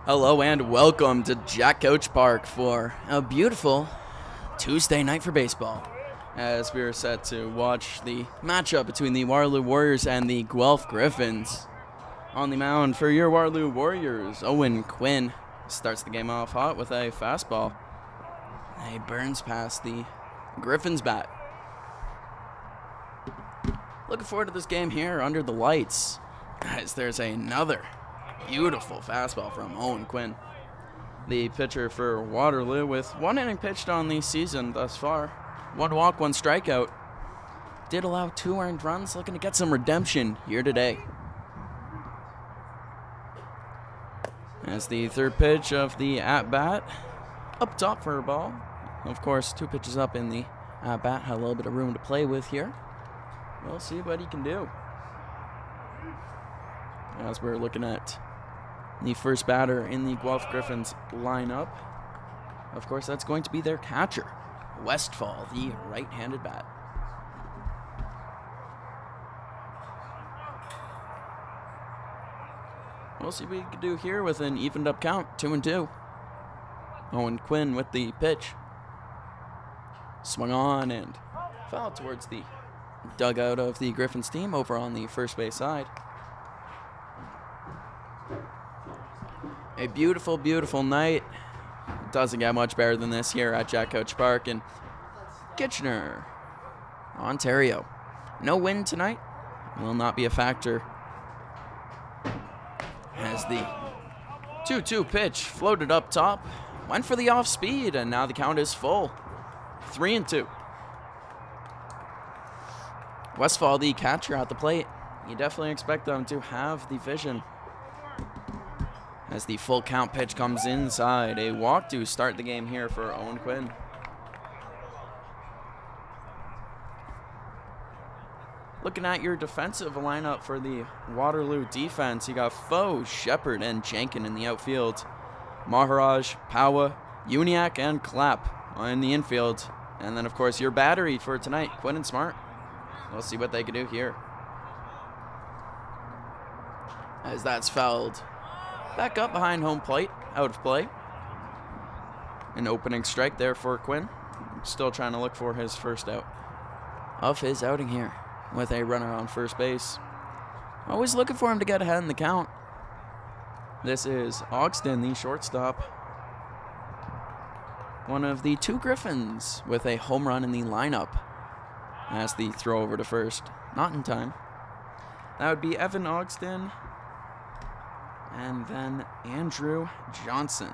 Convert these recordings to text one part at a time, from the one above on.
Hello and welcome to Jack Coach Park for a beautiful Tuesday night for baseball, as we are set to watch the matchup between the Waterloo Warriors and the Guelph Griffins. On the mound for your Waterloo Warriors, Owen Quinn starts the game off hot with a fastball. He burns past the Griffins bat. Looking forward to this game here under the lights, as there's another beautiful fastball from Owen Quinn, the pitcher for Waterloo, with one inning pitched on the season thus far. One walk, one strikeout. Did allow 2 earned runs, looking to get some redemption here today. As the third pitch of the at-bat, up top for a ball. Of course, 2 pitches up in the at-bat, had a little bit of room to play with here. We'll see what he can do. As we're looking at the first batter in the Guelph Griffins lineup, of course, that's going to be their catcher, Westfall, the right-handed bat. We'll see what we can do here with an evened up count, 2-2. Owen Quinn with the pitch. Swung on and fouled towards the dugout of the Griffins team over on the first base side. A beautiful, beautiful night. Doesn't get much better than this here at Jack Coach Park in Kitchener, Ontario. No wind tonight. Will not be a factor, as the 2-2 pitch floated up top, went for the off speed, and now the count is full. 3-2. Westfall, the catcher, at the plate. You definitely expect them to have the vision. As the full count pitch comes inside, a walk to start the game here for Owen Quinn. Looking at your defensive lineup for the Waterloo defense, you got Foe, Shepard, and Jenkin in the outfield. Maharaj, Powa, Uniac, and Clapp in the infield. And then, of course, your battery for tonight, Quinn and Smart. We'll see what they can do here, as that's fouled back up behind home plate, out of play. An opening strike there for Quinn. Still trying to look for his first out of his outing here, with a runner on first base. Always looking for him to get ahead in the count. This is Ogston, the shortstop. One of the 2 Griffins with a home run in the lineup. As the throw over to first, not in time. That would be Evan Ogston. And then Andrew Johnson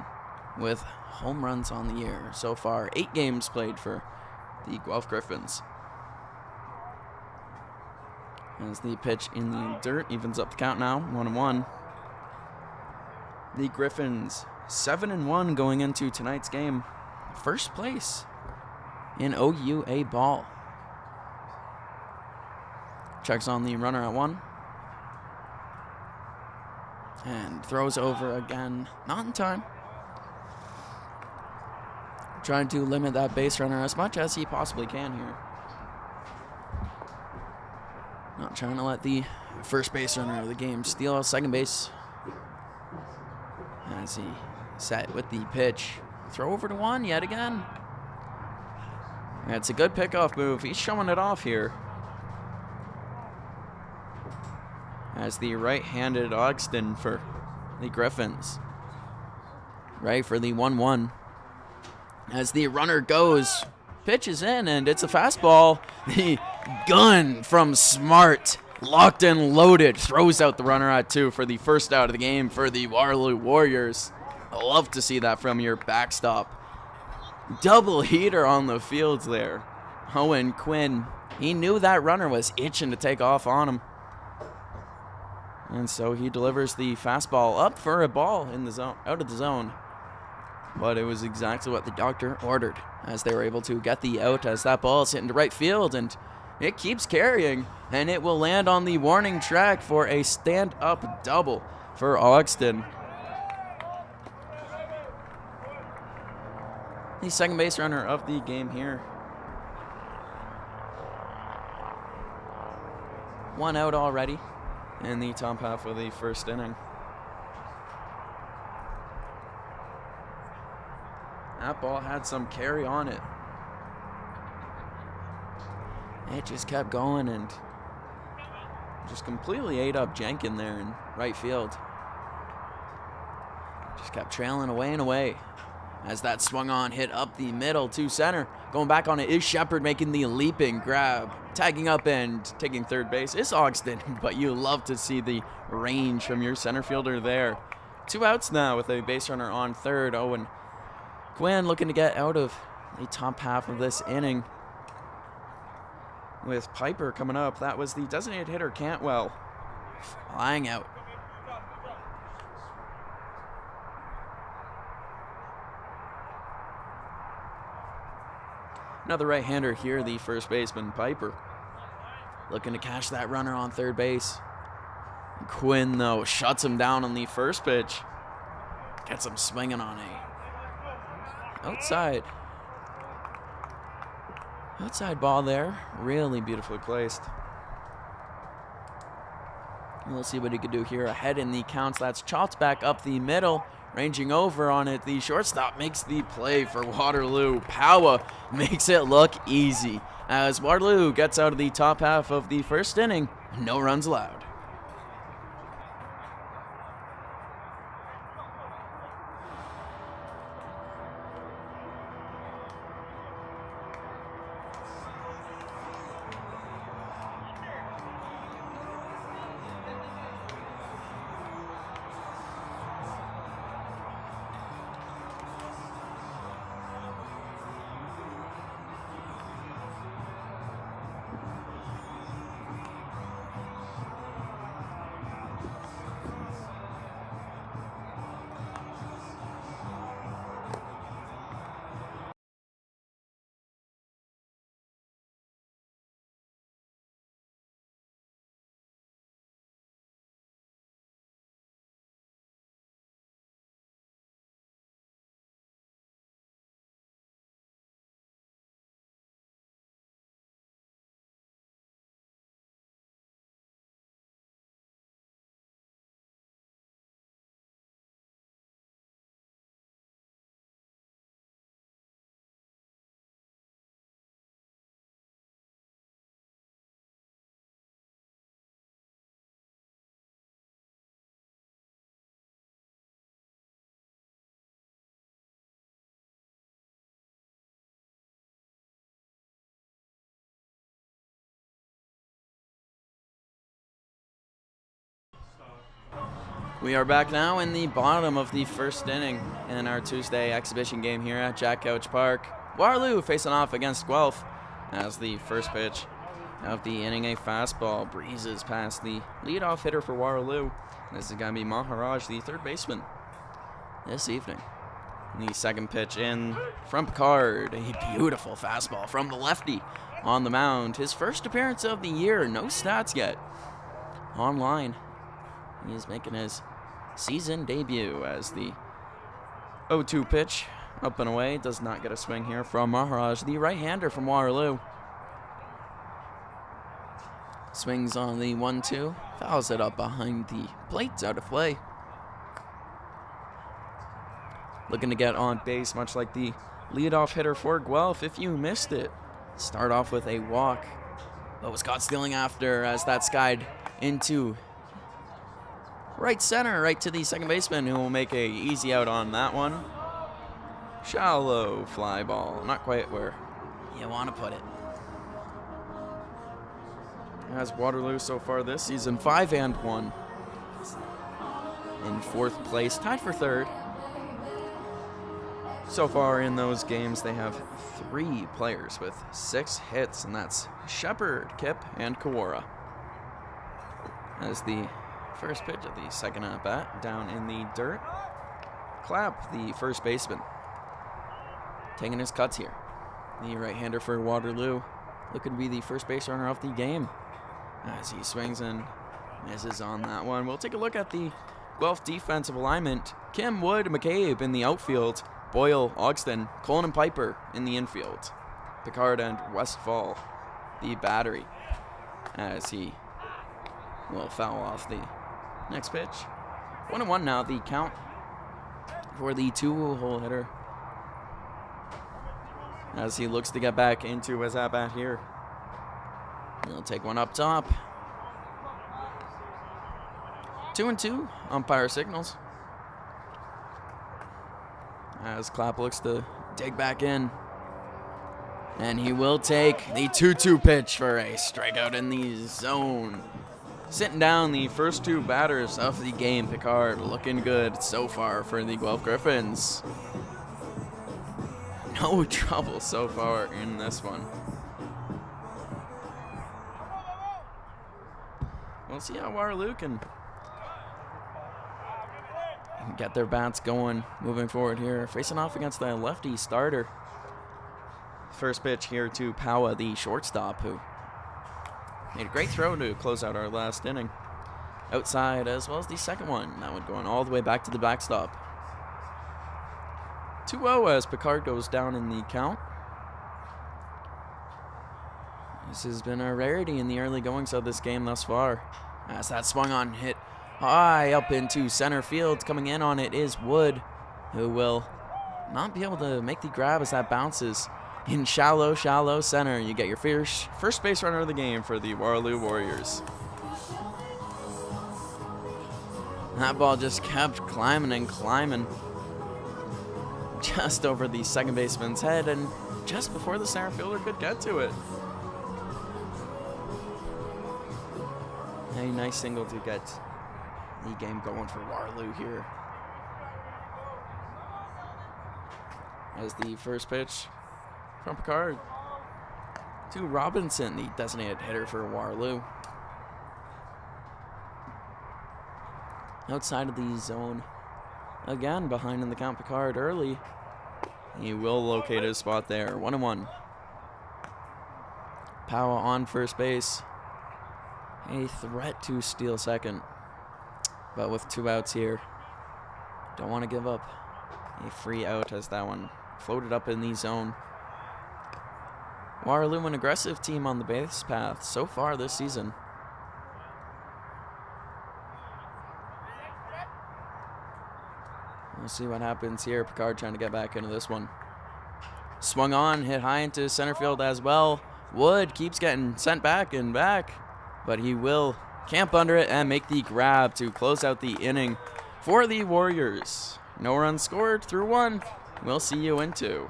with home runs on the year. So far, 8 games played for the Guelph Griffins. As the pitch in the dirt evens up the count now, 1-1. The Griffins 7-1 going into tonight's game. First place in OUA ball. Checks on the runner at 1. And throws over again. Not in time. Trying to limit that base runner as much as he possibly can here. Not trying to let the first base runner of the game steal second base. As he set with the pitch. Throw over to 1 yet again. It's a good pickoff move. He's showing it off here. As the right-handed Ogston for the Griffins. Right for the 1-1. As the runner goes, pitches in, and it's a fastball. The gun from Smart, locked and loaded, throws out the runner at 2 for the first out of the game for the Waterloo Warriors. I love to see that from your backstop. Double heater on the field there. Owen Quinn, he knew that runner was itching to take off on him. And so he delivers the fastball up for a ball in the zone, out of the zone. But it was exactly what the doctor ordered, as they were able to get the out as that ball is hit into right field, and it keeps carrying, and it will land on the warning track for a stand-up double for Ogston. The second base runner of the game here. 1 out already in the top half of the first inning. That ball had some carry on it. It just kept going and just completely ate up Jenkin there in right field. Just kept trailing away and away. As that swung on, hit up the middle to center. Going back on it is Shepard, making the leaping grab. Tagging up and taking third base is Ogston, but you love to see the range from your center fielder there. 2 outs now with a base runner on third. Owen Quinn looking to get out of the top half of this inning. With Piper coming up, that was the designated hitter Cantwell flying out. Another right-hander here, the first baseman, Piper. Looking to catch that runner on third base. Quinn, though, shuts him down on the first pitch. Gets him swinging on a outside ball there. Really beautifully placed. We'll see what he can do here. Ahead in the counts. That's chopped back up the middle. Ranging over on it, the shortstop makes the play for Waterloo. Powa makes it look easy as Waterloo gets out of the top half of the first inning. No runs allowed. We are back now in the bottom of the first inning in our Tuesday exhibition game here at Jack Couch Park. Waterloo facing off against Guelph as the first pitch of the inning, a fastball breezes past the leadoff hitter for Waterloo. This is going to be Maharaj, the third baseman this evening. The second pitch in from Picard. A beautiful fastball from the lefty on the mound. His first appearance of the year. No stats yet. Online. He is making his season debut as the 0-2 pitch. Up and away. Does not get a swing here from Maharaj, the right-hander from Waterloo. Swings on the 1-2. Fouls it up behind the plate. Out of play. Looking to get on base, much like the leadoff hitter for Guelph. If you missed it, start off with a walk, but was caught stealing after as that skied into right center, right to the second baseman, who will make a easy out on that one. Shallow fly ball, not quite where you want to put it. As Waterloo so far this season, 5-1 in fourth place, tied for third. So far in those games, they have 3 players with 6 hits, and that's Shepard, Kip, and Kawara. As the first pitch of the second at-bat, down in the dirt. Clapp, the first baseman, taking his cuts here. The right-hander for Waterloo, looking to be the first base runner of the game. As he swings and misses on that one. We'll take a look at the Guelph defensive alignment. Kim, Wood, McCabe in the outfield. Boyle, Ogston, Cullen, and Piper in the infield. Picard and Westfall, the battery, as he will foul off the next pitch. 1-1 now, the count for the 2-hole hitter, as he looks to get back into his at-bat here. He'll take one up top. 2-2, umpire signals. As Clapp looks to dig back in. And he will take the 2-2 pitch for a strikeout in the zone. Sitting down the first 2 batters of the game. Picard looking good so far for the Guelph Griffins. No trouble so far in this one. We'll see how Waterloo can get their bats going moving forward here. Facing off against the lefty starter. First pitch here to Powa, the shortstop, who made a great throw to close out our last inning. Outside, as well as the second one. That one going all the way back to the backstop. 2-0 as Picard goes down in the count. This has been a rarity in the early goings of this game thus far. As that swung on, hit high up into center field. Coming in on it is Wood, who will not be able to make the grab as that bounces in shallow center. You get your first base runner of the game for the Waterloo Warriors. That ball just kept climbing and climbing just over the second baseman's head, and just before the center fielder could get to it. A nice single to get the game going for Waterloo here. As the first pitch from Picard to Robinson, the designated hitter for Waterloo. Outside of the zone. Again, behind in the count, Picard early. He will locate his spot there. 1-1. Powa on first base. A threat to steal second. But with 2 outs here, don't want to give up a free out as that one floated up in the zone. Waterloo, an aggressive team on the base path so far this season. We'll see what happens here. Picard trying to get back into this one. Swung on, hit high into center field as well. Wood keeps getting sent back and back, but he will camp under it and make the grab to close out the inning for the Warriors. No runs scored through 1. We'll see you in 2.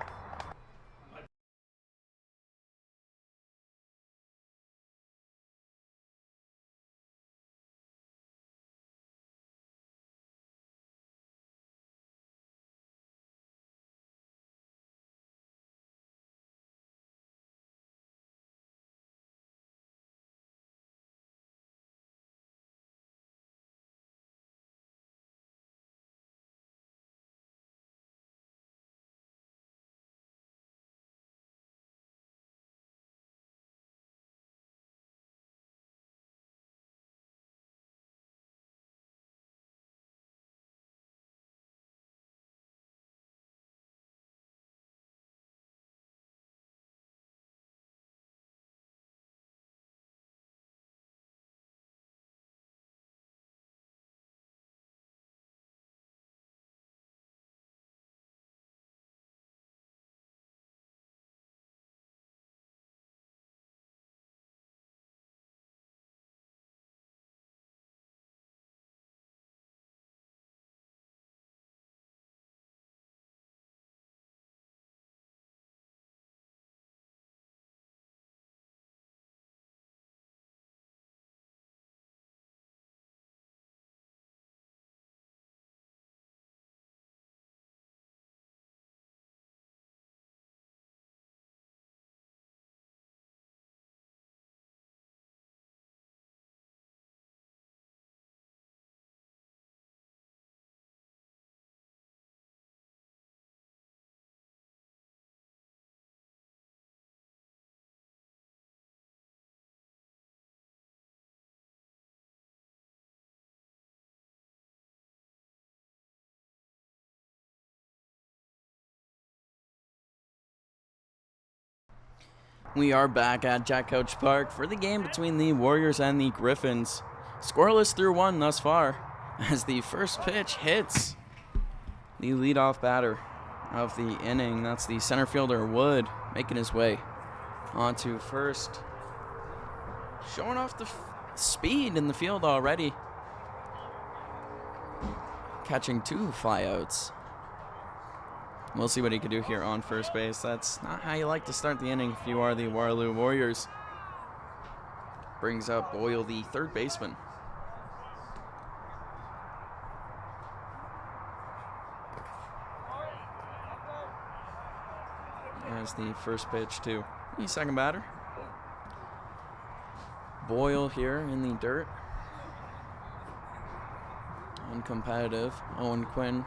We are back at Jack Couch Park for the game between the Warriors and the Griffins. Scoreless through one thus far, as the first pitch hits the leadoff batter of the inning. That's the center fielder, Wood, making his way onto first. Showing off the speed in the field already. Catching 2 flyouts. We'll see what he can do here on first base. That's not how you like to start the inning if you are the Waterloo Warriors. Brings up Boyle, the third baseman. As the first pitch to the second batter. Boyle here in the dirt. Uncompetitive. Owen Quinn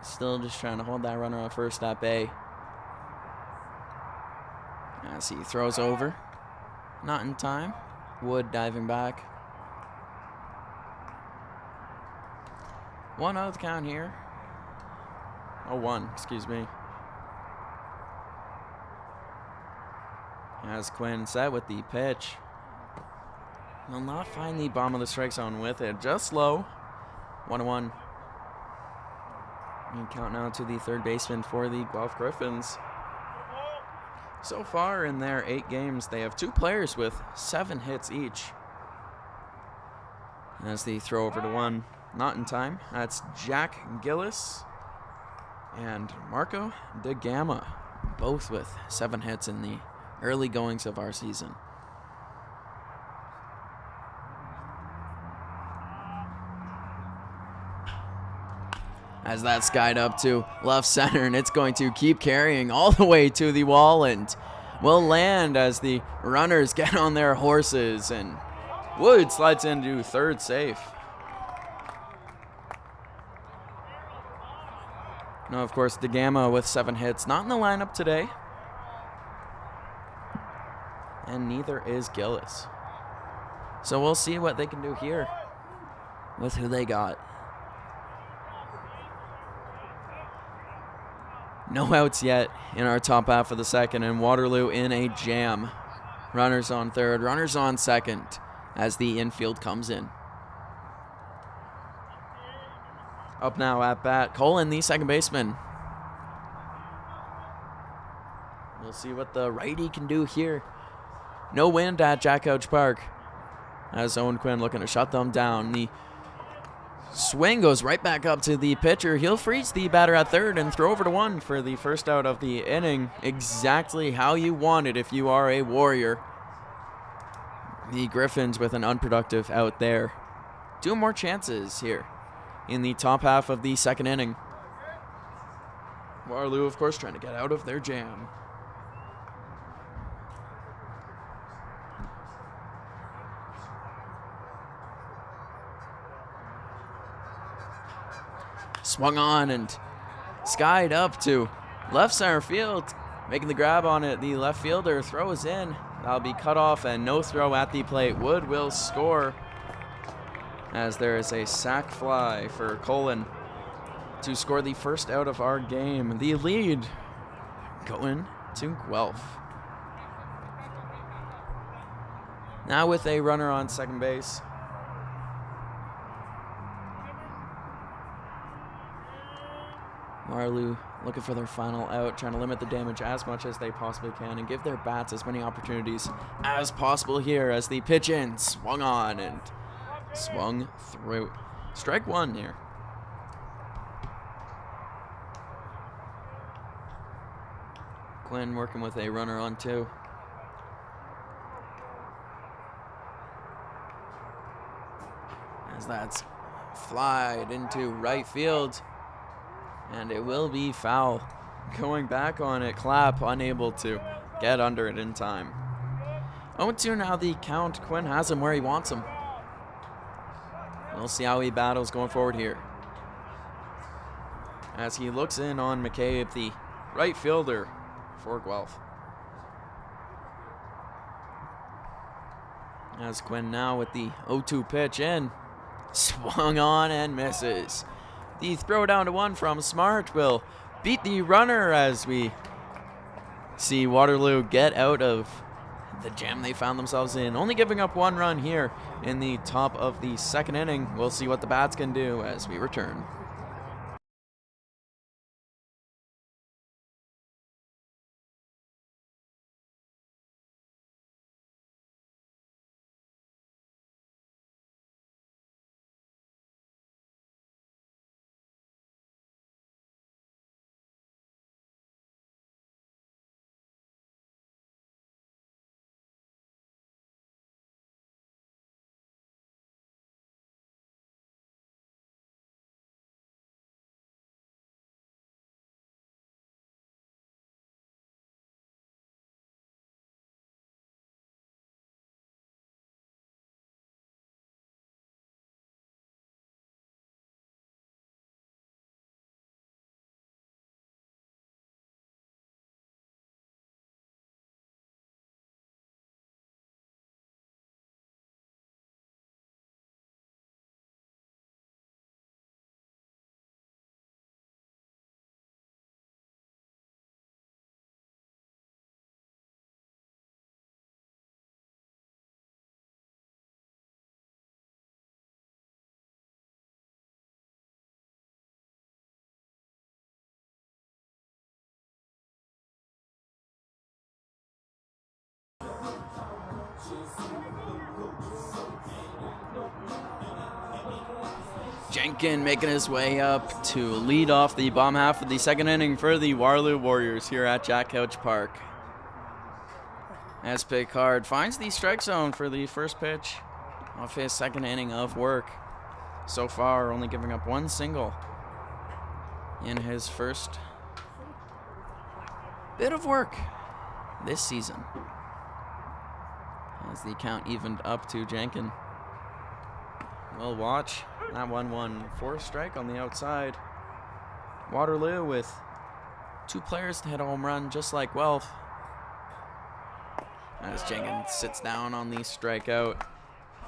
still just trying to hold that runner on first at bay. As he throws over. Not in time. Wood diving back. 1-0 count here. 0-1, excuse me. As Quinn set with the pitch. Will not find the bottom of the strike zone with it. Just low. 1-1. And count now to the third baseman for the Guelph Griffins. So far in their 8 games, they have 2 players with 7 hits each. As the throw over to one, not in time. That's Jack Gillis and Marco Daigneau, both with 7 hits in the early goings of our season. As that's skied up to left center, and it's going to keep carrying all the way to the wall and will land as the runners get on their horses, and Wood slides into third safe. Now, of course, Daigneau with 7 hits, not in the lineup today. And neither is Gillis. So we'll see what they can do here with who they got. No outs yet in our top half of the second, and Waterloo in a jam. Runners on third, runners on second as the infield comes in. Up now at bat, Colin, the second baseman. We'll see what the righty can do here. No wind at Jack Couch Park as Owen Quinn looking to shut them down. The swing goes right back up to the pitcher. He'll freeze the batter at third and throw over to one for the first out of the inning. Exactly how you want it if you are a Warrior. The Griffins with an unproductive out there. 2 more chances here in the top half of the second inning. Waterloo, of course, trying to get out of their jam. Swung on and skied up to left center field. Making the grab on it, the left fielder throws in. That'll be cut off and no throw at the plate. Wood will score as there is a sac fly for Colin to score the first out of our game. The lead going to Guelph. Now with a runner on second base. Waterloo looking for their final out, trying to limit the damage as much as they possibly can and give their bats as many opportunities as possible here as the pitch in, swung on and swung through. Strike 1 here. Quinn working with a runner on 2. As that's flied into right field. And it will be foul. Going back on it, Clapp unable to get under it in time. 0-2 now the count. Quinn has him where he wants him. We'll see how he battles going forward here. As he looks in on McCabe, the right fielder for Guelph. As Quinn now with the 0-2 pitch in. Swung on and misses. The throw down to one from Smart will beat the runner as we see Waterloo get out of the jam they found themselves in, only giving up 1 run here in the top of the 2nd inning. We'll see what the Bats can do as we return. Jenkins making his way up to lead off the bottom half of the 2nd inning for the Waterloo Warriors here at Jack Couch Park. As Picard finds the strike zone for the first pitch of his 2nd inning of work. So far, only giving up 1 single in his first bit of work this season. As the count evened up to Jenkins. We'll watch that 1-1 forced strike on the outside. Waterloo with 2 players to hit a home run, just like Guelph. As Jenkins sits down on the strikeout.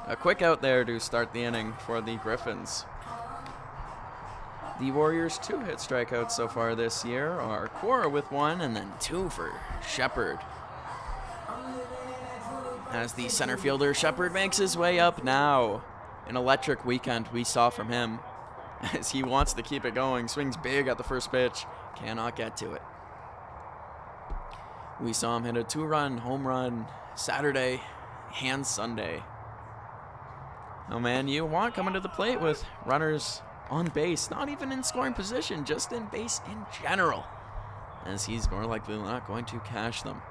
A quick out there to start the inning for the Griffins. The Warriors' 2 hit strikeouts so far this year are Cora with 1 and then 2 for Shepard. As the center fielder, Shepard makes his way up now. An electric weekend we saw from him as he wants to keep it going. Swings big at the first pitch, cannot get to it. We saw him hit a 2-run home run Saturday and Sunday. Oh man, you want coming to the plate with runners on base, not even in scoring position, just in base in general, as he's more likely not going to cash them.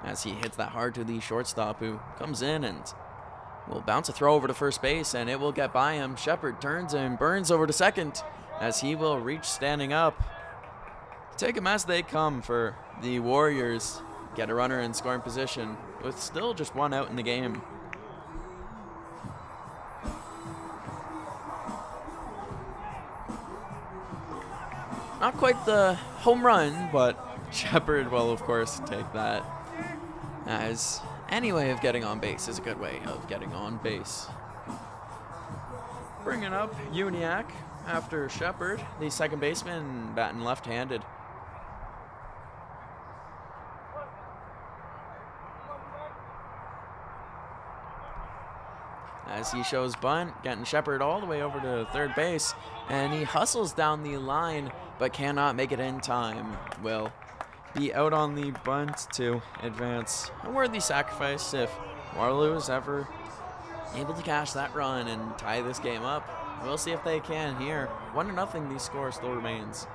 As he hits that hard to the shortstop, who comes in and will bounce a throw over to first base, and it will get by him. Shepard turns and burns over to second as he will reach standing up. Take them as they come for the Warriors. Get a runner in scoring position with still just 1 out in the game. Not quite the home run, but Shepard will, of course, take that, as any way of getting on base is a good way of getting on base. Bringing up Uniac after Shepard, the second baseman, batting left-handed. As he shows bunt, getting Shepard all the way over to third base, and he hustles down the line, but cannot make it in time. Will be out on the bunt to advance. A worthy sacrifice if Waterloo is ever able to cash that run and tie this game up. We'll see if they can here. 1-0, the score still remains.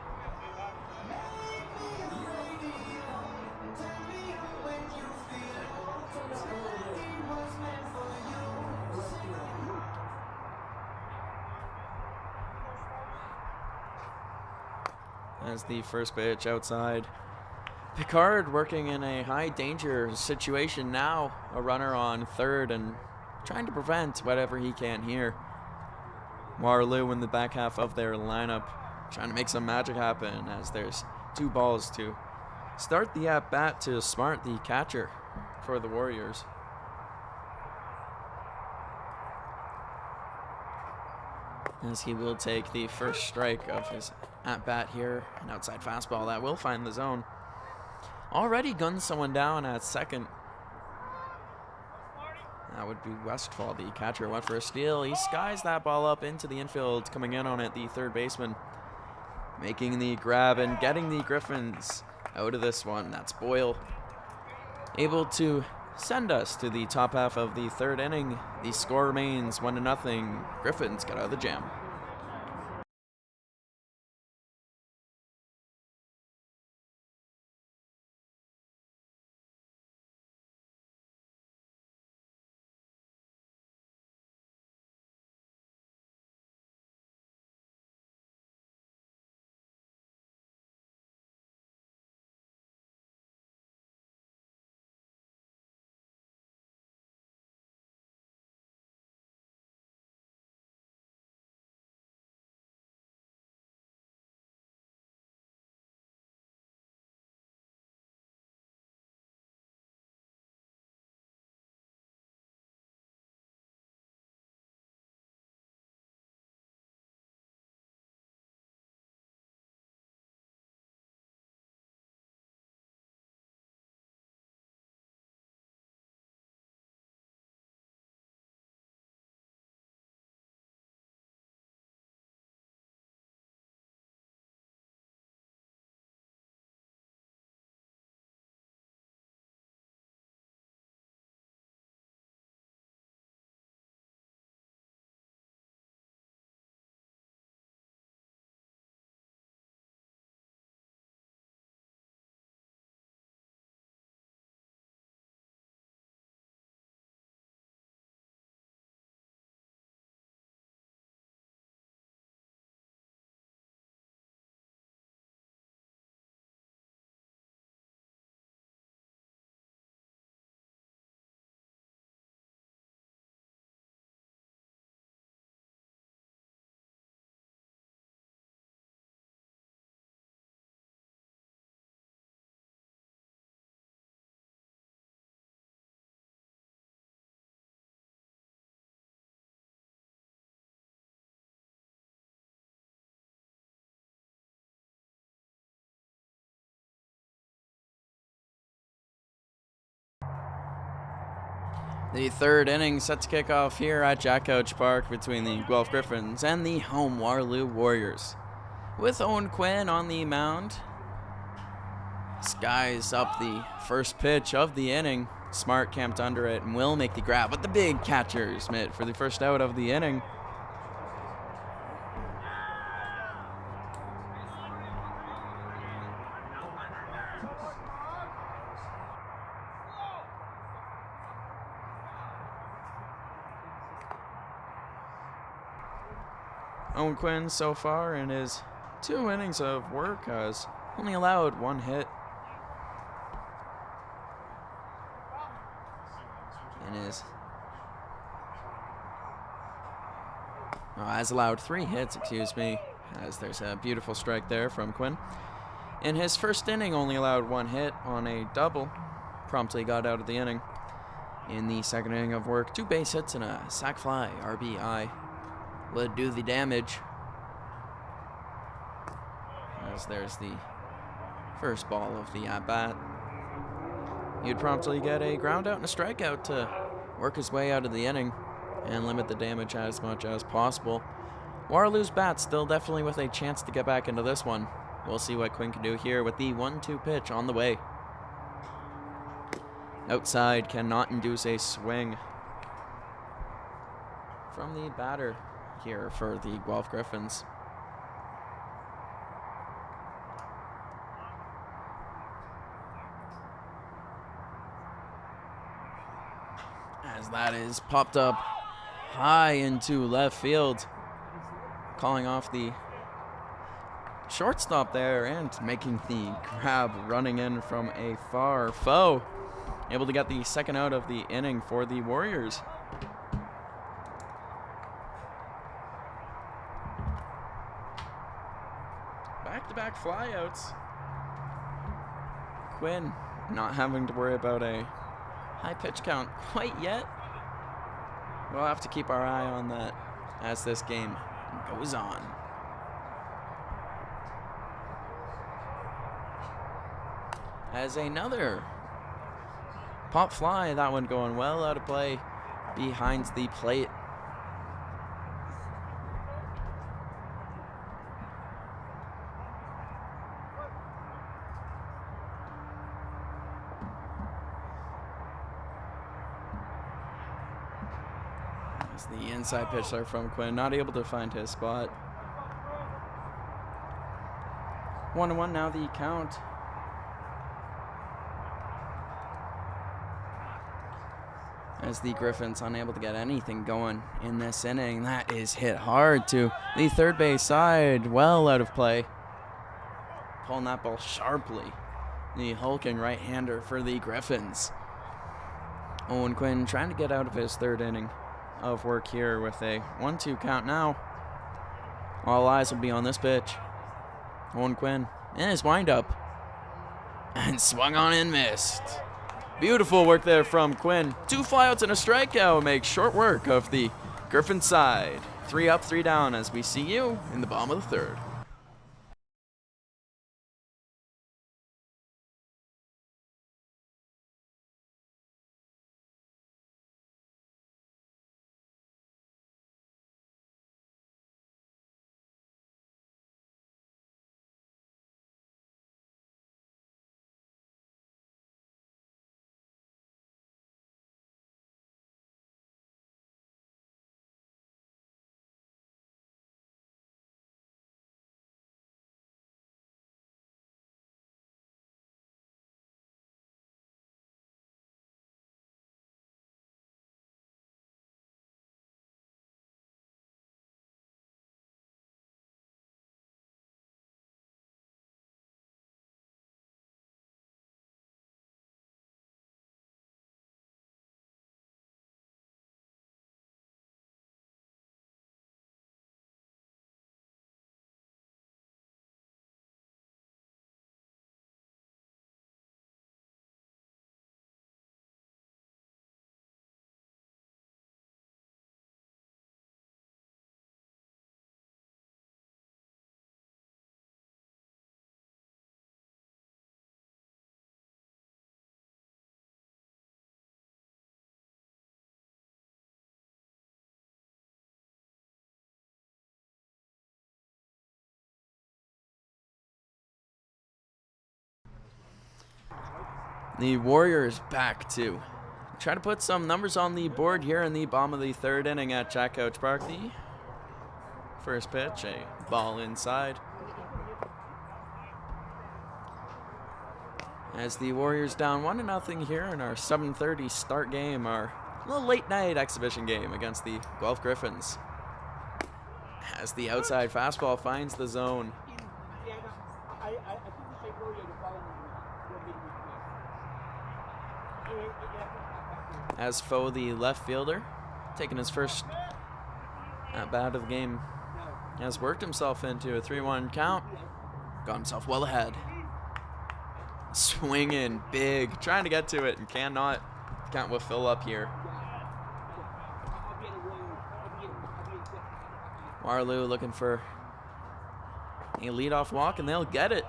As the first pitch outside. Picard working in a high danger situation now. A runner on third and trying to prevent whatever he can here. Waterloo in the back half of their lineup trying to make some magic happen as there's 2 balls to start the at-bat to Smart, the catcher for the Warriors. As he will take the first strike of his at-bat here. An outside fastball that will find the zone. already gunned someone down at second. That would be Westfall. The catcher went for a steal. He skies that ball up into the infield. Coming in on it, the third baseman making the grab and getting the Griffins out of this one. That's Boyle, able to send us to the top half of the third inning. The score remains 1-0. Griffins get out of the jam. The third inning set to kick off here at Jack Couch Park between the Guelph Griffins and the home Waterloo Warriors. With Owen Quinn on the mound, skies up the first pitch of the inning. Smart camped under it and will make the grab, but the big catcher's mitt for the first out of the inning. Owen Quinn so far in his 2 innings of work has only allowed 1 hit. Has allowed 3 hits, as there's a beautiful strike there from Quinn. In his first inning, only allowed 1 hit on a double. Promptly got out of the inning. In the second inning of work, 2 base hits and a sac fly, RBI. Would do the damage. As there's the first ball of the at-bat. He'd promptly get a ground out and a strikeout to work his way out of the inning and limit the damage as much as possible. Waterloo's bat still definitely with a chance to get back into this one. We'll see what Quinn can do here with the 1-2 pitch on the way. Outside, cannot induce a swing from the batter here for the Guelph Griffins. As that is popped up high into left field, calling off the shortstop there and making the grab, running in from a far foe. Able to get the second out of the inning for the Warriors. Back-to-back flyouts. Quinn not having to worry about a high pitch count quite yet. We'll have to keep our eye on that as this game goes on. as another pop fly. That one going well out of play behind the plate. As the inside pitch there from Quinn, not able to find his spot. 1-1 now the count. As the Griffins unable to get anything going in this inning. That is hit hard to the third base side. Well out of play. Pulling that ball sharply. The hulking right-hander for the Griffins. Owen Quinn trying to get out of his third inning of work here with a 1-2 count now. All eyes will be on this pitch. Owen Quinn in his windup. And swung on and missed. Beautiful work there from Quinn. 2 flyouts and a strikeout makes short work of the Griffin side. 3 up, 3 down as we see you in the bottom of the third. The Warriors back to try to put some numbers on the board here in the bottom of the third inning at Jack Couch Park. The first pitch, a ball inside. As the Warriors down 1-0 here in our 7:30 start game, our little late night exhibition game against the Guelph Griffins. As the outside fastball finds the zone. As Foe, the left fielder, taking his first at bat of the game, has worked himself into a 3-1 count. Got himself well ahead. Swinging big, trying to get to it and cannot. Count will fill up here. Waterloo looking for a leadoff walk, and they'll get it.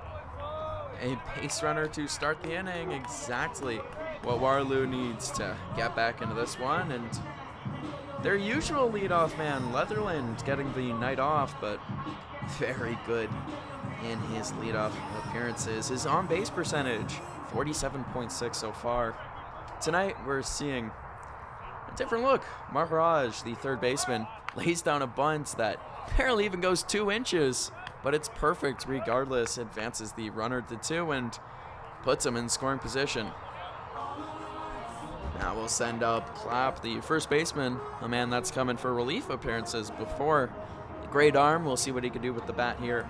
A base runner to start the inning, exactly what Waterloo needs to get back into this one. And their usual leadoff man, Leatherland, getting the night off, but very good in his leadoff appearances. His on-base percentage, 47.6 so far. Tonight, we're seeing a different look. Mark Raj, the third baseman, lays down a bunt that barely even goes 2 inches, but it's perfect regardless. Advances the runner to 2 and puts him in scoring position. Now we'll send up Clapp, the first baseman, a man that's coming for relief appearances before. Great arm, we'll see what he can do with the bat here.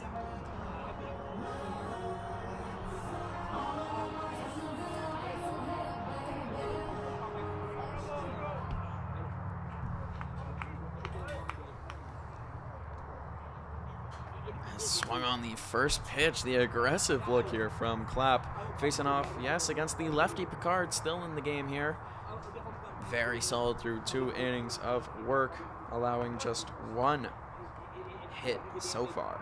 Swung on the first pitch, the aggressive look here from Clapp. Facing off, yes, against the lefty Picard, still in the game here. Very solid through 2 innings of work, allowing just 1 hit so far.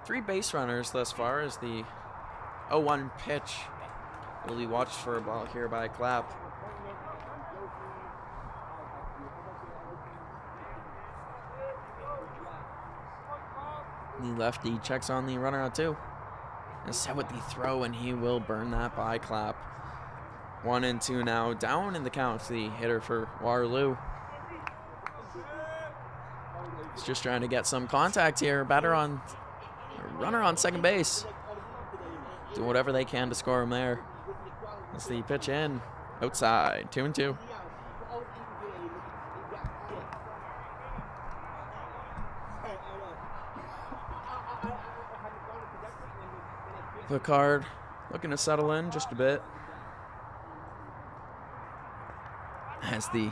3 base runners thus far as the 0-1 pitch will be watched for a ball here by Clapp. The lefty checks on the runner out 2. And set with the throw, and he will burn that by Clapp. 1-2 now, down in the count, the hitter for Waterloo. He's just trying to get some contact here. Runner on second base. Do whatever they can to score him there. That's the pitch in. Outside, 2-2. Picard looking to settle in just a bit. As the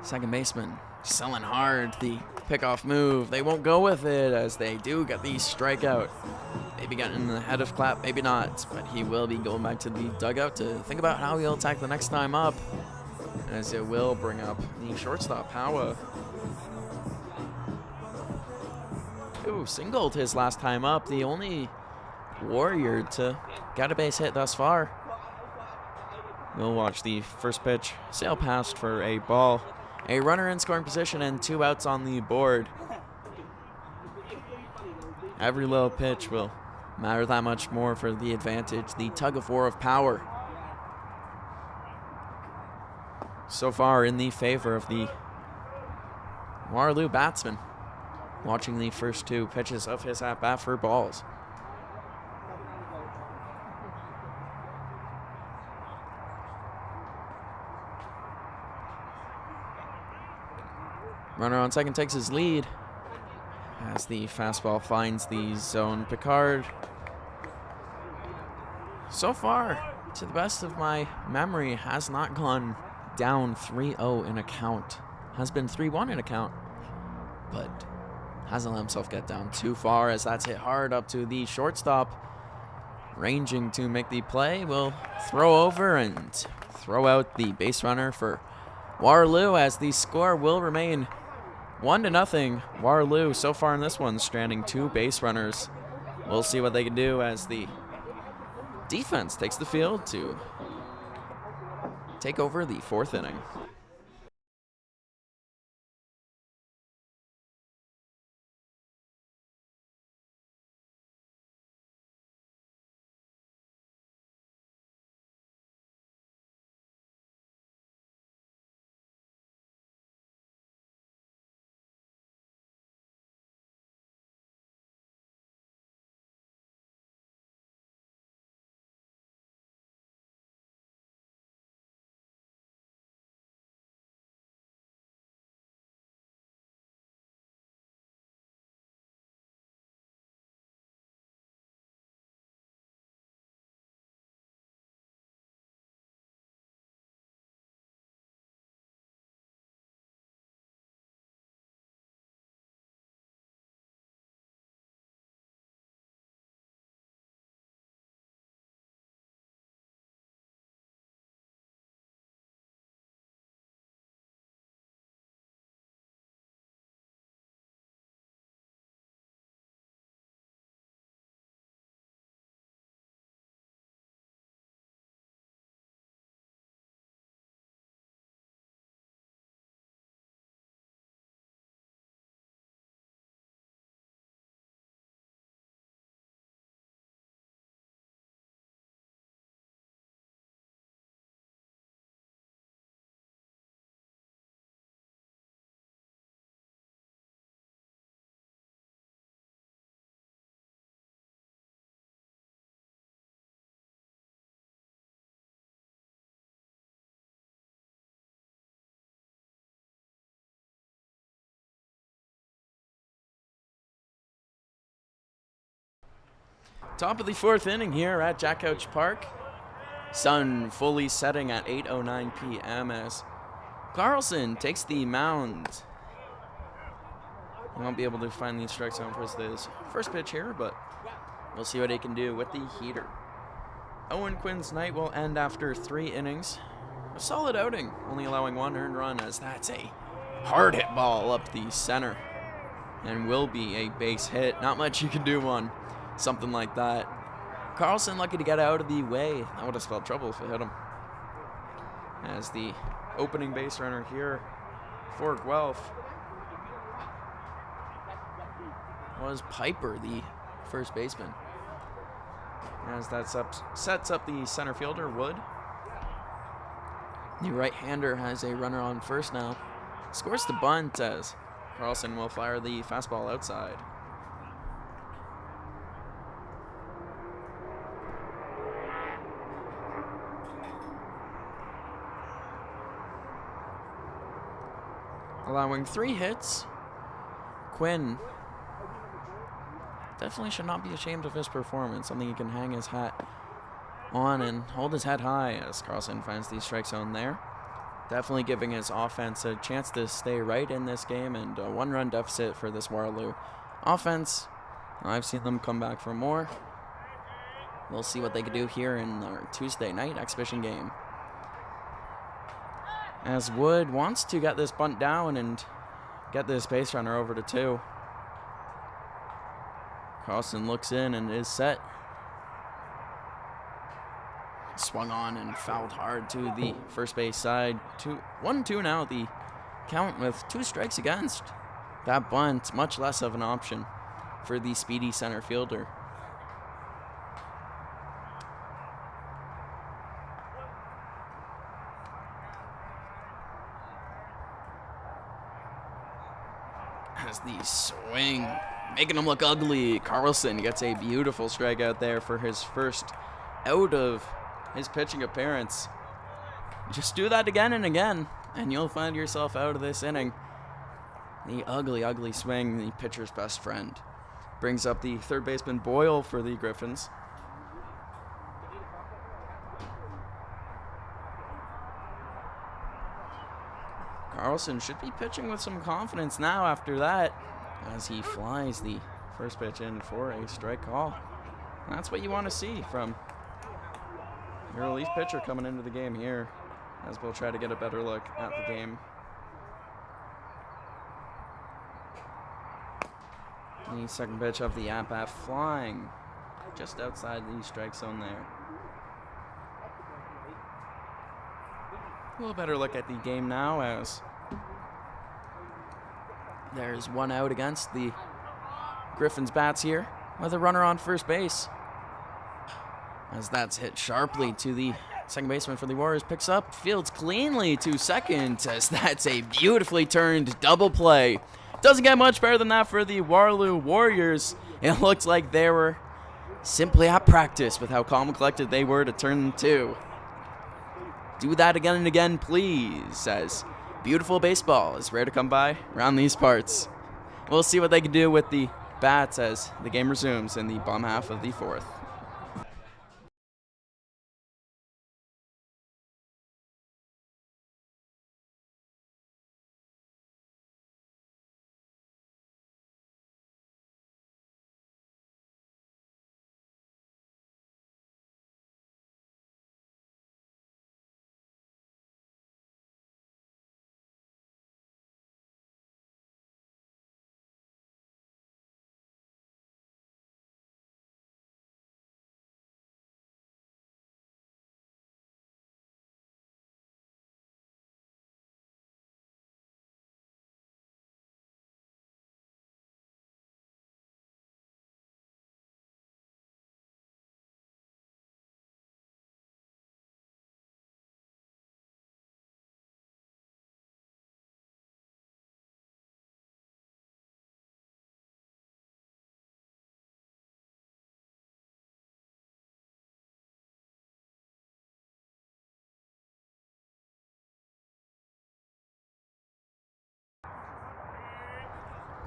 second baseman selling hard, the pickoff move. They won't go with it as they do get the strikeout. Maybe getting ahead of Clapp, maybe not, but he will be going back to the dugout to think about how he'll attack the next time up, as it will bring up the shortstop, Howa. Ooh, singled his last time up, the only Warrior to get a base hit thus far. We'll watch the first pitch sail past for a ball. A runner in scoring position and 2 outs on the board. Every little pitch will matter that much more for the advantage, the tug of war of power. So far in the favor of the Waterloo batsman. Watching the first 2 pitches of his at-bat for balls. Runner on second takes his lead as the fastball finds the zone. Picard, so far, to the best of my memory, has not gone down 3-0 in a count. Has been 3-1 in a count, but hasn't let himself get down too far as that's hit hard up to the shortstop. Ranging to make the play, will throw over and throw out the base runner for Waterloo as the score will remain 1-0. Waterloo so far in this one stranding 2 base runners. We'll see what they can do as the defense takes the field to take over the 4th inning. Top of the 4th inning here at Jack Couch Park. Sun fully setting at 8:09 p.m. as Carlson takes the mound. He won't be able to find the strike zone for his first pitch here, but we'll see what he can do with the heater. Owen Quinn's night will end after 3 innings. A solid outing, only allowing 1 earned run as that's a hard hit ball up the center and will be a base hit. Not much you can do on something like that. Carlson lucky to get out of the way. That would have spelled trouble if it hit him. As the opening base runner here for Guelph was Piper, the first baseman. As that sets up the center fielder, Wood. The right-hander has a runner on first now. Scores the bunt as Carlson will fire the fastball outside. Allowing 3 hits, Quinn definitely should not be ashamed of his performance, something he can hang his hat on and hold his head high as Carlson finds the strike zone there. Definitely giving his offense a chance to stay right in this game, and a 1-run deficit for this Waterloo offense. I've seen them come back for more. We'll see what they can do here in our Tuesday night exhibition game. As Wood wants to get this bunt down and get this base runner over to 2. Carlson looks in and is set. Swung on and fouled hard to the first base side. 1-2 now the count with 2 strikes against. That bunt, much less of an option for the speedy center fielder. As the swing, making him look ugly. Carlson gets a beautiful strikeout there for his first out of his pitching appearance. Just do that again and again, and you'll find yourself out of this inning. The ugly, ugly swing, the pitcher's best friend. Brings up the third baseman Boyle for the Griffins. Carlson should be pitching with some confidence now after that, as he flies the first pitch in for a strike call. That's what you want to see from your relief pitcher coming into the game here, as we'll try to get a better look at the game. The second pitch of the at-bat flying just outside the strike zone there. A little better look at the game now, as there's 1 out against the Griffins bats here with a runner on first base. As that's hit sharply to the second baseman for the Warriors, picks up, fields cleanly to second, as that's a beautifully turned double play. Doesn't get much better than that for the Waterloo Warriors. It looks like they were simply at practice with how calm and collected they were to turn 2. Do that again and again, please, as beautiful baseball is rare to come by around these parts. We'll see what they can do with the bats as the game resumes in the bottom half of the 4th.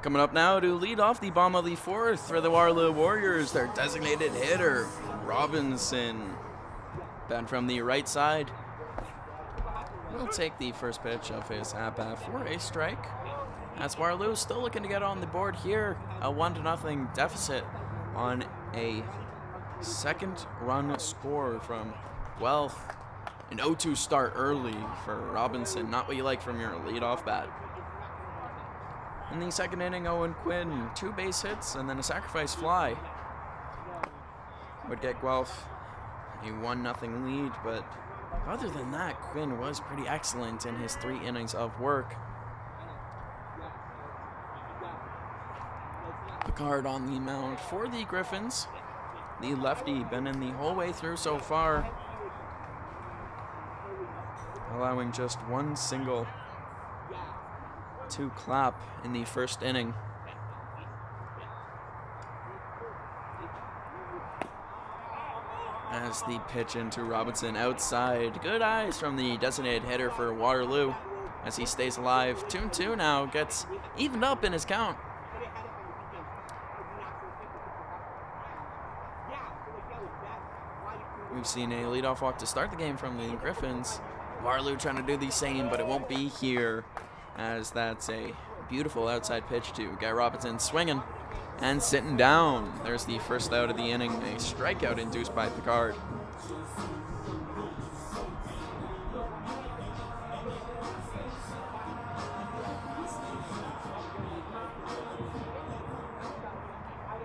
Coming up now to lead off the bottom of the 4th for the Waterloo Warriors, their designated hitter, Robinson. Ben from the right side will take the first pitch of his at-bat for a strike. As Waterloo still looking to get on the board here, a 1-0 deficit on a second run score from Guelph. An 0-2 start early for Robinson, not what you like from your leadoff bat. In the second inning, Owen Quinn, 2 base hits and then a sacrifice fly. would get Guelph a 1-0 lead, but Other than that, Quinn was pretty excellent in his 3 innings of work. Picard on the mound for the Griffins. The lefty been in the whole way through so far, allowing just 1 single to clap in the first inning. As the pitch into Robinson outside. Good eyes from the designated hitter for Waterloo as he stays alive. 2-2 now, gets evened up in his count. We've seen a leadoff walk to start the game from the Griffins. Waterloo trying to do the same, but it won't be here, as that's a beautiful outside pitch to get Robinson swinging and sitting down. There's the first out of the inning, a strikeout induced by Picard.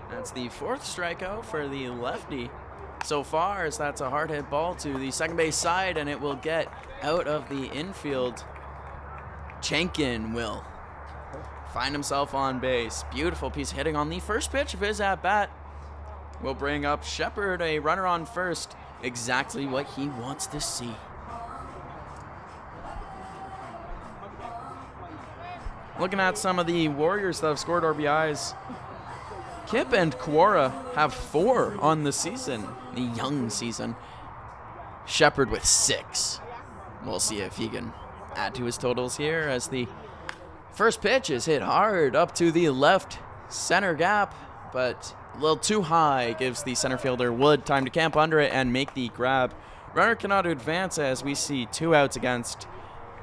That's the 4th strikeout for the lefty so far, as that's a hard hit ball to the second base side, and it will get out of the infield. Chenkin will find himself on base. Beautiful piece of hitting on the first pitch of his at-bat. Will bring up Shepard, a runner on first. Exactly what he wants to see. Looking at some of the Warriors that have scored RBIs, Kip and Quora have 4 on the season, the young season. Shepard with 6. We'll see if he can add to his totals here, as the first pitch is hit hard up to the left center gap, but a little too high. Gives the center fielder Wood time to camp under it and make the grab. Runner cannot advance, as we see 2 outs against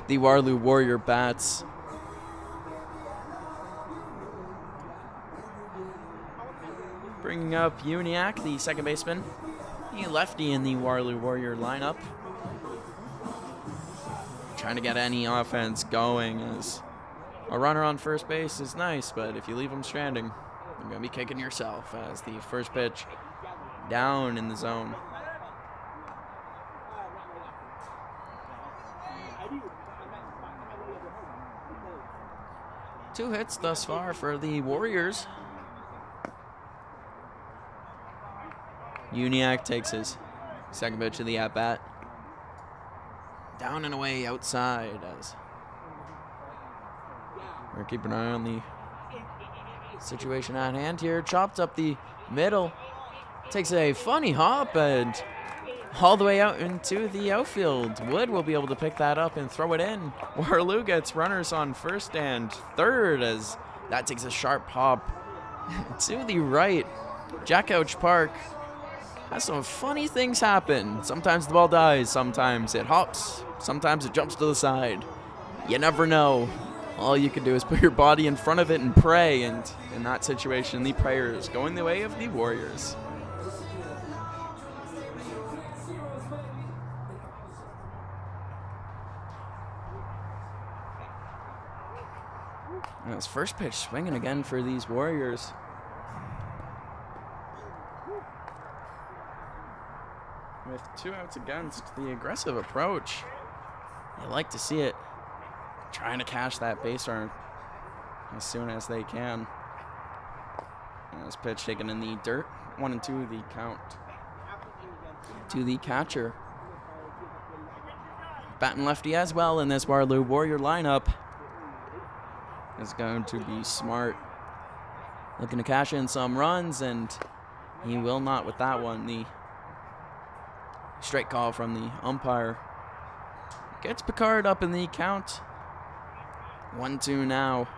the Waterloo Warrior bats. Bringing up Uniac, the second baseman, the lefty in the Waterloo Warrior lineup. Trying to get any offense going, as a runner on first base is nice, but if you leave him stranding, you're going to be kicking yourself, as the first pitch down in the zone. Two hits thus far for the Warriors. Uniac takes his second pitch of the at-bat. Down and away outside, as we're keeping an eye on the situation at hand here. Chopped up the middle. Takes a funny hop and all the way out into the outfield. Wood will be able to pick that up and throw it in. Waterloo gets runners on first and third, as that takes a sharp hop to the right. Jack Couch Park has some funny things happen. Sometimes the ball dies, sometimes it hops, sometimes it jumps to the side. You never know. All you can do is put your body in front of it and pray, and in that situation, the prayer is going the way of the Warriors. And his first pitch swinging again for these Warriors. With 2 outs against, the aggressive approach. You like to see it. Trying to cash that base runner as soon as they can. And this pitch taken in the dirt. 1-2 the count to the catcher. Batting lefty as well in this Waterloo Warrior lineup is going to be smart. Looking to cash in some runs, and he will not with that one. The straight call from the umpire gets Picard up in the count. 1-2 now.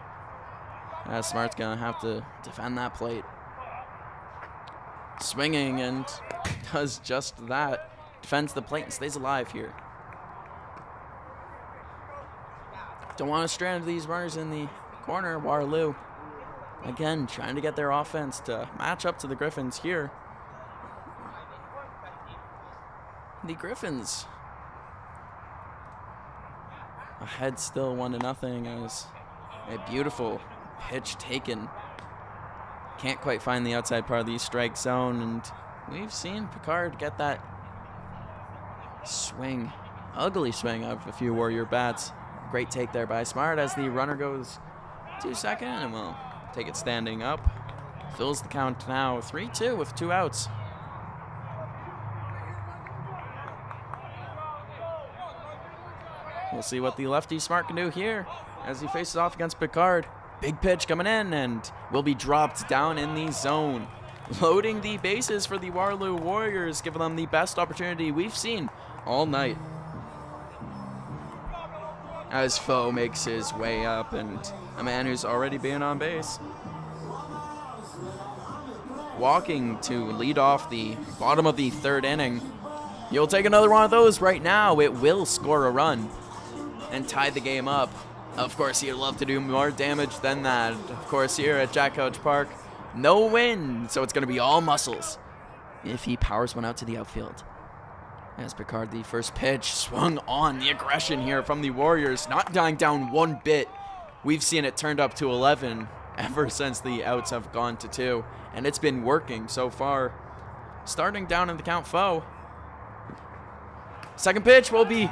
Smart's going to have to defend that plate. Swinging, and does just that. Defends the plate and stays alive here. Don't want to strand these runners in the corner. Waterloo, again, trying to get their offense to match up to the Griffins here. The Griffins ahead still 1-0, as a beautiful pitch taken. Can't quite find the outside part of the strike zone, and we've seen Picard get that swing, ugly swing of a few Warrior bats. Great take there by Smart as the runner goes to second, and will take it standing up. Fills the count now 3-2 with 2 outs. We'll see what the lefty Smart can do here as he faces off against Picard. Big pitch coming in and will be dropped down in the zone. Loading the bases for the Waterloo Warriors, giving them the best opportunity we've seen all night. As Foe makes his way up, and a man who's already been on base, walking to lead off the bottom of the 3rd inning. He'll take another one of those right now. It will score a run and tie the game up. Of course, he'd love to do more damage than that. Of course, here at Jack Couch Park, no wind, so it's going to be all muscles if he powers one out to the outfield. As Picard, the first pitch, swung on. The aggression here from the Warriors, not dying down one bit. We've seen it turned up to 11 ever since the outs have gone to 2, and it's been working so far. Starting down in the count, Foe. Second pitch will be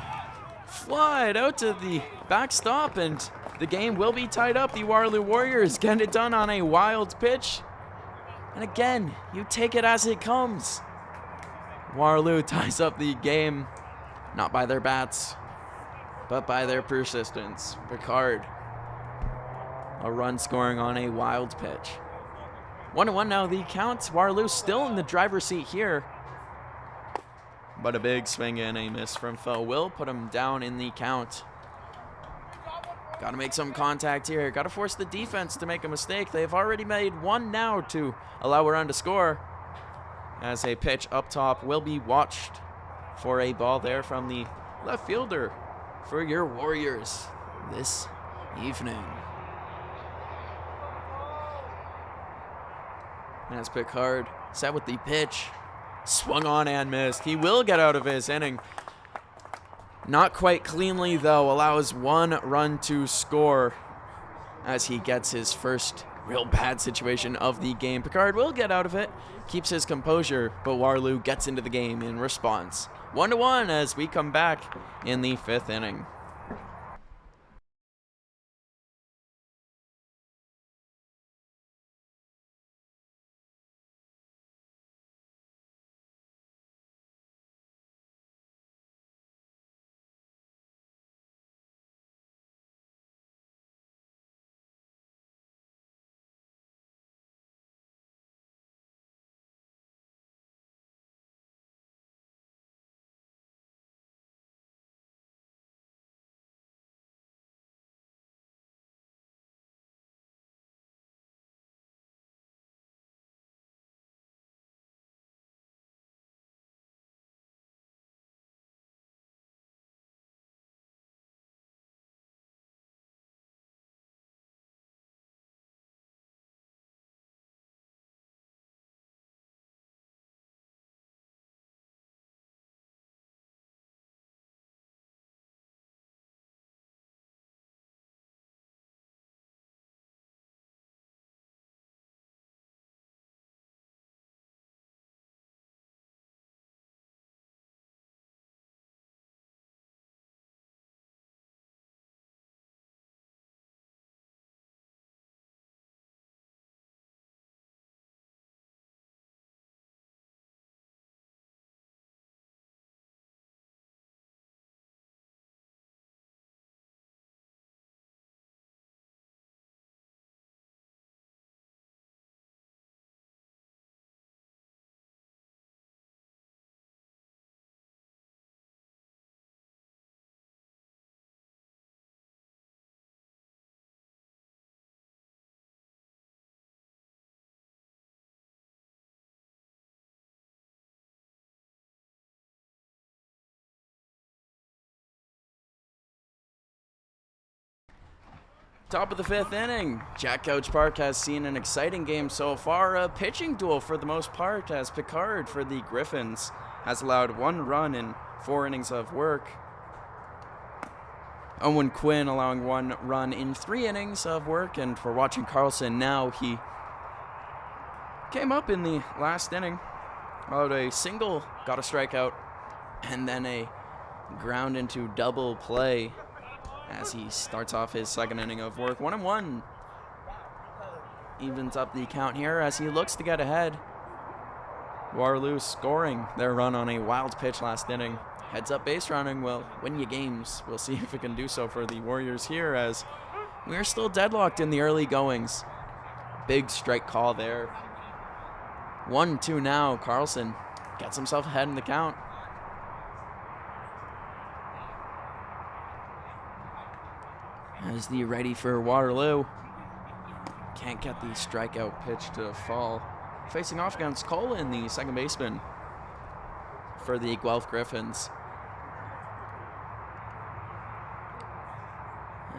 flied out to the backstop, and the game will be tied up. The Waterloo Warriors get it done on a wild pitch. And again, you take it as it comes. Waterloo ties up the game, not by their bats, but by their persistence. Picard, a run scoring on a wild pitch. 1-1 now the count. Waterloo still in the driver's seat here. But a big swing and a miss from Foe will put him down in the count. Got to make some contact here. Got to force the defense to make a mistake. They've already made one now to allow a run to score. As a pitch up top will be watched for a ball there from the left fielder for your Warriors this evening. As Picard set with the pitch, swung on and missed. He will get out of his inning. Not quite cleanly, though. Allows one run to score as he gets his first real bad situation of the game. Picard will get out of it, keeps his composure, but Waterloo gets into the game in response. 1-1 as we come back in the 5th inning. Top of the 5th inning. Jack Couch Park has seen an exciting game so far. A pitching duel for the most part, as Picard for the Griffins has allowed 1 run in 4 innings of work. Owen Quinn allowing 1 run in 3 innings of work, and for watching Carlson now, he came up in the last inning Out a single, got a strikeout, and then a ground into double play as he starts off his second inning of work. 1-1. Evens up the count here as he looks to get ahead. Waterloo scoring their run on a wild pitch last inning. Heads up base running will win you games. We'll see if it can do so for the Warriors here as we're still deadlocked in the early goings. Big strike call there. 1-2 now. Carlson gets himself ahead in the count. As the ready for Waterloo. Can't get the strikeout pitch to fall. Facing off against Colin, the second baseman for the Guelph Griffins.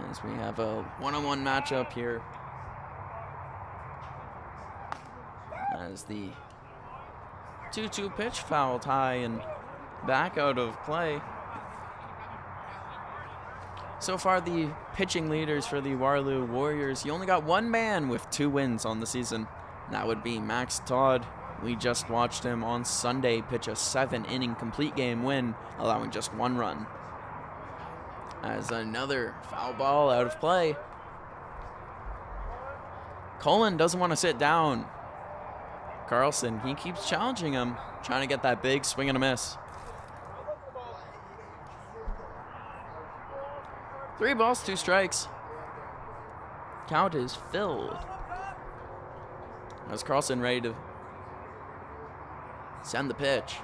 As we have a one-on-one matchup here. As the 2-2 pitch fouled high and back out of play. So far, the pitching leaders for the Waterloo Warriors, you only got one man with 2 wins on the season. That would be Max Todd. We just watched him on Sunday pitch a 7-inning complete game win, allowing just 1 run. As another foul ball out of play. Colin doesn't want to sit down. Carlson, he keeps challenging him, trying to get that big swing and a miss. 3 balls, 2 strikes. Count is filled. As Carlson ready to send the pitch.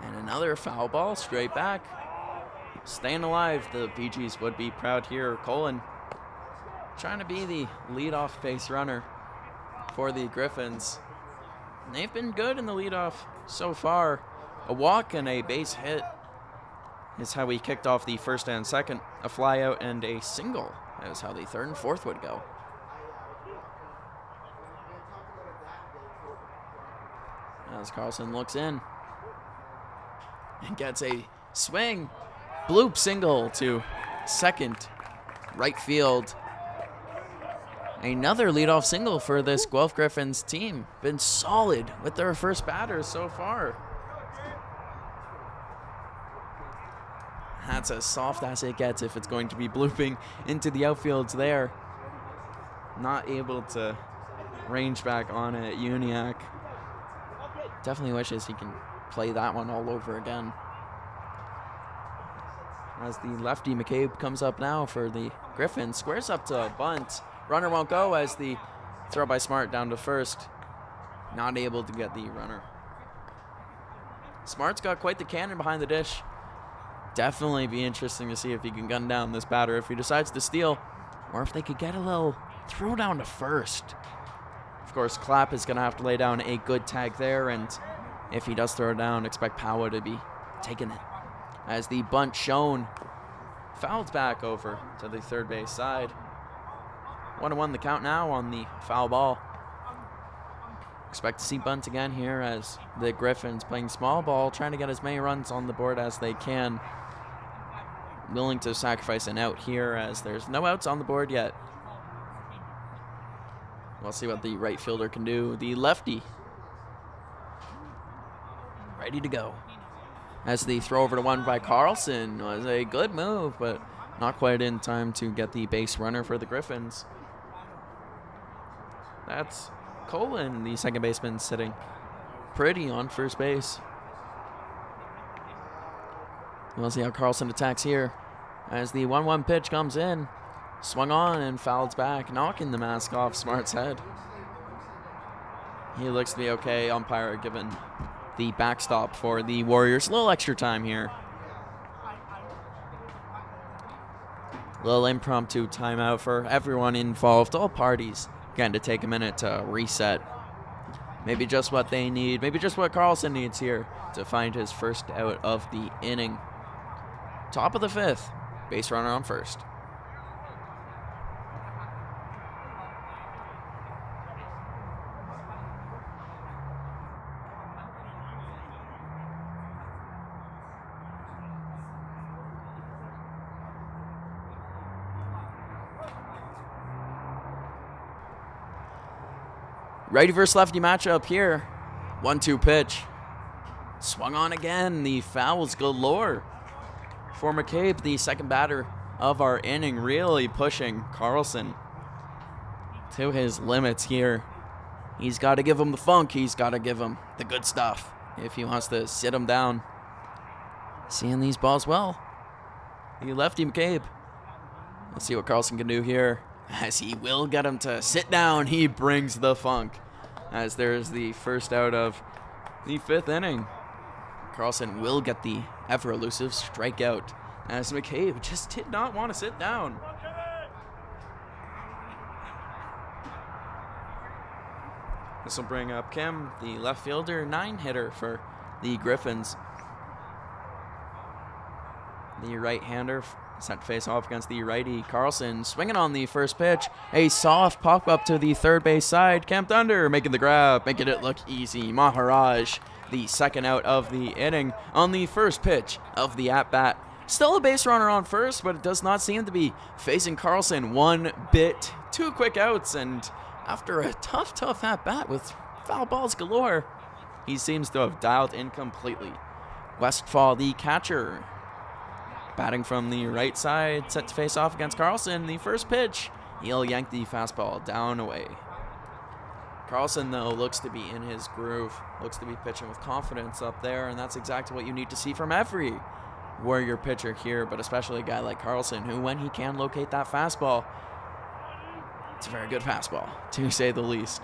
And another foul ball straight back. Staying alive, the PGs would be proud here. Colin trying to be the leadoff base runner for the Griffins. And they've been good in the leadoff so far. A walk and a base hit is how we kicked off the first and second. A fly out and a single is how the third and fourth would go. As Carlson looks in and gets a swing, bloop single to second, right field. Another leadoff single for this Guelph Griffins team. Been solid with their first batters so far. That's as soft as it gets if it's going to be blooping into the outfields there. Not able to range back on it, Uniac. Definitely wishes he can play that one all over again. As the lefty McCabe comes up now for the Griffins, squares up to a bunt. Runner won't go as the throw by Smart down to first. Not able to get the runner. Smart's got quite the cannon behind the dish. Definitely be interesting to see if he can gun down this batter if he decides to steal, or if they could get a little throw down to first. Of course, Clapp is going to have to lay down a good tag there, and if he does throw it down, expect Power to be taking it. As the bunt shown, fouled back over to the third base side. 1-1 the count now on the foul ball. Expect to see bunt again here as the Griffins playing small ball, trying to get as many runs on the board as they can. Willing to sacrifice an out here as there's no outs on the board yet. We'll see what the right fielder can do. The lefty ready to go. As the throw over to one by Carlson was a good move, but not quite in time to get the base runner for the Griffins. That's Colin, the second baseman, sitting pretty on first base. We'll see how Carlson attacks here. As the 1-1 pitch comes in, swung on and fouled back, knocking the mask off Smart's head. He looks to be okay. Umpire given the backstop for the Warriors. A little extra time here. Little impromptu timeout for everyone involved, all parties. Again, to take a minute to reset. Maybe just what they need, maybe just what Carlson needs here to find his first out of the inning. Top of the fifth, base runner on first. Righty versus lefty matchup here. 1-2 pitch. Swung on again. The fouls galore for McCabe, the second batter of our inning, really pushing Carlson to his limits here. He's got to give him the funk. He's got to give him the good stuff if he wants to sit him down. Seeing these balls well. The lefty McCabe. Let's see what Carlson can do here. As he will get him to sit down, he brings the funk. As there's the first out of the fifth inning. Carlson will get the ever elusive strikeout, as McCabe just did not want to sit down. This will bring up Kim, the left fielder, 9-hitter for the Griffins. The right-hander set to face off against the righty Carlson, swinging on the first pitch. A soft pop up to the third base side. Camped under, making the grab, making it look easy. Maharaj, the second out of the inning on the first pitch of the at-bat. Still a base runner on first, but it does not seem to be facing Carlson one bit. 2 quick outs, and after a tough at-bat with foul balls galore, he seems to have dialed in completely. Westfall, the catcher, batting from the right side, set to face off against Carlson. The first pitch, he'll yank the fastball down away. Carlson, though, looks to be in his groove, looks to be pitching with confidence up there, and that's exactly what you need to see from every Warrior pitcher here, but especially a guy like Carlson, who, when he can locate that fastball, it's a very good fastball, to say the least.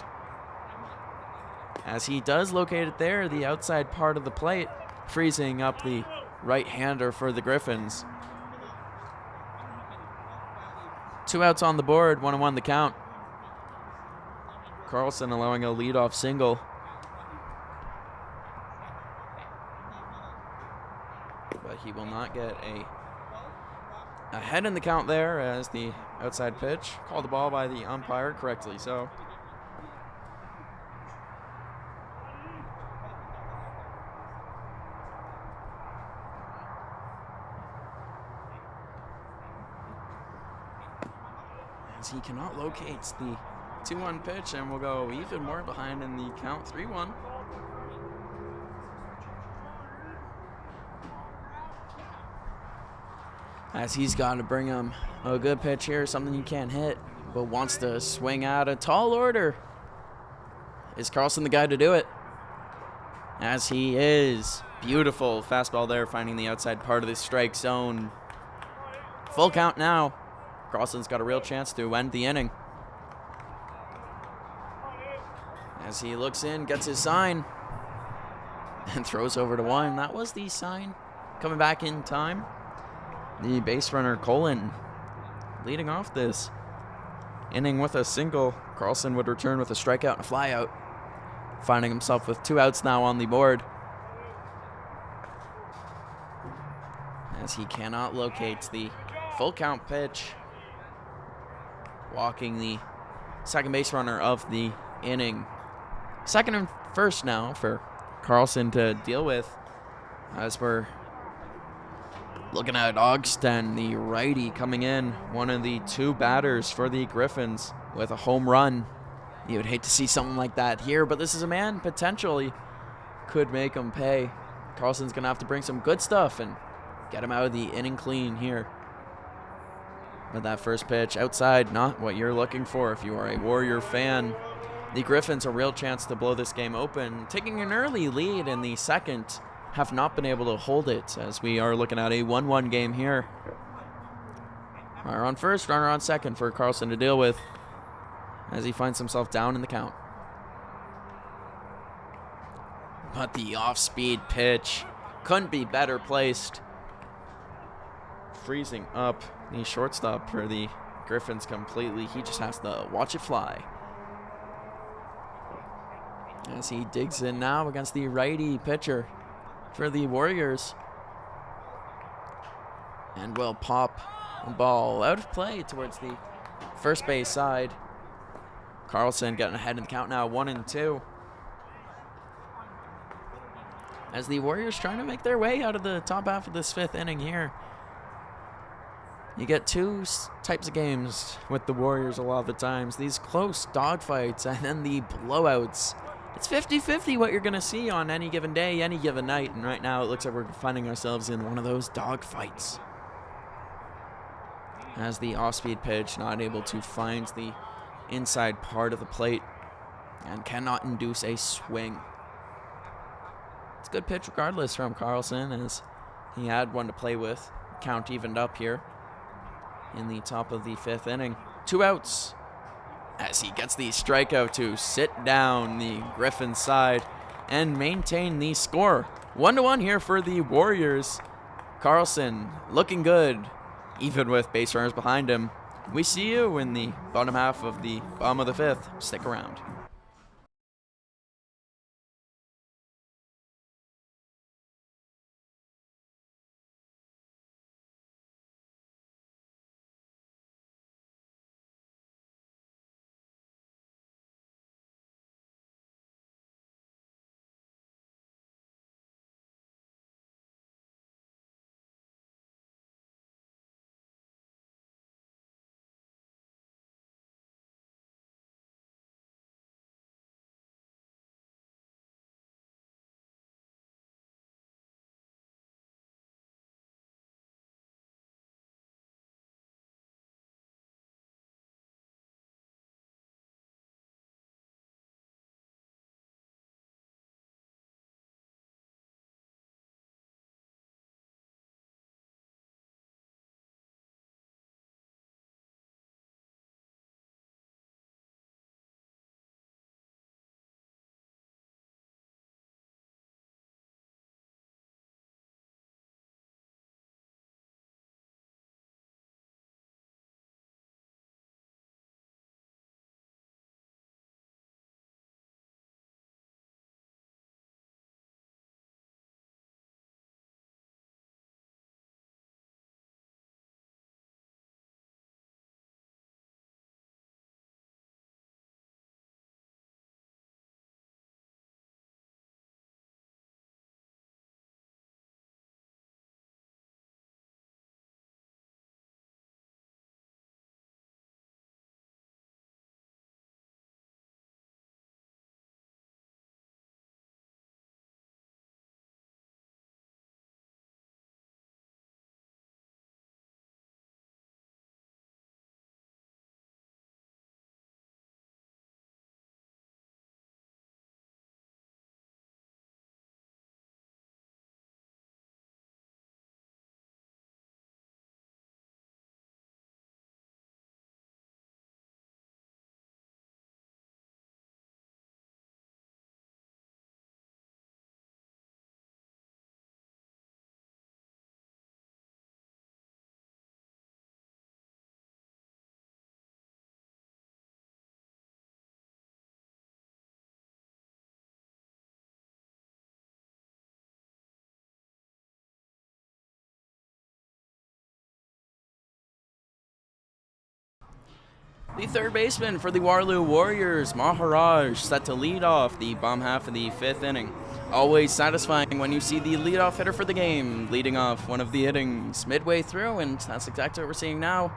As he does locate it there, the outside part of the plate, freezing up the right-hander for the Griffins. 2 outs on the board, 1-1 the count. Carlson allowing a leadoff single. But he will not get a head in the count there, as the outside pitch called the ball by the umpire correctly so. As he cannot locate the 2-1 pitch, and we'll go even more behind in the count, 3-1. As he's got to bring him a good pitch here, something you can't hit, but wants to swing out a tall order. Is Carlson the guy to do it? As he is. Beautiful fastball there, finding the outside part of the strike zone. Full count now. Carlson's got a real chance to end the inning. As he looks in, gets his sign, and throws over to one. That was the sign. Coming back in time. The base runner, Colin, leading off this inning with a single. Carlson would return with a strikeout and a flyout, finding himself with 2 outs now on the board. As he cannot locate the full count pitch, walking the second base runner of the inning. Second and first now for Carlson to deal with, as we're looking at Ogston, the righty, coming in, one of the 2 batters for the Griffins with a home run. You would hate to see something like that here, but this is a man potentially could make him pay. Carlson's going to have to bring some good stuff and get him out of the inning clean here. But that first pitch outside, not what you're looking for if you are a Warrior fan. The Griffins a real chance to blow this game open, taking an early lead in the second. Have not been able to hold it, as we are looking at a 1-1 game here. Runner on first, runner on second for Carlson to deal with, as he finds himself down in the count. But the off-speed pitch couldn't be better placed, freezing up the shortstop for the Griffins completely. He just has to watch it fly. As he digs in now against the righty pitcher for the Warriors, and will pop the ball out of play towards the first base side. Carlson getting ahead in the count now, 1-2. As the Warriors trying to make their way out of the top half of this 5th inning here. You get 2 types of games with the Warriors a lot of the times. These close dogfights and then the blowouts It's 50-50 what you're going to see on any given day, any given night. And right now it looks like we're finding ourselves in one of those dog fights. As the off-speed pitch not able to find the inside part of the plate and cannot induce a swing. It's a good pitch regardless from Carlson, as he had one to play with. Count evened up here in the top of the 5th inning. 2 outs as he gets the strikeout to sit down the Griffins side and maintain the score. 1-1 here for the Warriors. Carlson looking good, even with base runners behind him. We see you in the bottom half of the bottom of the 5th. Stick around. The third baseman for the Waterloo Warriors, Maharaj, set to lead off the bottom half of the 5th inning. Always satisfying when you see the leadoff hitter for the game leading off one of the innings midway through, and that's exactly what we're seeing now.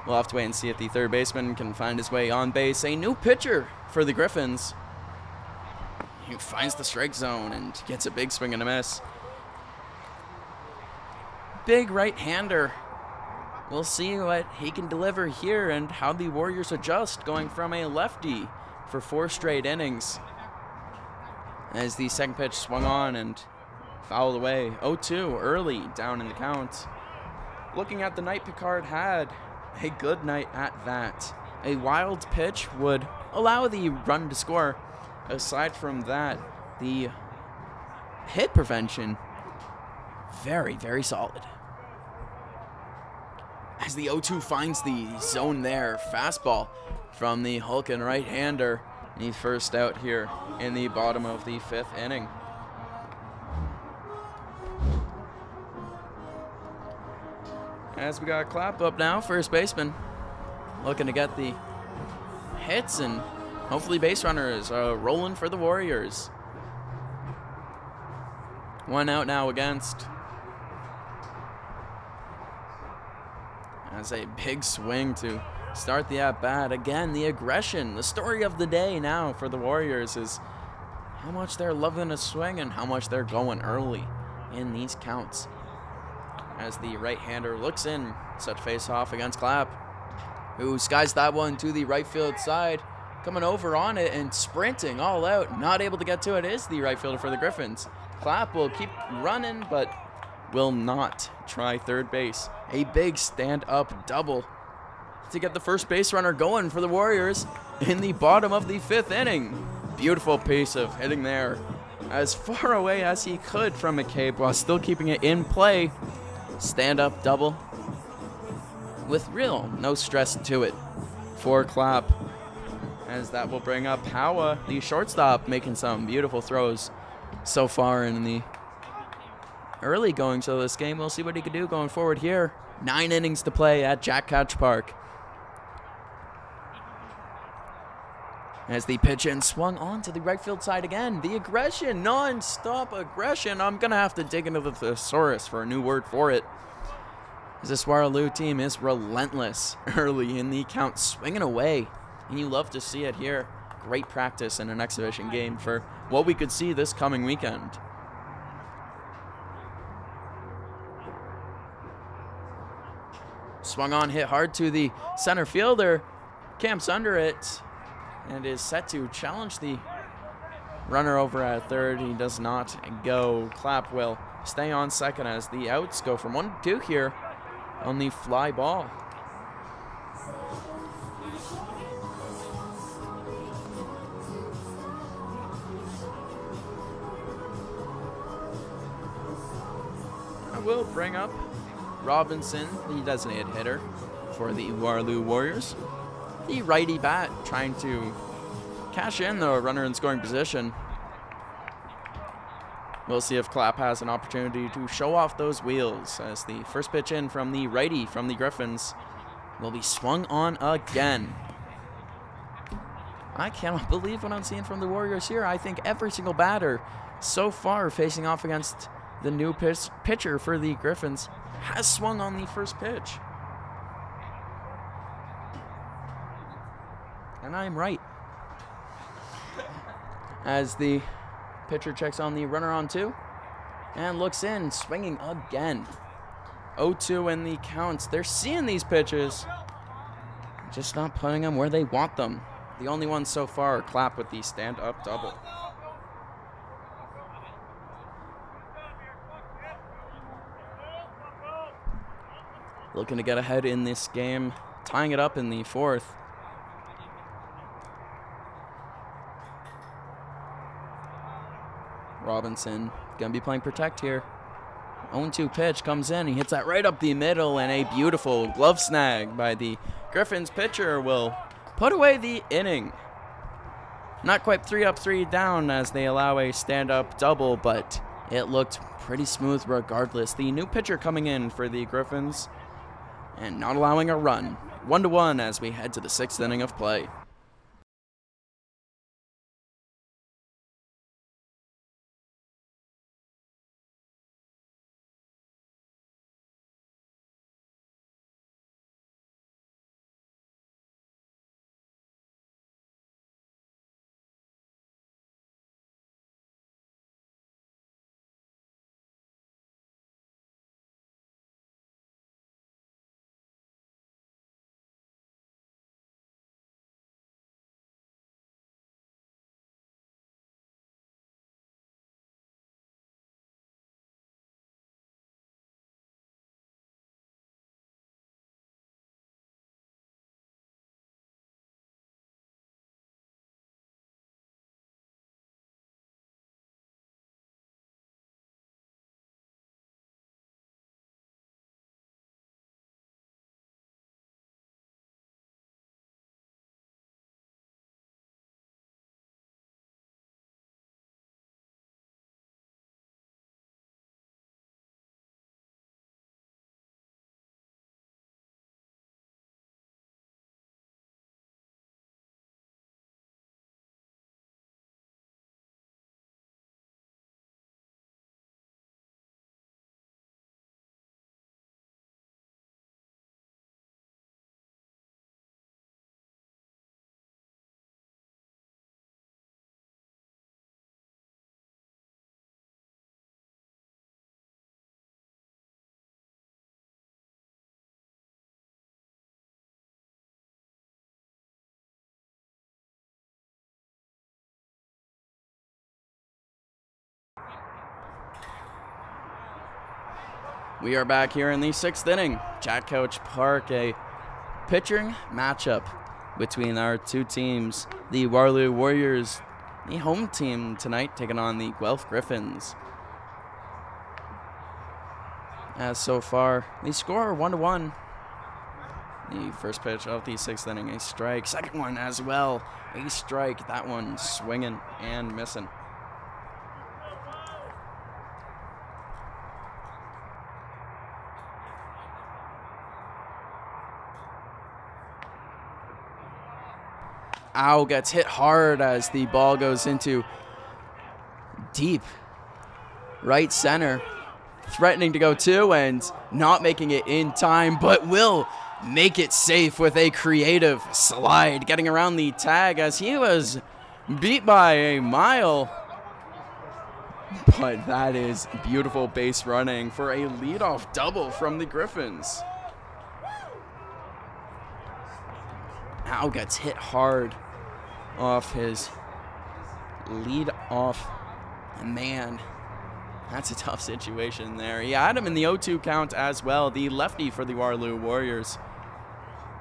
We'll have to wait and see if the third baseman can find his way on base. A new pitcher for the Griffins. He finds the strike zone and gets a big swing and a miss. Big right-hander. We'll see what he can deliver here and how the Warriors adjust, going from a lefty for 4 straight innings. As the second pitch swung on and fouled away. 0-2 early down in the count. Looking at the night Picard had, a good night at that. A wild pitch would allow the run to score. Aside from that, the hit prevention, very, very solid. As the 0-2 finds the zone there, fastball from the hulking right-hander. The first out here in the bottom of the 5th inning. As we got a clap up now, first baseman looking to get the hits and hopefully base runners rolling for the Warriors. 1 out now against. As a big swing to start the at-bat. Again, the aggression, the story of the day now for the Warriors is how much they're loving a swing and how much they're going early in these counts. As the right-hander looks in, set face-off against Clapp, who skies that one to the right field side, coming over on it and sprinting all out. Not able to get to it is the right fielder for the Griffins. Clapp will keep running, but will not try third base. A big stand-up double to get the first base runner going for the Warriors in the bottom of the 5th inning. Beautiful piece of hitting there, as far away as he could from McCabe while still keeping it in play. Stand-up double with no stress to it for Clapp, as that will bring up Howa, the shortstop, making some beautiful throws so far in the early goings of this game. We'll see what he can do going forward here. 9 innings to play at Jack Couch Park. As the pitch in swung on to the right field side again. The aggression, non-stop aggression. I'm going to have to dig into the thesaurus for a new word for it. As this Waterloo team is relentless early in the count, swinging away. And you love to see it here. Great practice in an exhibition game for what we could see this coming weekend. Swung on, hit hard to the center fielder. Camps under it and is set to challenge the runner over at third. He does not go. Clapp will stay on second as the outs go from 1 to 2 here on the fly ball. I will bring up Robinson, the designated hitter for the Waterloo Warriors. The righty bat trying to cash in the runner in scoring position. We'll see if Clapp has an opportunity to show off those wheels, as the first pitch in from the righty from the Griffins will be swung on again. I cannot believe what I'm seeing from the Warriors here. I think every single batter so far facing off against the new pitcher for the Griffins has swung on the first pitch. And I'm right. As the pitcher checks on the runner on 2 and looks in, swinging again. 0-2 in the counts. They're seeing these pitches, just not putting them where they want them. The only one so far, Clapp with the stand-up double. Looking to get ahead in this game, tying it up in the 4th. Robinson gonna be playing protect here. 0-2 pitch comes in. He hits that right up the middle, and a beautiful glove snag by the Griffins pitcher will put away the inning. Not quite 3 up, 3 down as they allow a stand-up double, but it looked pretty smooth regardless. The new pitcher coming in for the Griffins and not allowing a run. 1-1 as we head to the 6th inning of play. We are back here in the 6th inning. Jack Couch Park, a pitching matchup between our two teams. The Waterloo Warriors, the home team tonight, taking on the Guelph Griffins. As so far, the score 1-1. The first pitch of the 6th inning, a strike. Second one as well, a strike. That one swinging and missing. Ow gets hit hard as the ball goes into deep right center. Threatening to go two and not making it in time, but will make it safe with a creative slide, getting around the tag as he was beat by a mile. But that is beautiful base running for a leadoff double from the Griffins. Ow gets hit hard off his lead off. And man, that's a tough situation there. He had him in the 0-2 count as well. The lefty for the Waterloo Warriors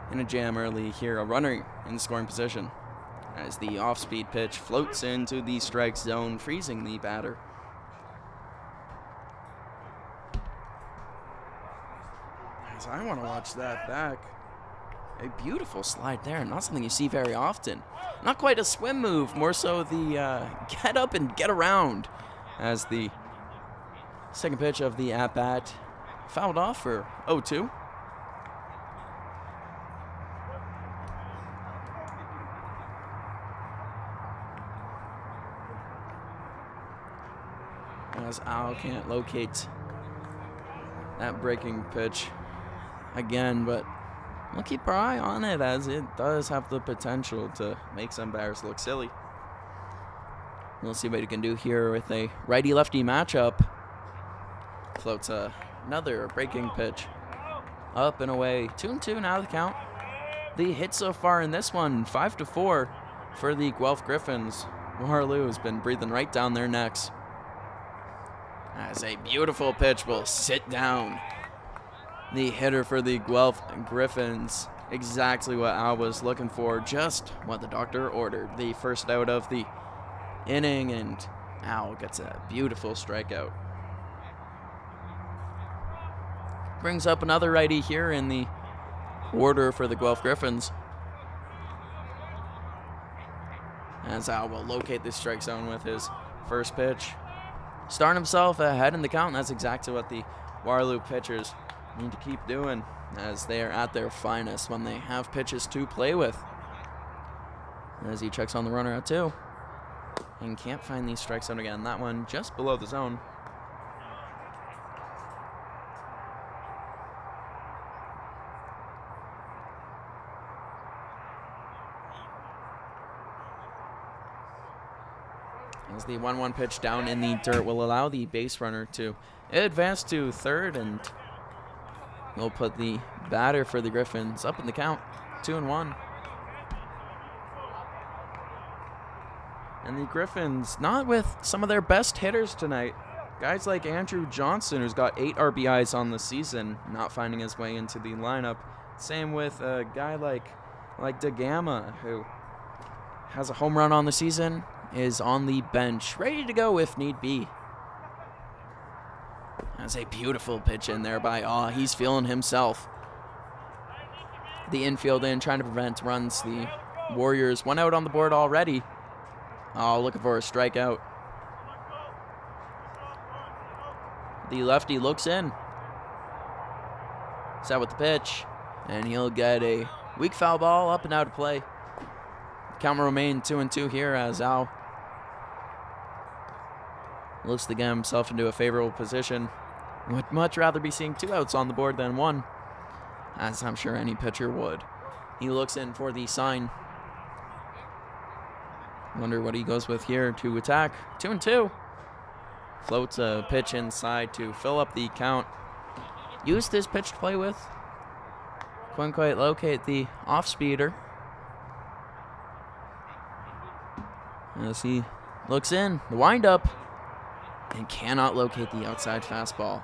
in a jam early here, a runner in scoring position as the off-speed pitch floats into the strike zone, freezing the batter. As I want to watch that back. A beautiful slide there, not something you see very often. Not quite a swim move, more so the get up and get around as the second pitch of the at-bat fouled off for 0-2. As Al can't locate that breaking pitch again, but we'll keep our eye on it as it does have the potential to make some batters look silly. We'll see what he can do here with a righty-lefty matchup. Floats another breaking pitch. Up and away. 2-2 now the count. The hit so far in this one, 5-4 for the Guelph Griffins. Waterloo has been breathing right down their necks. As a beautiful pitch will sit down. The hitter for the Guelph Griffins, exactly what Al was looking for, just what the doctor ordered. The first out of the inning, and Al gets a beautiful strikeout. Brings up another righty here in the order for the Guelph Griffins. As Al will locate the strike zone with his first pitch. Starting himself ahead in the count, and that's exactly what the Waterloo pitchers need to keep doing as they are at their finest when they have pitches to play with. As he checks on the runner at 2 and can't find the strike zone again. That one just below the zone. As the 1-1 pitch down in the dirt will allow the base runner to advance to third, and we'll put the batter for the Griffins up in the count, 2-1. And the Griffins not with some of their best hitters tonight. Guys like Andrew Johnson, who's got 8 RBIs on the season, not finding his way into the lineup. Same with a guy like Daigneau, who has a home run on the season, is on the bench, ready to go if need be. That's a beautiful pitch in there by Aw. He's feeling himself. The infield in, trying to prevent runs. The Warriors, 1 out on the board already. Oh, looking for a strikeout. The lefty looks in. Set with the pitch, and he'll get a weak foul ball up and out of play. Count will remain 2-2 here as Al looks to get himself into a favorable position. Would much rather be seeing 2 outs on the board than 1, as I'm sure any pitcher would. He looks in for the sign. Wonder what he goes with here to attack. 2-2. Floats a pitch inside to fill up the count. Used this pitch to play with. Couldn't quite locate the off-speeder. As he looks in, the windup, and cannot locate the outside fastball.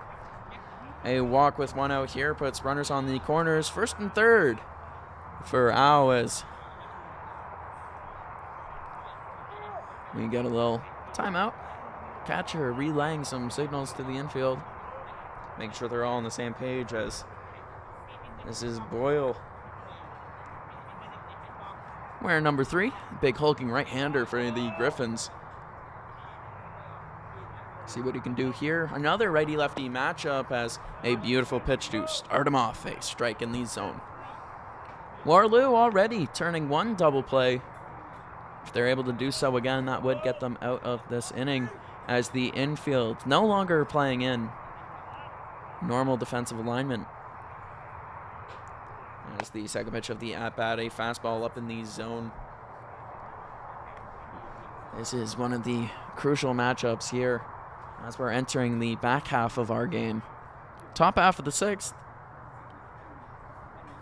A walk with one out here puts runners on the corners, first and third for Owls. We get a little timeout. Catcher relaying some signals to the infield. Make sure they're all on the same page as this is Boyle. Wearing number 3, big hulking right-hander for the Griffins. See what he can do here. Another righty-lefty matchup as a beautiful pitch to start him off. A strike in the zone. Waterloo already turning one double play. If they're able to do so again, that would get them out of this inning as the infield no longer playing in normal defensive alignment. As the second pitch of the at-bat, a fastball up in the zone. This is one of the crucial matchups here as we're entering the back half of our game. Top half of the 6th.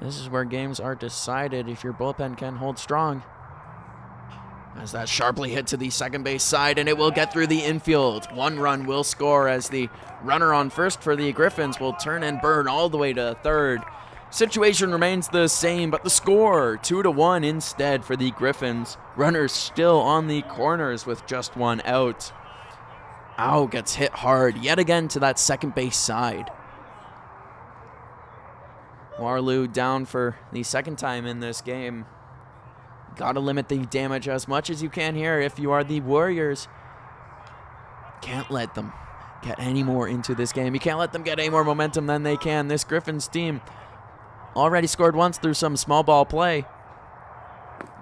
This is where games are decided if your bullpen can hold strong. As that sharply hit to the second base side, and it will get through the infield. One run will score as the runner on first for the Griffins will turn and burn all the way to third. Situation remains the same, but the score 2-1 instead for the Griffins. Runners still on the corners with just one out. Ow gets hit hard yet again to that second base side. Waterloo down for the second time in this game. Gotta limit the damage as much as you can here if you are the Warriors. Can't let them get any more into this game. You can't let them get any more momentum than they can. This Griffins team already scored once through some small ball play.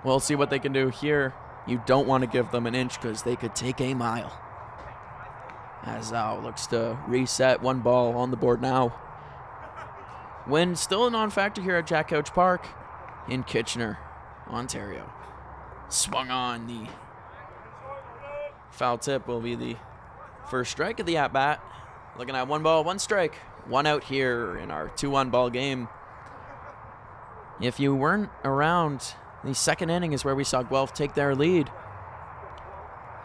We'll see what they can do here. You don't want to give them an inch because they could take a mile. As Zhao looks to reset, one ball on the board now. Wind still a non-factor here at Jack Couch Park in Kitchener, Ontario. Swung on. The foul tip will be the first strike of the at-bat. Looking at 1 ball, 1 strike, 1 out here in our 2-1 ball game. If you weren't around, the second inning is where we saw Guelph take their lead.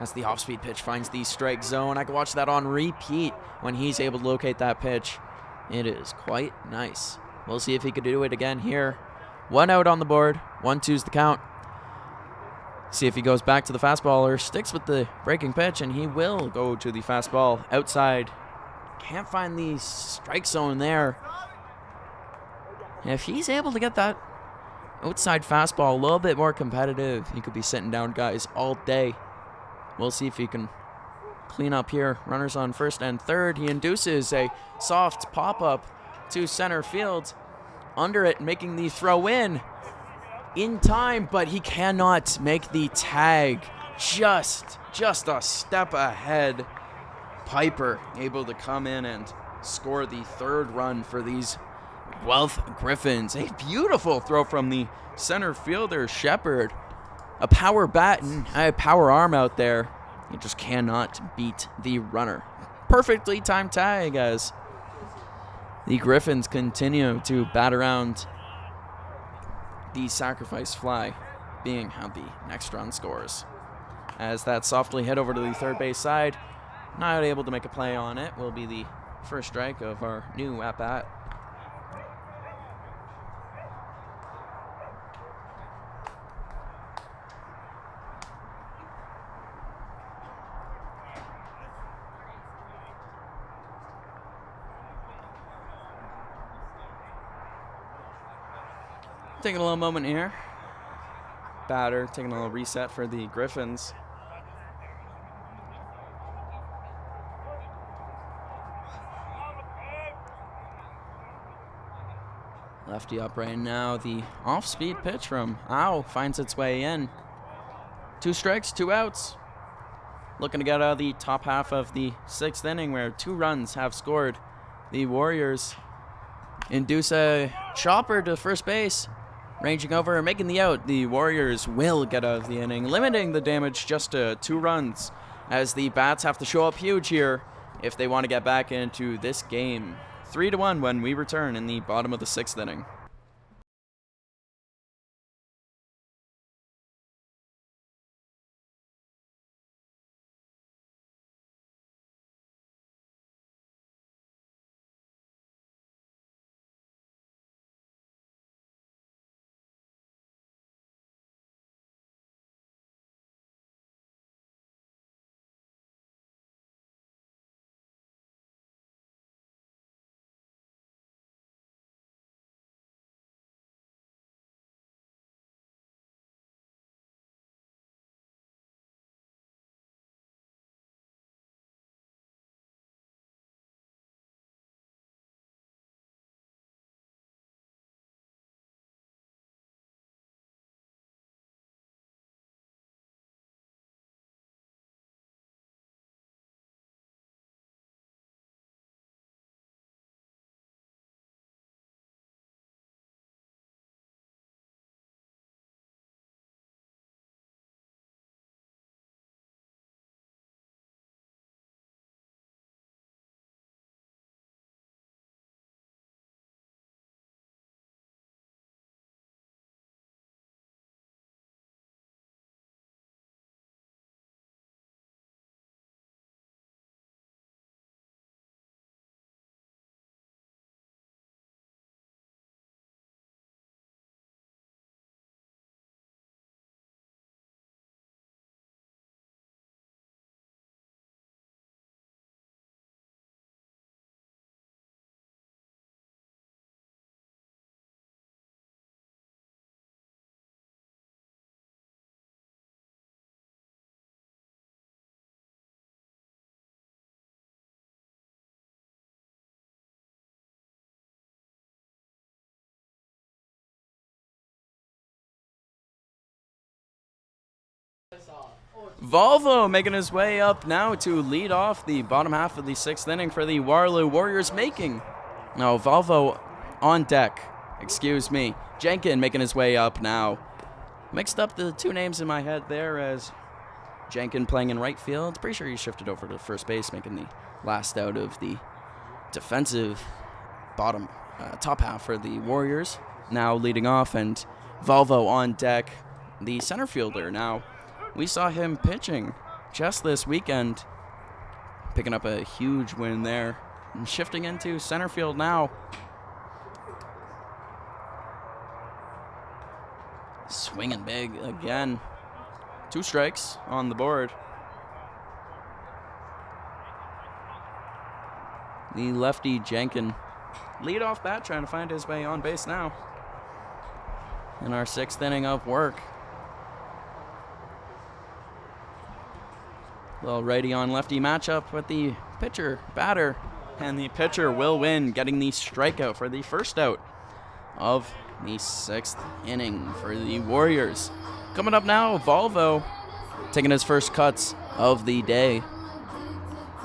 As the off-speed pitch finds the strike zone. I can watch that on repeat when he's able to locate that pitch. It is quite nice. We'll see if he could do it again here. 1 out on the board. 1-2's the count. See if he goes back to the fastball or sticks with the breaking pitch, and he will go to the fastball outside. Can't find the strike zone there. If he's able to get that outside fastball a little bit more competitive, he could be sitting down guys all day. We'll see if he can clean up here. Runners on first and third. He induces a soft pop-up to center field. Under it, making the throw in time, but he cannot make the tag. Just a step ahead. Piper able to come in and score the third run for these Guelph Griffins. A beautiful throw from the center fielder, Shepard. A power bat and a power arm out there. He just cannot beat the runner. Perfectly timed tag as the Griffins continue to bat around the sacrifice fly, being how the next run scores. As that softly hit over to the third base side, not able to make a play on it, will be the first strike of our new at-bat. Taking a little moment here. Batter taking a little reset for the Griffins. Lefty up right now. The off-speed pitch from Ow finds its way in. 2 strikes, 2 outs. Looking to get out of the top half of the 6th inning where 2 runs have scored. The Warriors induce a chopper to first base. Ranging over and making the out, the Warriors will get out of the inning, limiting the damage just to 2 runs, as the bats have to show up huge here if they want to get back into this game. 3-1 when we return in the bottom of the 6th inning. Volvo making his way up now to lead off the bottom half of the 6th inning for the Waterloo Warriors Volvo on deck. Excuse me. Jenkin making his way up now. Mixed up the two names in my head there as Jenkin playing in right field. Pretty sure he shifted over to first base, making the last out of the defensive top half for the Warriors. Now leading off, and Volvo on deck, the center fielder. Now, we saw him pitching just this weekend, picking up a huge win there, and shifting into center field now. Swinging big again. 2 strikes on the board. The lefty Jenkin, lead off bat, trying to find his way on base now in our 6th inning of work. Little righty on lefty matchup with the pitcher batter, and the pitcher will win, getting the strikeout for the first out of the 6th inning for the Warriors. Coming up now, Volvo taking his first cuts of the day.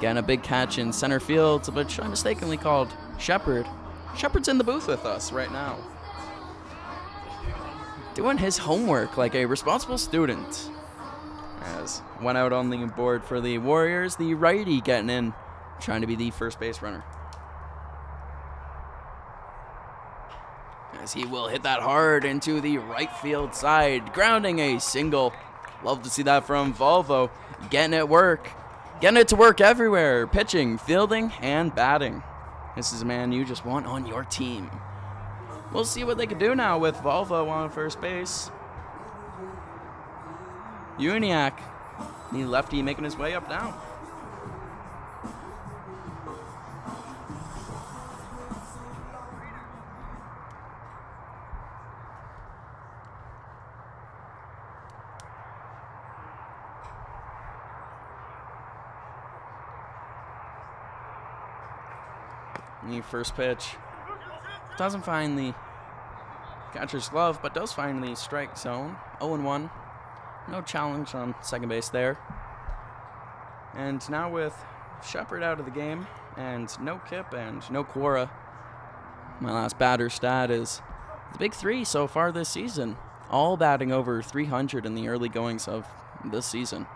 Getting a big catch in center field, which I mistakenly called Shepard. Shepard's in the booth with us right now, doing his homework like a responsible student. As went out on the board for the Warriors, the righty getting in, trying to be the first base runner. As he will hit that hard into the right field side, grounding a single. Love to see that from Volvo. Getting it to work everywhere. Pitching, fielding, and batting. This is a man you just want on your team. We'll see what they can do now with Volvo on first base. Uniac, the lefty, making his way up now. The first pitch doesn't find the catcher's glove, but does find the strike zone. 0-1. No challenge on second base there. And now with Shepard out of the game, and no Kip and no Quora, my last batter stat is the big 3 so far this season, all batting over 300 in the early goings of this season.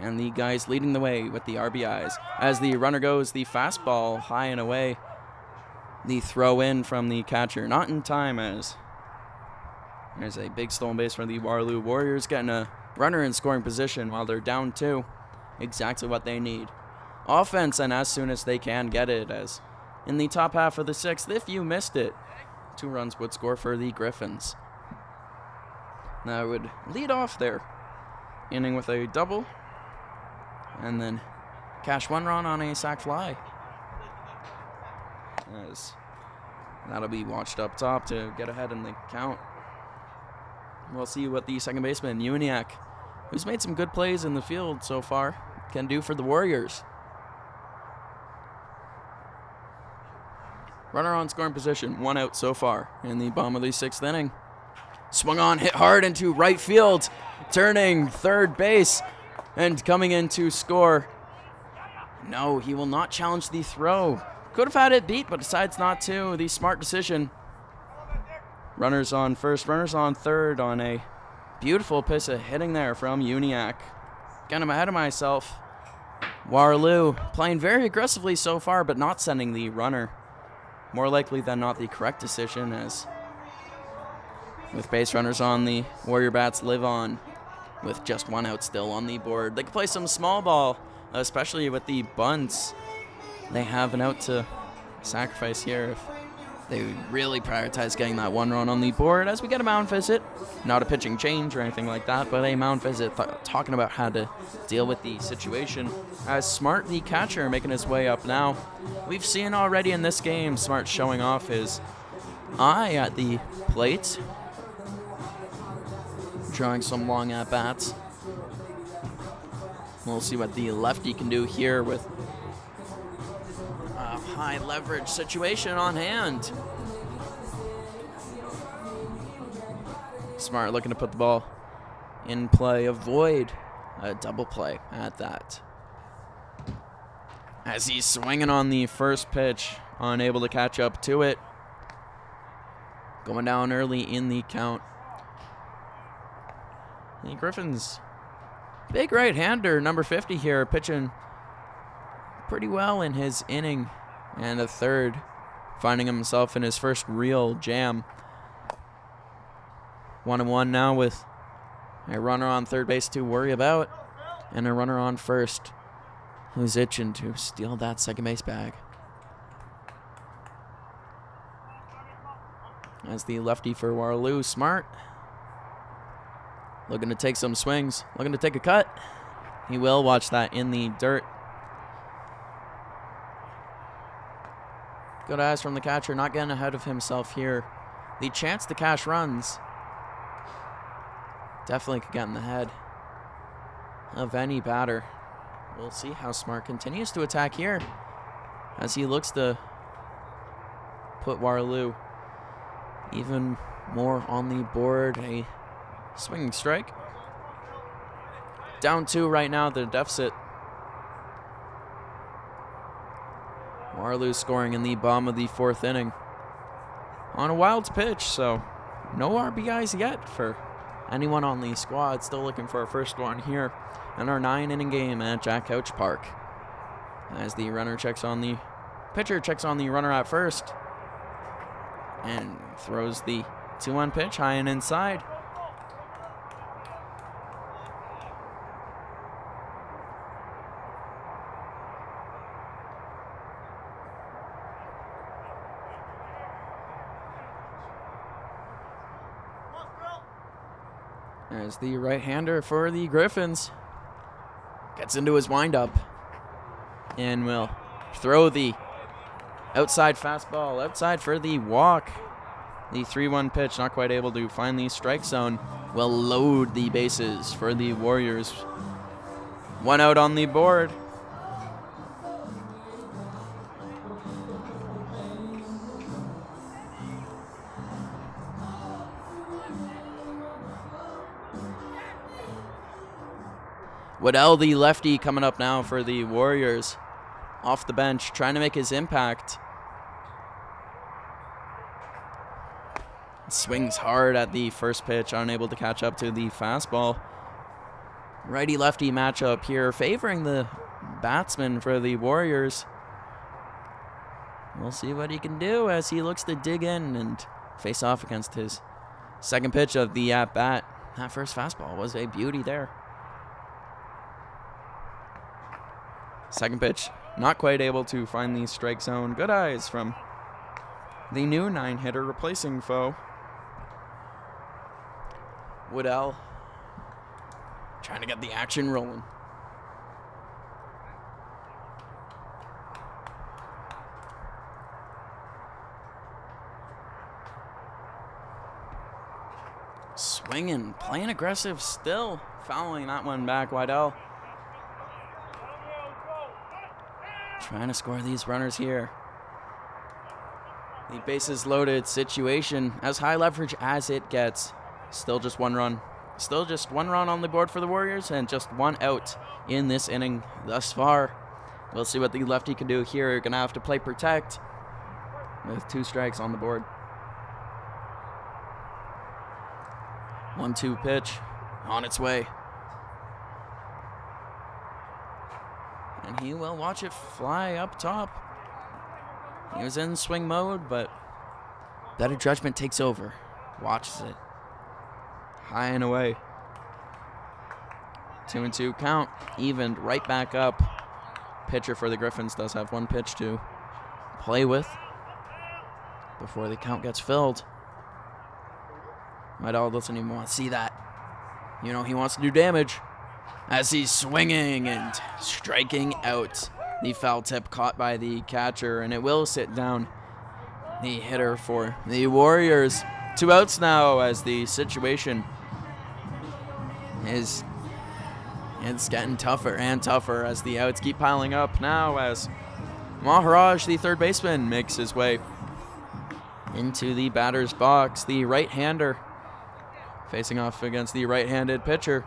And the guys leading the way with the RBIs. As the runner goes, the fastball high and away. The throw in from the catcher, not in time, as there's a big stolen base for the Waterloo Warriors, getting a runner in scoring position while they're down 2. Exactly what they need. Offense, and as soon as they can get it, as in the top half of the 6th, if you missed it, 2 runs would score for the Griffins. That would lead off their inning with a double, and then cash 1 run on a sac fly. As that'll be watched up top to get ahead in the count. We'll see what the second baseman, Uniac, who's made some good plays in the field so far, can do for the Warriors. Runner on scoring position, 1 out so far in the bottom of the 6th inning. Swung on, hit hard into right field, turning third base, and coming in to score. No, he will not challenge the throw. Could have had it beat, but decides not to. The smart decision. Runners on first, runners on third on a beautiful piece of hitting there from Uniac. Getting ahead of myself. Waterloo playing very aggressively so far, but not sending the runner. More likely than not the correct decision, as with base runners on, the Warrior bats live on with just 1 out still on the board. They can play some small ball, especially with the bunts. They have an out to sacrifice here if they really prioritize getting that 1 run on the board, as we get a mound visit. Not a pitching change or anything like that, but a mound visit talking about how to deal with the situation. As Smart, the catcher, making his way up now. We've seen already in this game Smart showing off his eye at the plate, drawing some long at-bats. We'll see what the lefty can do here with a high leverage situation on hand. Smart looking to put the ball in play. Avoid a double play at that. As he's swinging on the first pitch, unable to catch up to it. Going down early in the count. The Griffins, big right-hander, number 50 here, pitching pretty well in his inning and a third, finding himself in his first real jam. 1-1 now with a runner on third base to worry about and a runner on first who's itching to steal that second base bag. As the lefty for Waterloo, Smart, looking to take some swings, looking to take a cut. He will watch that in the dirt. Good eyes from the catcher, not getting ahead of himself here. The chance to cash runs definitely could get in the head of any batter. We'll see how Smart continues to attack here as he looks to put Waterloo even more on the board. A swinging strike. Down 2 right now, the deficit. Waterloo scoring in the bottom of the 4th inning on a wild pitch, so no RBIs yet for anyone on the squad. Still looking for our first one here in our 9-inning game at Jack Couch Park. As the pitcher checks on the runner at first and throws the 2-1 pitch high and inside. As the right-hander for the Griffins gets into his windup and will throw the outside fastball outside for the walk. The 3-1 pitch, not quite able to find the strike zone, will load the bases for the Warriors. 1 out on the board. Waddell, the lefty, coming up now for the Warriors. Off the bench, trying to make his impact. Swings hard at the first pitch, unable to catch up to the fastball. Righty-lefty matchup here, favoring the batsman for the Warriors. We'll see what he can do as he looks to dig in and face off against his second pitch of the at-bat. That first fastball was a beauty there. Second pitch, not quite able to find the strike zone. Good eyes from the new 9-hitter replacing foe. Waddell trying to get the action rolling. Swinging, playing aggressive still, fouling that one back. Waddell trying to score these runners here. The bases loaded situation, as high leverage as it gets. Still just 1 run. Still just 1 run on the board for the Warriors and just 1 out in this inning thus far. We'll see what the lefty can do here. You're going to have to play protect with 2 strikes on the board. 1-2 pitch on its way. And he will watch it fly up top. He was in swing mode, but better judgment takes over. Watches it. High and away. 2-2 count. Evened right back up. Pitcher for the Griffins does have 1 pitch to play with before the count gets filled. Waddell doesn't even want to see that. You know, he wants to do damage. As he's swinging and striking out. The foul tip caught by the catcher, and it will sit down the hitter for the Warriors. 2 outs now as the situation is it's getting tougher and tougher as the outs keep piling up now as Maharaj, the third baseman, makes his way into the batter's box. The right-hander facing off against the right-handed pitcher.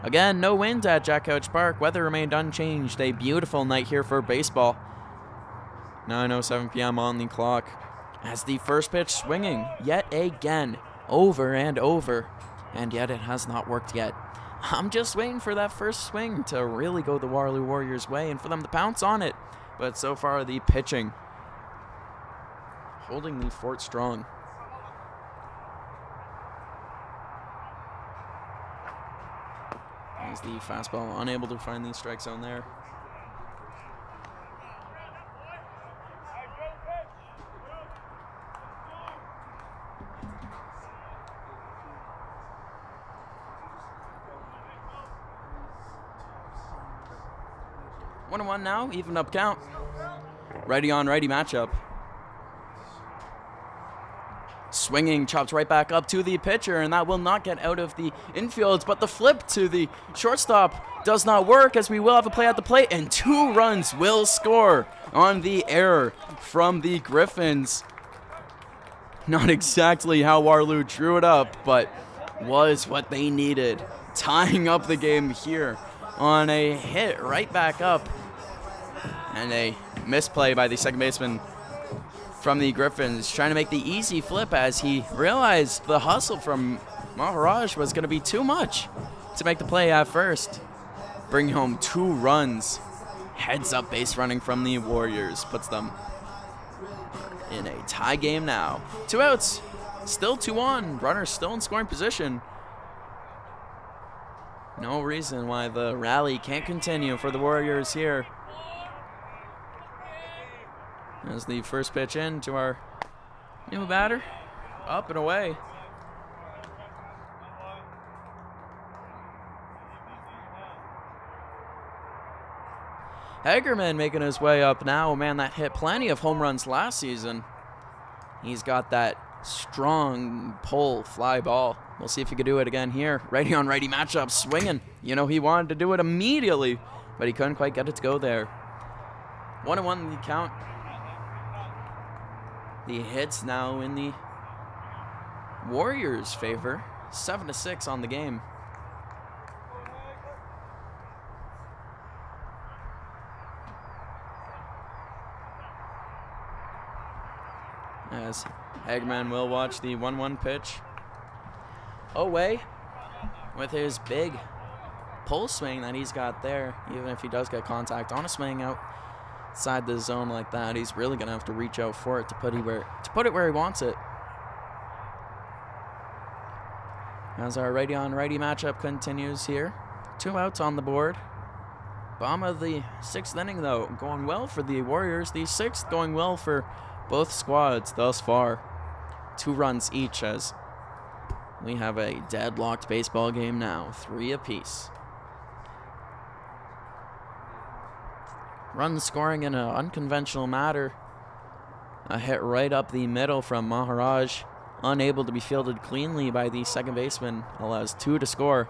Again, no wind at Jack Couch Park. Weather remained unchanged. A beautiful night here for baseball. 9:07 p.m. on the clock. As the first pitch swinging yet again, over and over. And yet it has not worked yet. I'm just waiting for that first swing to really go the Waterloo Warriors' way and for them to pounce on it. But so far, the pitching holding the fort strong. As the fastball unable to find the strike zone there. One and one now, even up count. Righty on righty matchup. Swinging, chopped right back up to the pitcher, and that will not get out of the infield, but the flip to the shortstop does not work, as we will have a play at the plate, and 2 runs will score on the error from the Griffins. Not exactly how Waterloo drew it up, but was what they needed. Tying up the game here on a hit right back up, and a misplay by the second baseman from the Griffins, trying to make the easy flip as he realized the hustle from Maharaj was going to be too much to make the play at first. Bring home 2 runs. Heads up base running from the Warriors puts them in a tie game now. 2 outs, still 2 on, runners still in scoring position. No reason why the rally can't continue for the Warriors here. As the first pitch in to our new batter, up and away. Hagerman making his way up now, a man that hit plenty of home runs last season. He's got that strong pull fly ball. We'll see if he can do it again here. Righty on righty matchup, swinging. You know, he wanted to do it immediately, but he couldn't quite get it to go there. 1-1 in the count. The hits now in the Warriors' favor. 7-6 on the game. As Hagerman will watch the 1-1 pitch away with his big pull swing that he's got there. Even if he does get contact on a swing outside the zone like that, he's really going to have to reach out for it to put it where he wants it. As our righty on righty matchup continues here. 2 outs on the board. Bottom of the 6th inning, though, going well for the Warriors. The 6th going well for both squads thus far. 2 runs each as we have a deadlocked baseball game now. 3 apiece. Runs scoring in an unconventional manner. A hit right up the middle from Maharaj. Unable to be fielded cleanly by the second baseman. Allows 2 to score.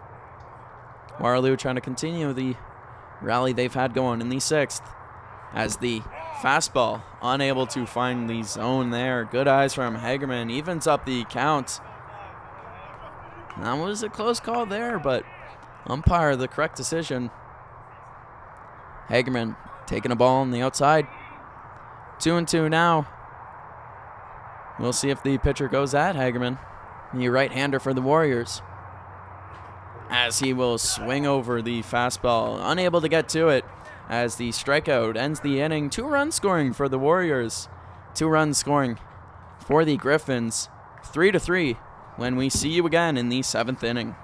Waterloo trying to continue the rally they've had going in the 6th. As the fastball unable to find the zone there. Good eyes from Hagerman. Evens up the count. That was a close call there, but umpire the correct decision. Hagerman taking a ball on the outside. 2-2 now. We'll see if the pitcher goes at Hagerman, the right-hander for the Warriors. As he will swing over the fastball, unable to get to it. As the strikeout ends the inning. 2 runs scoring for the Warriors. 2 runs scoring for the Griffins. 3-3 when we see you again in the 7th inning.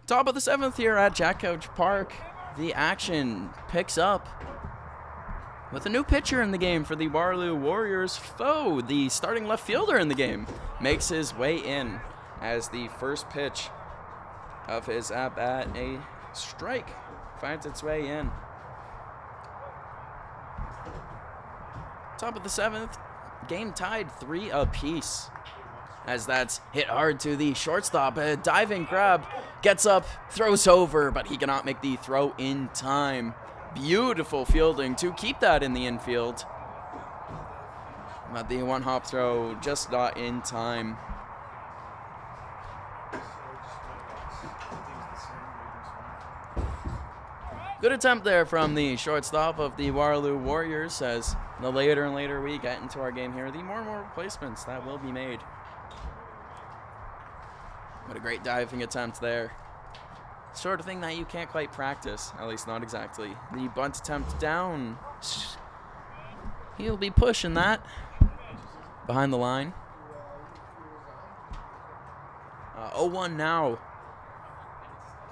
Top of the 7th here at Jack Couch Park. The action picks up with a new pitcher in the game for the Waterloo Warriors. Foe, the starting left fielder in the game, makes his way in as the first pitch of his at-bat, a strike, finds its way in. Top of the 7th, game tied 3 apiece. As that's hit hard to the shortstop. A diving grab, gets up, throws over, but he cannot make the throw in time. Beautiful fielding to keep that in the infield. But the one-hop throw just not in time. Good attempt there from the shortstop of the Waterloo Warriors. As the later and later we get into our game here, the more and more replacements that will be made. What a great diving attempt there. Sort of thing that you can't quite practice, at least not exactly. The bunt attempt down. He'll be pushing that behind the line. 0-1 now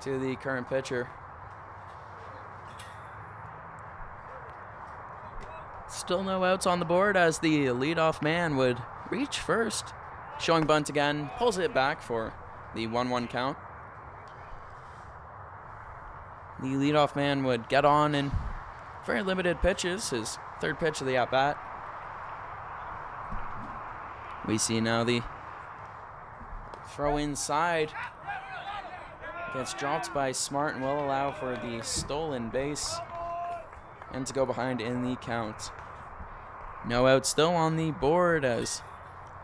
to the current pitcher. Still no outs on the board as the leadoff man would reach first. Showing bunt again, pulls it back for the 1-1 count. The leadoff man would get on in very limited pitches, his third pitch of the at-bat. We see now the throw inside. Gets dropped by Smart and will allow for the stolen base and to go behind in the count. No out still on the board as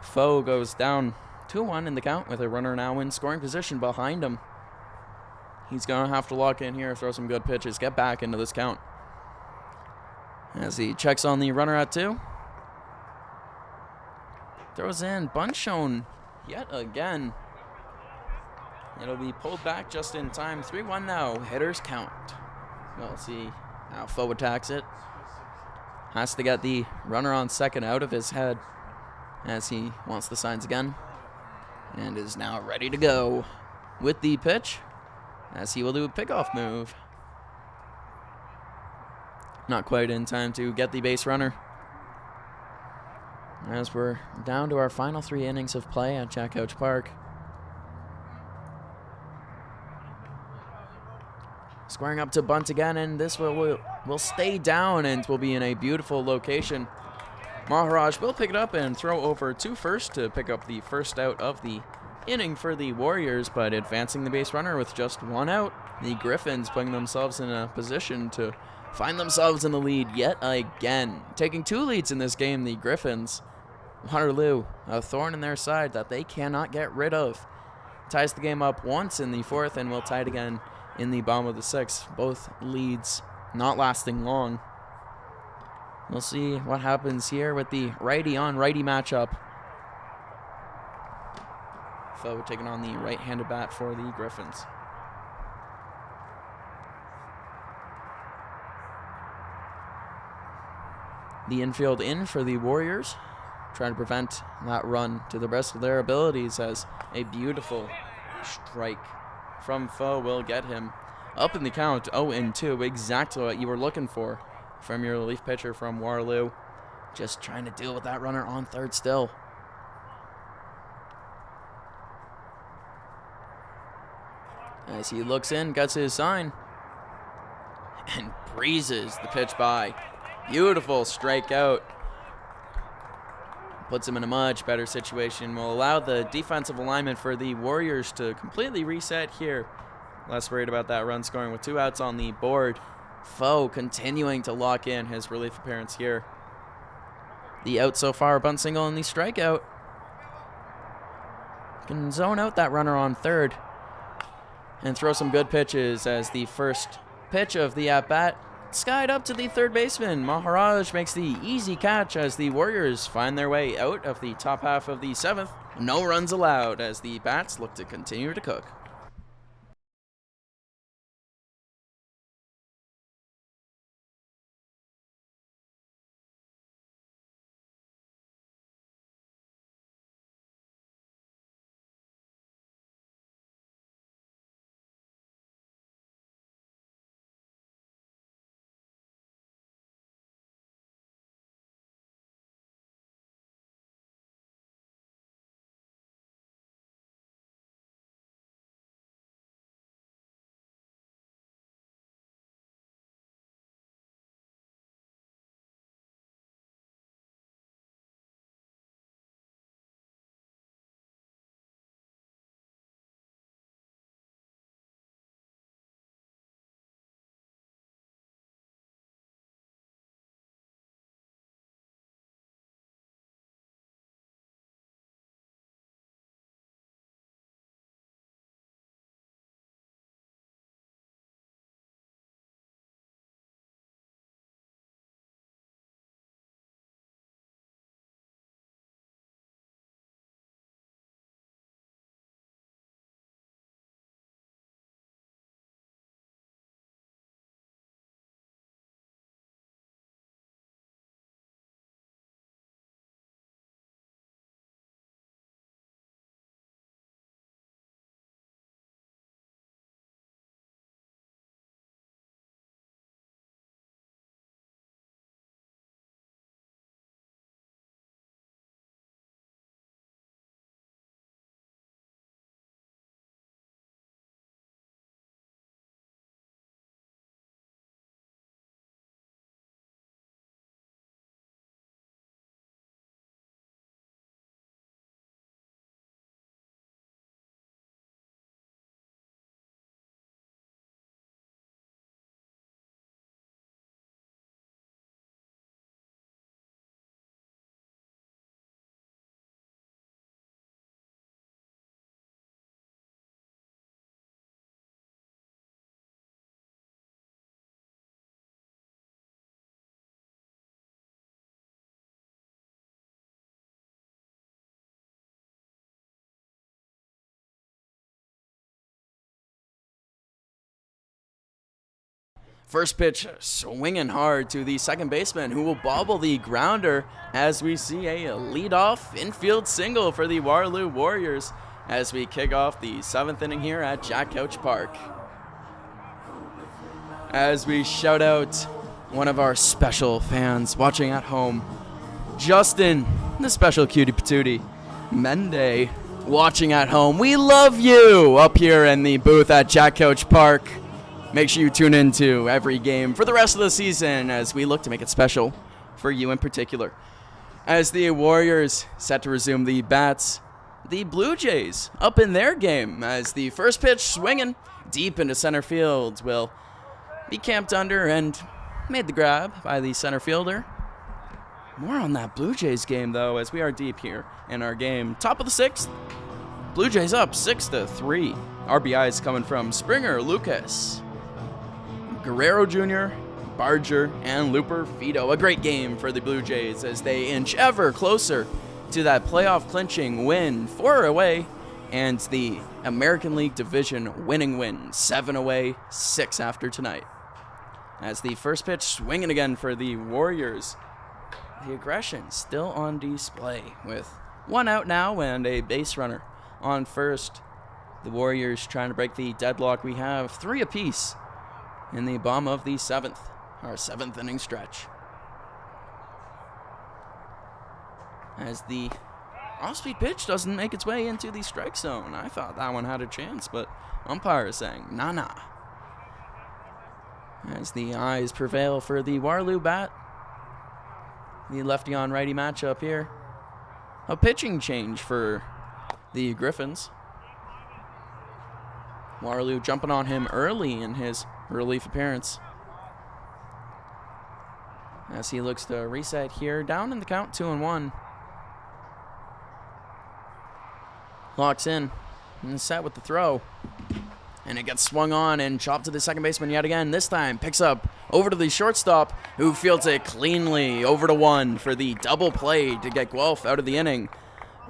Foe goes down 2-1 in the count with a runner now in scoring position behind him. He's going to have to lock in here, throw some good pitches, get back into this count. As he checks on the runner at 2. Throws in, bunt shown yet again. It'll be pulled back just in time. 3-1 now, hitters count. We'll see how Foe attacks it. Has to get the runner on second out of his head as he wants the signs again. And is now ready to go with the pitch as he will do a pickoff move. Not quite in time to get the base runner. As we're down to our final 3 innings of play at Jack Couch Park. Squaring up to bunt again, and this will stay down and will be in a beautiful location. Maharaj will pick it up and throw over to first to pick up the first out of the inning for the Warriors, but advancing the base runner with just 1 out. The Griffins putting themselves in a position to find themselves in the lead yet again. Taking 2 leads in this game, the Griffins. Waterloo, a thorn in their side that they cannot get rid of. Ties the game up once in the 4th and will tie it again in the bottom of the 6th. Both leads not lasting long. We'll see what happens here with the righty-on-righty matchup. Foe taking on the right-handed bat for the Griffins. The infield in for the Warriors, trying to prevent that run to the best of their abilities as a beautiful strike from Foe will get him up in the count. 0-2, exactly what you were looking for from your relief pitcher from Waterloo. Just trying to deal with that runner on third still. As he looks in, gets his sign, and breezes the pitch by. Beautiful strikeout. Puts him in a much better situation. Will allow the defensive alignment for the Warriors to completely reset here. Less worried about that run scoring with 2 outs on the board. Foe continuing to lock in his relief appearance here. The out so far, bunt single and the strikeout. Can zone out that runner on third and throw some good pitches as the first pitch of the at-bat skied up to the third baseman. Maharaj makes the easy catch as the Warriors find their way out of the top half of the 7th. No runs allowed as the Bats look to continue to cook. First pitch swinging hard to the second baseman, who will bobble the grounder as we see a leadoff infield single for the Waterloo Warriors as we kick off the 7th inning here at Jack Couch Park. As we shout out one of our special fans watching at home, Justin, the special cutie patootie, Mende, watching at home. We love you up here in the booth at Jack Couch Park. Make sure you tune into every game for the rest of the season as we look to make it special for you in particular. As the Warriors set to resume the bats, the Blue Jays up in their game as the first pitch swinging deep into center field will be camped under and made the grab by the center fielder. More on that Blue Jays game, though, as we are deep here in our game. Top of the 6th, Blue Jays up 6-3. RBIs coming from Springer, Lucas, Guerrero Jr., Barger, and Looper Vito. A great game for the Blue Jays as they inch ever closer to that playoff clinching win, 4 away, and the American League Division winning win, 7 away, 6 after tonight. As the first pitch swinging again for the Warriors. The aggression still on display with 1 out now and a base runner on first. The Warriors trying to break the deadlock. We have 3 apiece in the bottom of the 7th, our 7th inning stretch. As the off-speed pitch doesn't make its way into the strike zone. I thought that one had a chance, but umpire is saying, nah. As the eyes prevail for the Waterloo bat. The lefty on righty matchup here. A pitching change for the Griffins. Waterloo jumping on him early in his relief appearance. As he looks to reset here, down in the count, 2-1. Locks in and is set with the throw. And it gets swung on and chopped to the second baseman yet again. This time picks up over to the shortstop, who fields it cleanly over to 1 for the double play to get Guelph out of the inning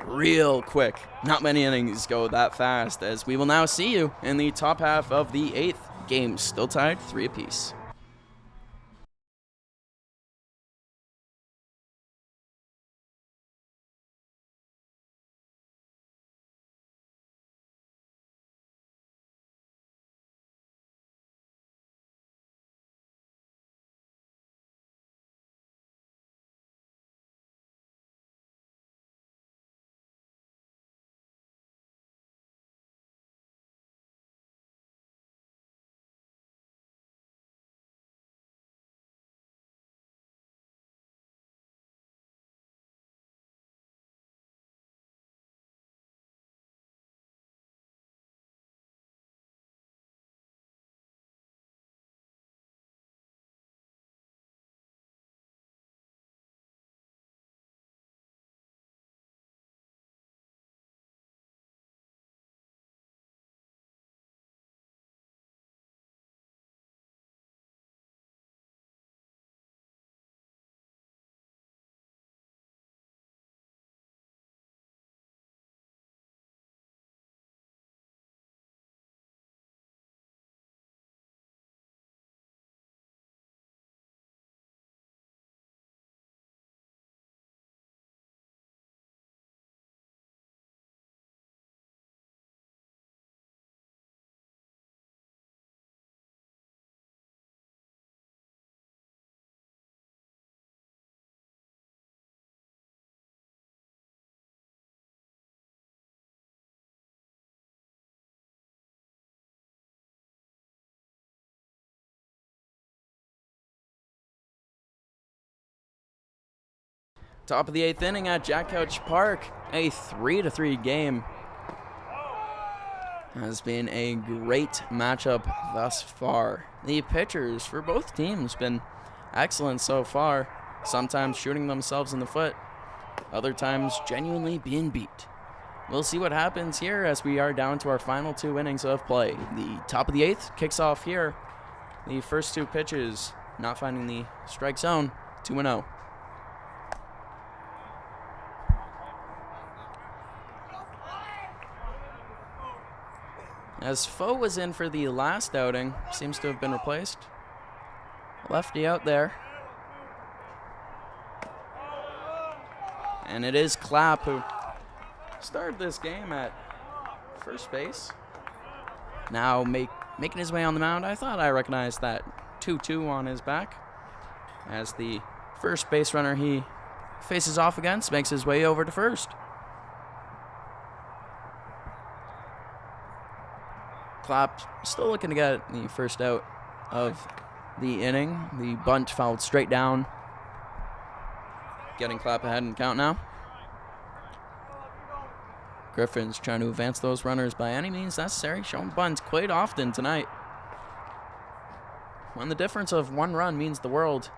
real quick. Not many innings go that fast, as we will now see you in the top half of the 8th. Game still tied 3 apiece. Top of the 8th inning at Jack Couch Park. A 3-3 game. Has been a great matchup thus far. The pitchers for both teams been excellent so far. Sometimes shooting themselves in the foot. Other times genuinely being beat. We'll see what happens here as we are down to our final 2 innings of play. The top of the 8th kicks off here. The first 2 pitches not finding the strike zone. 2-0. As Foe was in for the last outing, seems to have been replaced. Lefty out there. And it is Clapp who started this game at first base. Now making his way on the mound. I thought I recognized that 2-2 on his back as the first base runner he faces off against makes his way over to first. Clapp still looking to get the first out of the inning. The bunt fouled straight down. Getting Clapp ahead in count now. Griffins trying to advance those runners by any means necessary, showing bunt quite often tonight. When the difference of one run means the world,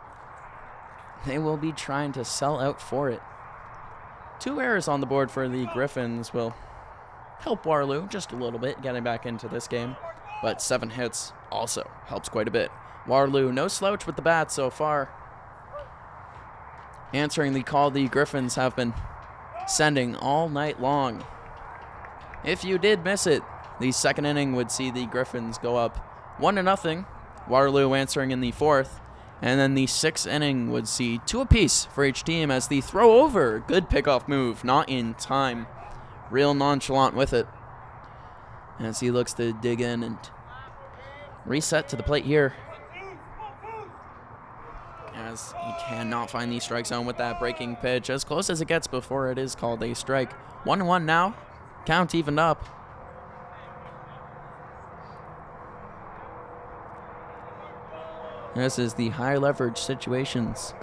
they will be trying to sell out for it. 2 errors on the board for the Griffins will help Waterloo just a little bit getting back into this game, but 7 hits also helps quite a bit. Waterloo no slouch with the bat so far. Answering the call the Griffins have been sending all night long. If you did miss it, the second inning would see the Griffins go up 1-0. Waterloo answering in the 4th. And then the 6th inning would see 2 apiece for each team as the throw over. Good pickoff move, not in time. Real nonchalant with it. As he looks to dig in and reset to the plate here. As he cannot find the strike zone with that breaking pitch. As close as it gets before it is called a strike. 1-1 now. Count evened up. This is the high leverage situations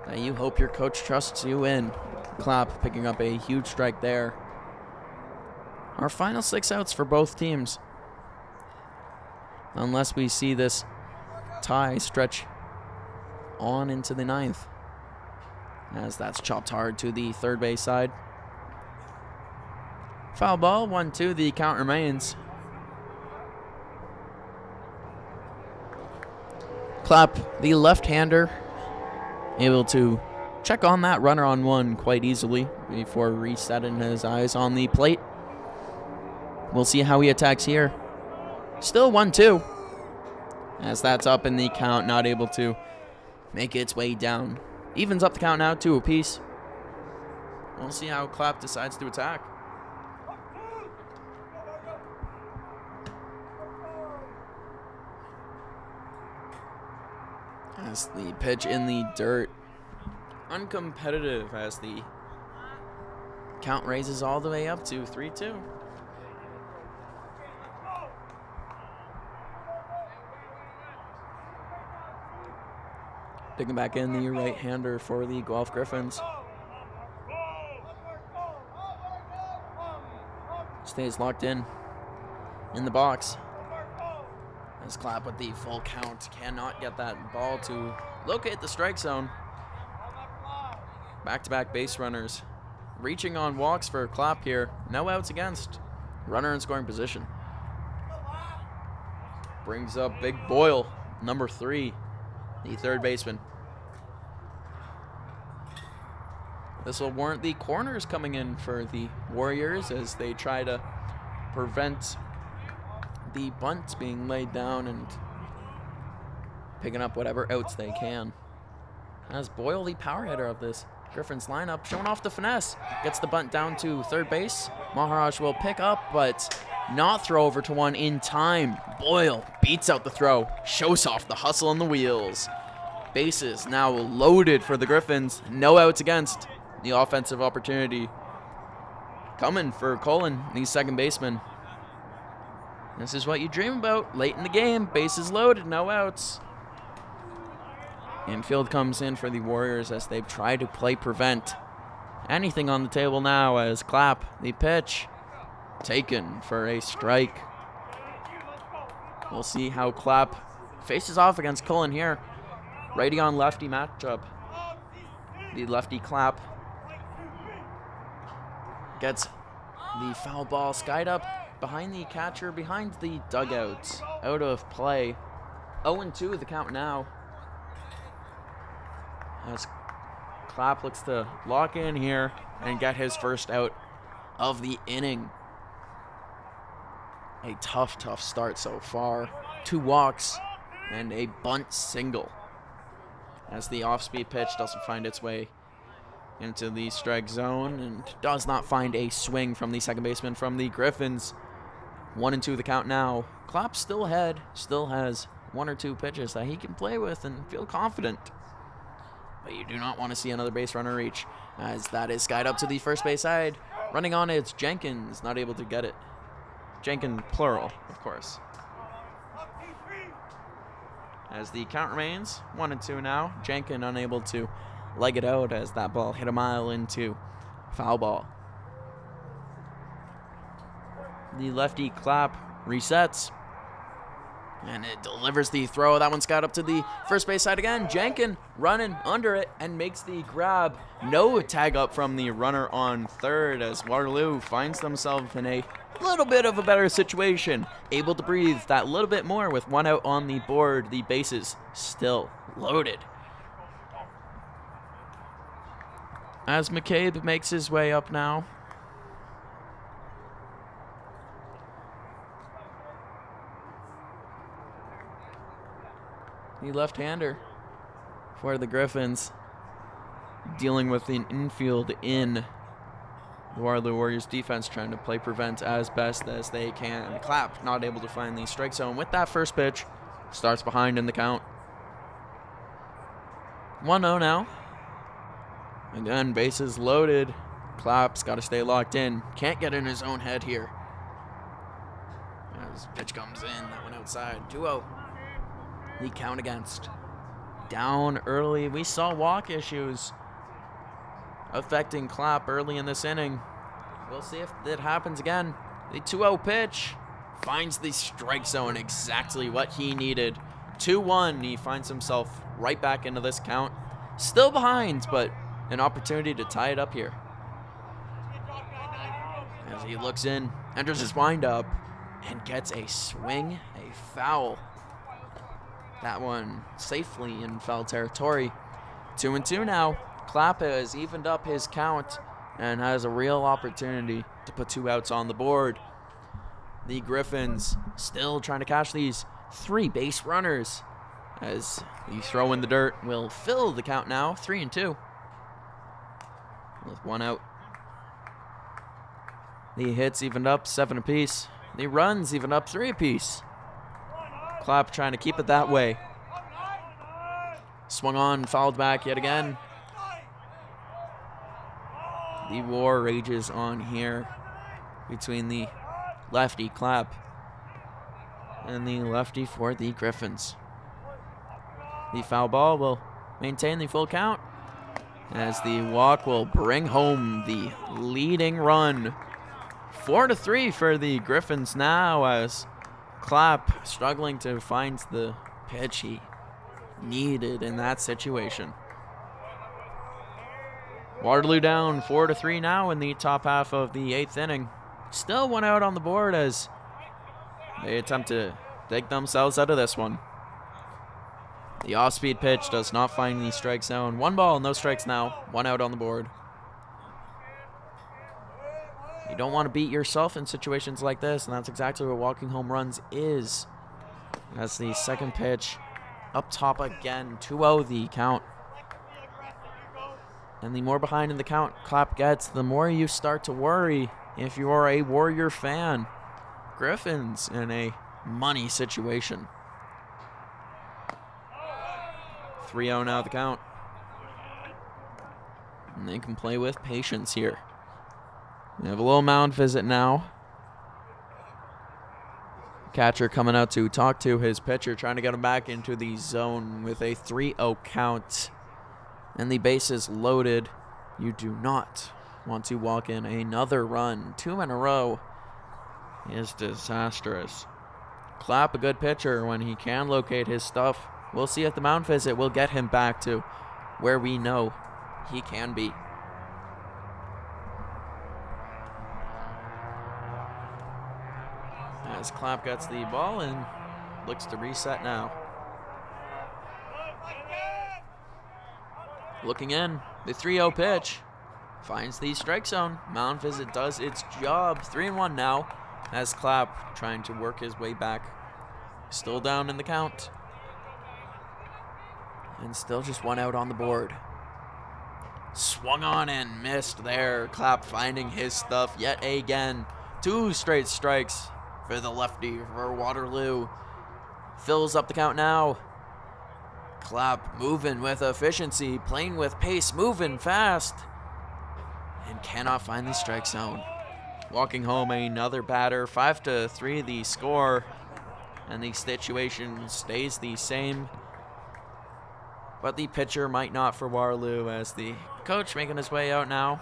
that you hope your coach trusts you in. Clapp picking up a huge strike there. Our final 6 outs for both teams. Unless we see this tie stretch on into the 9th. As that's chopped hard to the third base side. Foul ball, 1-2, the count remains. Clapp, the left-hander, able to check on that runner on 1 quite easily before resetting his eyes on the plate. We'll see how he attacks here. Still 1-2. As that's up in the count, not able to make its way down. Evens up the count now, 2 apiece. We'll see how Clapp decides to attack. As the pitch in the dirt. Uncompetitive as the count raises all the way up to 3-2. Digging back in the right-hander for the Guelph Griffins. Stays locked in the box. As Clapp with the full count cannot get that ball to locate the strike zone. Back-to-back base runners reaching on walks for Clapp here. No outs against. Runner in scoring position. Brings up Big Boyle, number 3, the third baseman. This will warrant the corners coming in for the Warriors as they try to prevent the bunts being laid down and picking up whatever outs they can. As Boyle, the power hitter of this Griffins lineup, showing off the finesse. Gets the bunt down to third base. Maharaj will pick up, but not throw over to 1 in time. Boyle beats out the throw, shows off the hustle and the wheels. Bases now loaded for the Griffins. No outs against. The offensive opportunity coming for Colin, the second baseman. This is what you dream about late in the game. Bases loaded, no outs. Infield comes in for the Warriors as they try to play prevent. Anything on the table now as Clapp, the pitch, taken for a strike. We'll see how Clapp faces off against Cullen here. Righty on lefty matchup. The lefty Clapp gets the foul ball skied up behind the catcher, behind the dugout. Out of play. 0-2 the count now. As Clapp looks to lock in here and get his first out of the inning. A tough start so far. 2 walks, and a bunt single. As the off-speed pitch doesn't find its way into the strike zone and does not find a swing from the second baseman from the Griffins. 1-2 the count now. Clapp still ahead, still has one or two pitches that he can play with and feel confident. But you do not want to see another base runner reach, as that is skied up to the first base side. Running on it's Jenkins, not able to get it. Jenkins, plural, of course. As the count remains 1-2 now. Jenkins unable to leg it out as that ball hit a mile into foul ball. The lefty Clapp resets. And it delivers the throw. That one's got up to the first base side again. Jenkins running under it and makes the grab. No tag up from the runner on third as Waterloo finds themselves in a little bit of a better situation. Able to breathe that little bit more with one out on the board. The bases still loaded. As McCabe makes his way up now. The left-hander for the Griffins, dealing with an infield in the Waterloo Warriors defense, trying to play prevent as best as they can. Clapp not able to find the strike zone with that first pitch. Starts behind in the count. 1-0 now. Again, bases loaded. Clapp's got to stay locked in. Can't get in his own head here. As pitch comes in, that went outside. 2-0. The count against. Down early. We saw walk issues affecting Clapp early in this inning. We'll see if that happens again. The 2-0 pitch finds the strike zone, exactly what he needed. 2-1. He finds himself right back into this count. Still behind, but an opportunity to tie it up here. As he looks in, enters his windup, and gets a swing, a foul. That one safely in foul territory. 2-2 now. Clapp has evened up his count and has a real opportunity to put two outs on the board. The Griffins still trying to catch these three base runners, as the throw in the dirt will fill the count now. 3-2 with one out. The hits evened up 7 apiece. The runs evened up 3 apiece. Clapp trying to keep it that way. Swung on, fouled back yet again. The war rages on here between the lefty Clapp and the lefty for the Griffins. The foul ball will maintain the full count as the walk will bring home the leading run. 4-3 for the Griffins now, as Clapp struggling to find the pitch he needed in that situation. Waterloo down 4-3 now in the top half of the 8th inning. Still one out on the board as they attempt to dig themselves out of this one. The off-speed pitch does not find the strike zone. 1 ball, no strikes now. 1 out on the board. You don't want to beat yourself in situations like this, and that's exactly what walking home runs is. That's the second pitch up top again. 2-0 the count. And the more behind in the count Clapp gets, the more you start to worry if you are a Warrior fan. Griffins in a money situation. 3-0 now the count. And they can play with patience here. We have a little mound visit now. Catcher coming out to talk to his pitcher, trying to get him back into the zone with a 3-0 count. And the bases loaded. You do not want to walk in another run. 2 in a row is disastrous. Clapp, a good pitcher when he can locate his stuff. We'll see if the mound visit will get him back to where we know he can be. As Clapp gets the ball and looks to reset now. Looking in, the 3-0 pitch finds the strike zone. Mound visit does its job. 3-1 now as Clapp trying to work his way back. Still down in the count. And still just one out on the board. Swung on and missed there. Clapp finding his stuff yet again. 2 straight strikes for the lefty for Waterloo. Fills up the count now. Clapp moving with efficiency, playing with pace, moving fast. And cannot find the strike zone. Walking home another batter. 5-3 the score. And the situation stays the same. But the pitcher might not for Waterloo, as the coach making his way out now.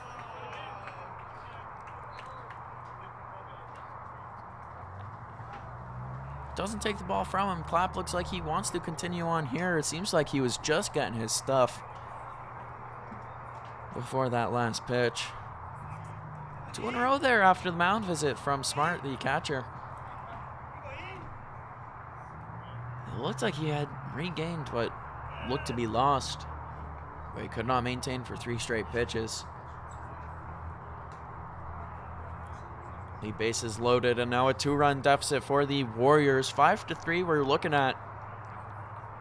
Doesn't take the ball from him. Clapp looks like he wants to continue on here. It seems like he was just getting his stuff before that last pitch. 2 in a row there after the mound visit from Smart, the catcher. It looked like he had regained what looked to be lost, but he could not maintain for 3 straight pitches. The bases loaded, and now a 2-run deficit for the Warriors. 5-3, we're looking at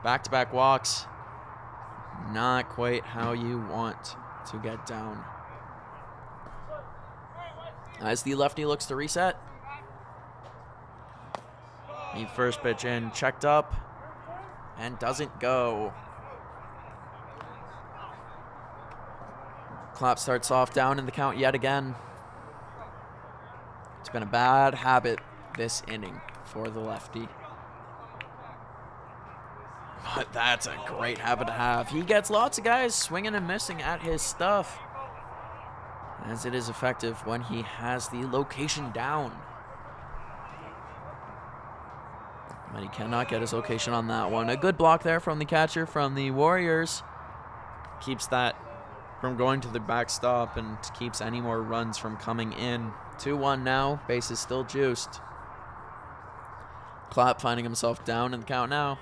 back-to-back walks. Not quite how you want to get down. As the lefty looks to reset. The first pitch in, checked up, and doesn't go. Clapp starts off down in the count yet again. It's been a bad habit this inning for the lefty. But that's a great habit to have. He gets lots of guys swinging and missing at his stuff, as it is effective when he has the location down. But he cannot get his location on that one. A good block there from the catcher from the Warriors. Keeps that from going to the backstop and keeps any more runs from coming in. 2-1 now. Base is still juiced. Clapp finding himself down in the count now.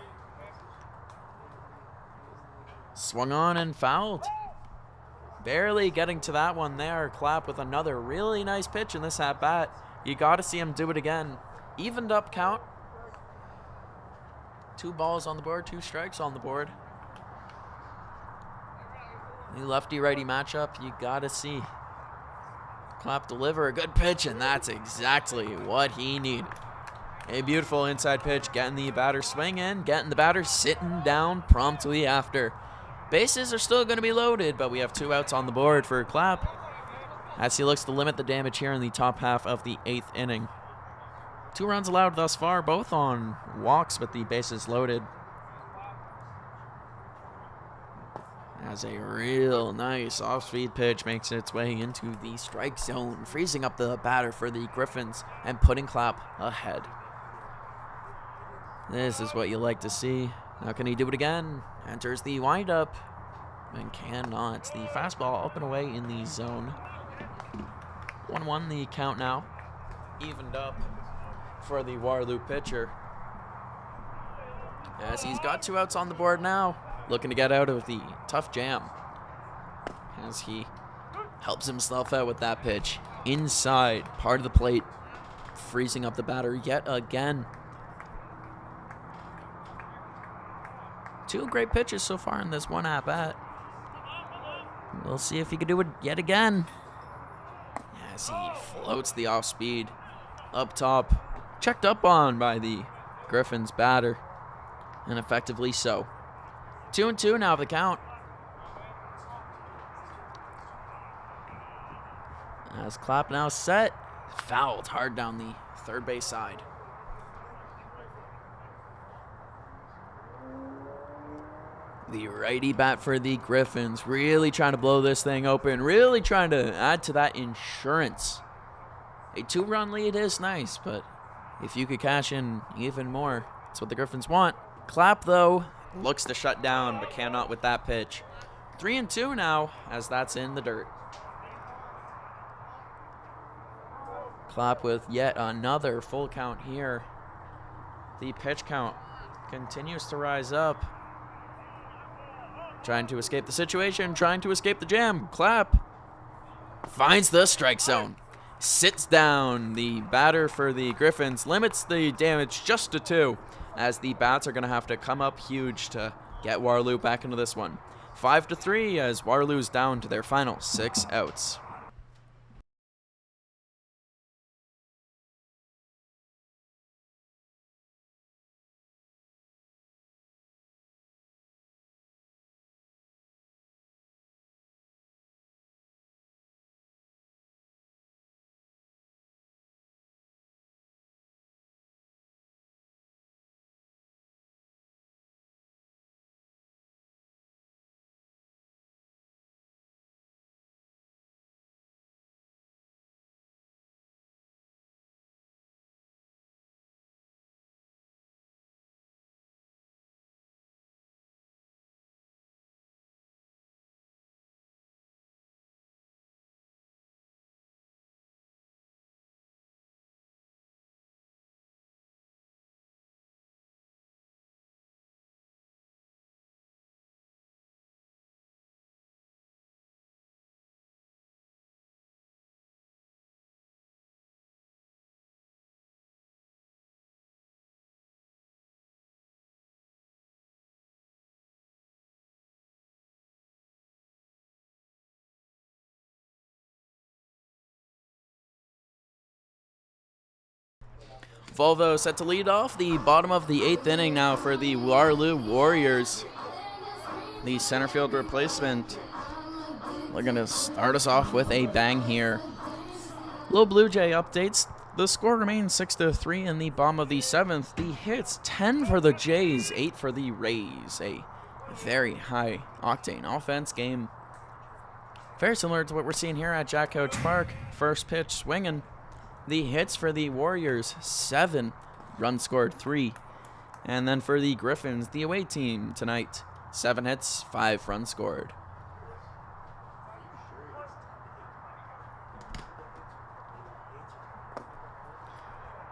Swung on and fouled. Barely getting to that one there. Clapp with another really nice pitch in this at-bat. You got to see him do it again. Evened up count. 2 balls on the board, 2 strikes on the board. The lefty-righty matchup, you got to see Clapp deliver a good pitch, and that's exactly what he needed. A beautiful inside pitch, getting the batter swinging, getting the batter sitting down promptly after. Bases are still going to be loaded, but we have 2 outs on the board for Clapp, as he looks to limit the damage here in the top half of the 8th inning. 2 runs allowed thus far, both on walks, but the bases loaded. As a real nice off-speed pitch makes its way into the strike zone, freezing up the batter for the Griffins and putting Clapp ahead. This is what you like to see. Now can he do it again? Enters the windup and cannot. The fastball up and away in the zone. 1-1 the count now. Evened up for the Waterloo pitcher, as he's got 2 outs on the board now, looking to get out of the tough jam, as he helps himself out with that pitch inside part of the plate, freezing up the batter yet again. 2 great pitches so far in this one at-bat. We'll see if he can do it yet again, as he floats the off-speed up top. Checked up on by the Griffins batter, and effectively so. 2-2 now the count. As Clapp now set, fouled hard down the third base side. The righty bat for the Griffins, really trying to blow this thing open, really trying to add to that insurance. A 2-run lead is nice, but if you could cash in even more, that's what the Griffins want. Clapp, though, looks to shut down, but cannot with that pitch. 3-2 now, as that's in the dirt. Clapp with yet another full count here. The pitch count continues to rise up. Trying to escape the situation, trying to escape the jam. Clapp finds the strike zone. Sits down the batter for the Griffins, limits the damage just to 2, as the bats are going to have to come up huge to get Waterloo back into this one. 5-3 as Waterloo's down to their final 6 outs. Volvo set to lead off the bottom of the 8th inning now for the Waterloo Warriors. The center field replacement. They're going to start us off with a bang here. Little Blue Jay updates. The score remains 6-3 in the bottom of the 7th. The hits 10 for the Jays, 8 for the Rays. A very high octane offense game. Very similar to what we're seeing here at Jack Couch Park. First pitch swinging. The hits for the Warriors, 7. Runs scored, 3. And then for the Griffins, the away team tonight, 7 hits, 5 runs scored.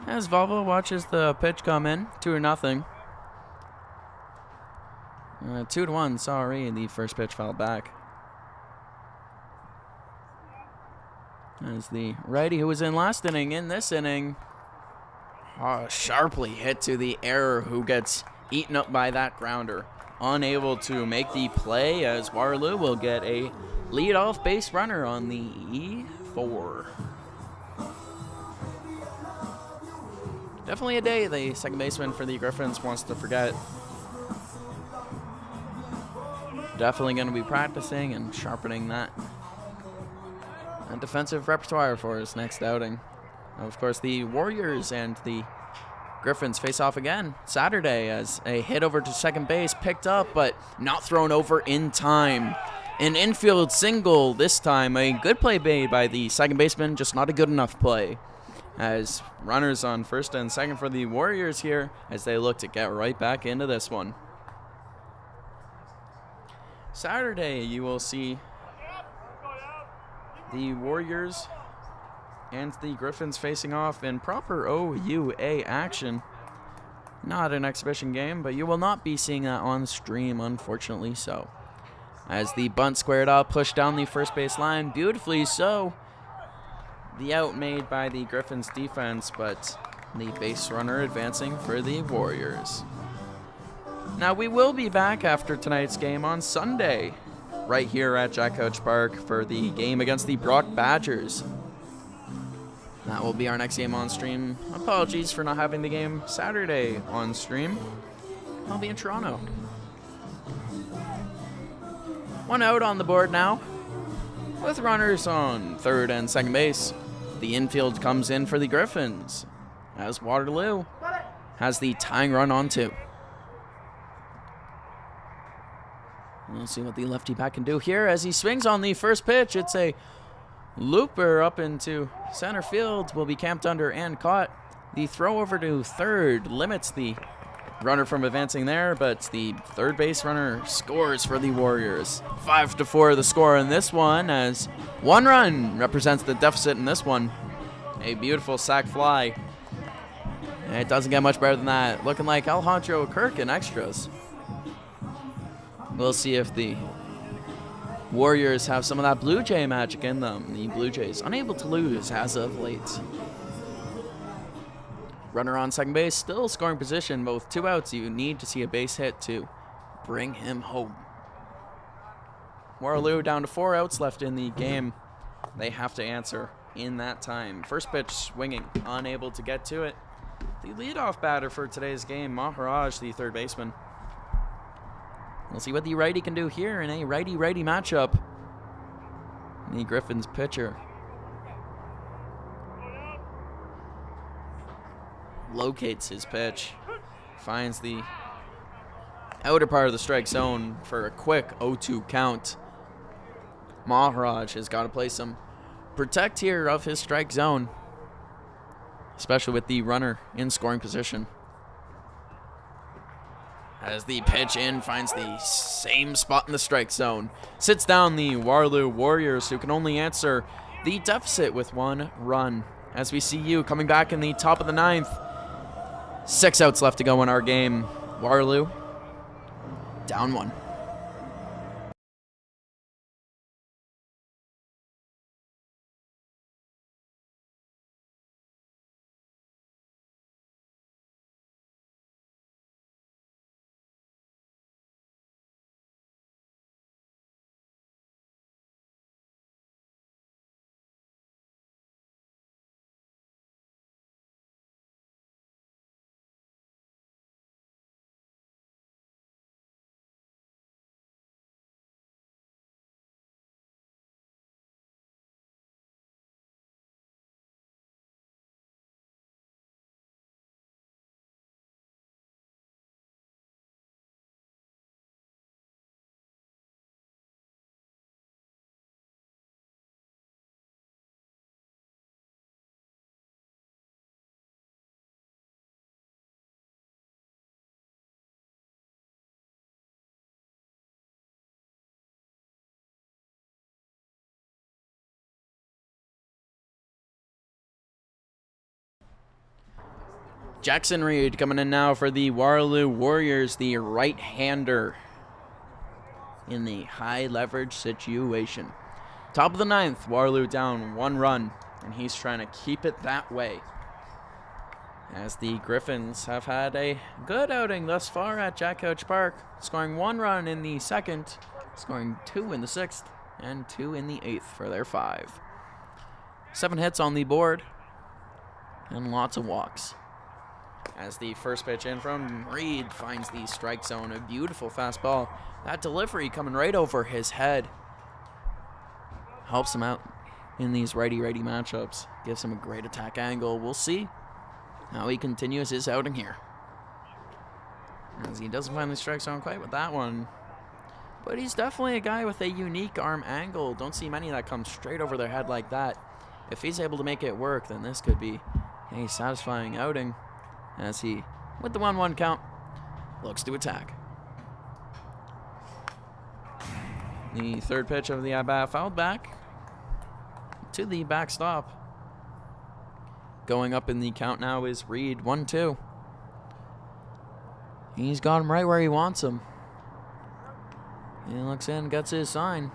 As Volvo watches the pitch come in, 2-0. 2-1, sorry, the first pitch fell back. As the righty who was in last inning, in this inning, sharply hit to the error, who gets eaten up by that grounder. Unable to make the play as Waterloo will get a leadoff base runner on the E4. Definitely a day the second baseman for the Griffins wants to forget. Definitely going to be practicing and sharpening that defensive repertoire for his next outing. Of course, the Warriors and the Griffins face off again Saturday as a hit over to second base picked up but not thrown over in time. An infield single this time. A good play made by the second baseman, just not a good enough play. As runners on first and second for the Warriors here as they look to get right back into this one. Saturday, you will see the Warriors and the Griffins facing off in proper OUA action. Not an exhibition game, but you will not be seeing that on stream, unfortunately so. As the bunt squared up, pushed down the first base line, beautifully so. The out made by the Griffins defense, but the base runner advancing for the Warriors. Now we will be back after tonight's game on Sunday, right here at Jack Couch Park for the game against the Brock Badgers. That will be our next game on stream. Apologies for not having the game Saturday on stream. I'll be in Toronto. One out on the board now, with runners on third and second base. The infield comes in for the Griffins, as Waterloo has the tying run on 2. We'll see what the lefty bat can do here as he swings on the first pitch. It's a looper up into center field, will be camped under and caught. The throw over to third limits the runner from advancing there, but the third base runner scores for the Warriors. 5-4 the score in this one, as 1 run represents the deficit in this one. A beautiful sac fly. And it doesn't get much better than that. Looking like Alejandro Kirk in extras. We'll see if the Warriors have some of that Blue Jay magic in them. The Blue Jays unable to lose as of late. Runner on second base, still scoring position, but with 2 outs, you need to see a base hit to bring him home. Waterloo down to 4 outs left in the game. They have to answer in that time. First pitch swinging, unable to get to it. The leadoff batter for today's game, Maharaj, the third baseman. We'll see what the righty can do here in a righty-righty matchup. The Griffins pitcher locates his pitch, finds the outer part of the strike zone for a quick 0-2 count. Maharaj has got to play some protect here of his strike zone, especially with the runner in scoring position. As the pitch in finds the same spot in the strike zone, sits down the Waterloo Warriors, who can only answer the deficit with 1 run. As we see you coming back in the top of the 9th. 6 outs left to go in our game. Waterloo down 1. Jackson Reed coming in now for the Waterloo Warriors, the right-hander in the high leverage situation. Top of the 9th, Waterloo down 1 run, and he's trying to keep it that way. As the Griffins have had a good outing thus far at Jack Couch Park, scoring 1 run in the 2nd, scoring 2 in the 6th, and 2 in the 8th for their 5. 7 hits on the board, and lots of walks. As the first pitch in from Reed finds the strike zone, a beautiful fastball. That delivery coming right over his head helps him out in these righty-righty matchups. Gives him a great attack angle. We'll see how he continues his outing here, as he doesn't find the strike zone quite with that one. But he's definitely a guy with a unique arm angle. Don't see many that come straight over their head like that. If he's able to make it work, then this could be a satisfying outing, as he, with the 1-1 count, looks to attack. The third pitch of the at-bat fouled back to the backstop. Going up in the count now is Reed, 1-2. He's got him right where he wants him. He looks in, gets his sign,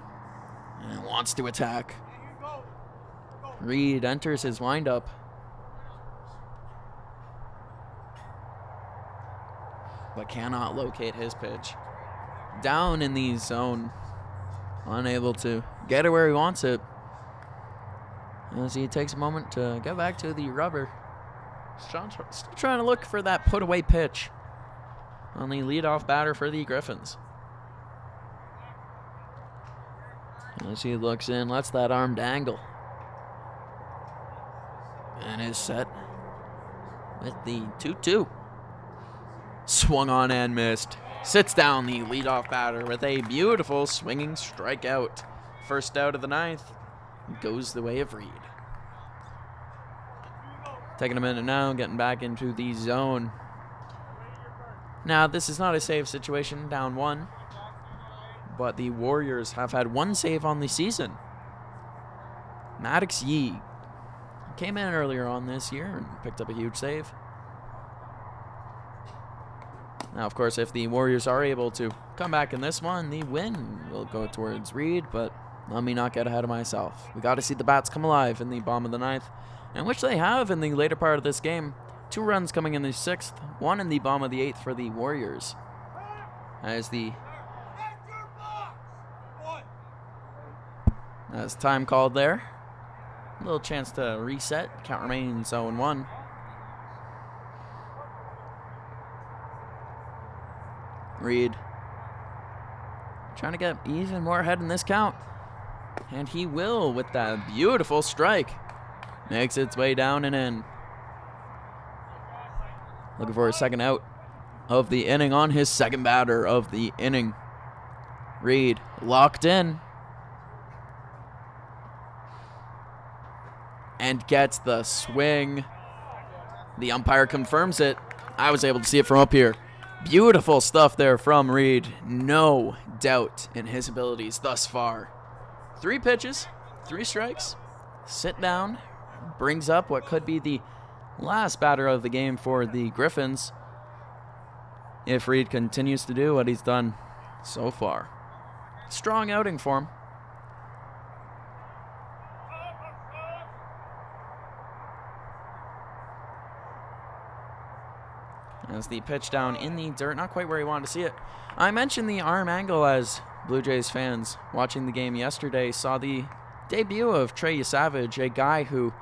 and wants to attack. Reed enters his windup. But cannot locate his pitch. Down in the zone. Unable to get it where he wants it, as he takes a moment to get back to the rubber. Still trying to look for that put-away pitch on the leadoff batter for the Griffins. As he looks in, lets that arm dangle, and is set with the 2-2. Swung on and missed. Sits down the leadoff batter with a beautiful swinging strikeout. First out of the 9th goes the way of Reed. Taking a minute now, getting back into the zone. Now, this is not a save situation, down 1. But the Warriors have had 1 save on the season. Maddox Yee came in earlier on this year and picked up a huge save. Now, of course, if the Warriors are able to come back in this one, the win will go towards Reed, but let me not get ahead of myself. We got to see the bats come alive in the bottom of the 9th, and which they have in the later part of this game. 2 runs coming in the 6th, 1 in the bottom of the 8th for the Warriors. As time called there. A little chance to reset. Count remains 0-1. Reed trying to get even more ahead in this count. And he will with that beautiful strike. Makes its way down and in. Looking for a second out of the inning on his second batter of the inning. Reed locked in. And gets the swing. The umpire confirms it. I was able to see it from up here. Beautiful stuff there from Reed. No doubt in his abilities thus far. 3 pitches, 3 strikes. Sit down. Brings up what could be the last batter of the game for the Griffins, if Reed continues to do what he's done so far. Strong outing for him. As the pitch down in the dirt, not quite where he wanted to see it. I mentioned the arm angle as Blue Jays fans watching the game yesterday saw the debut of Trey Savage, a guy who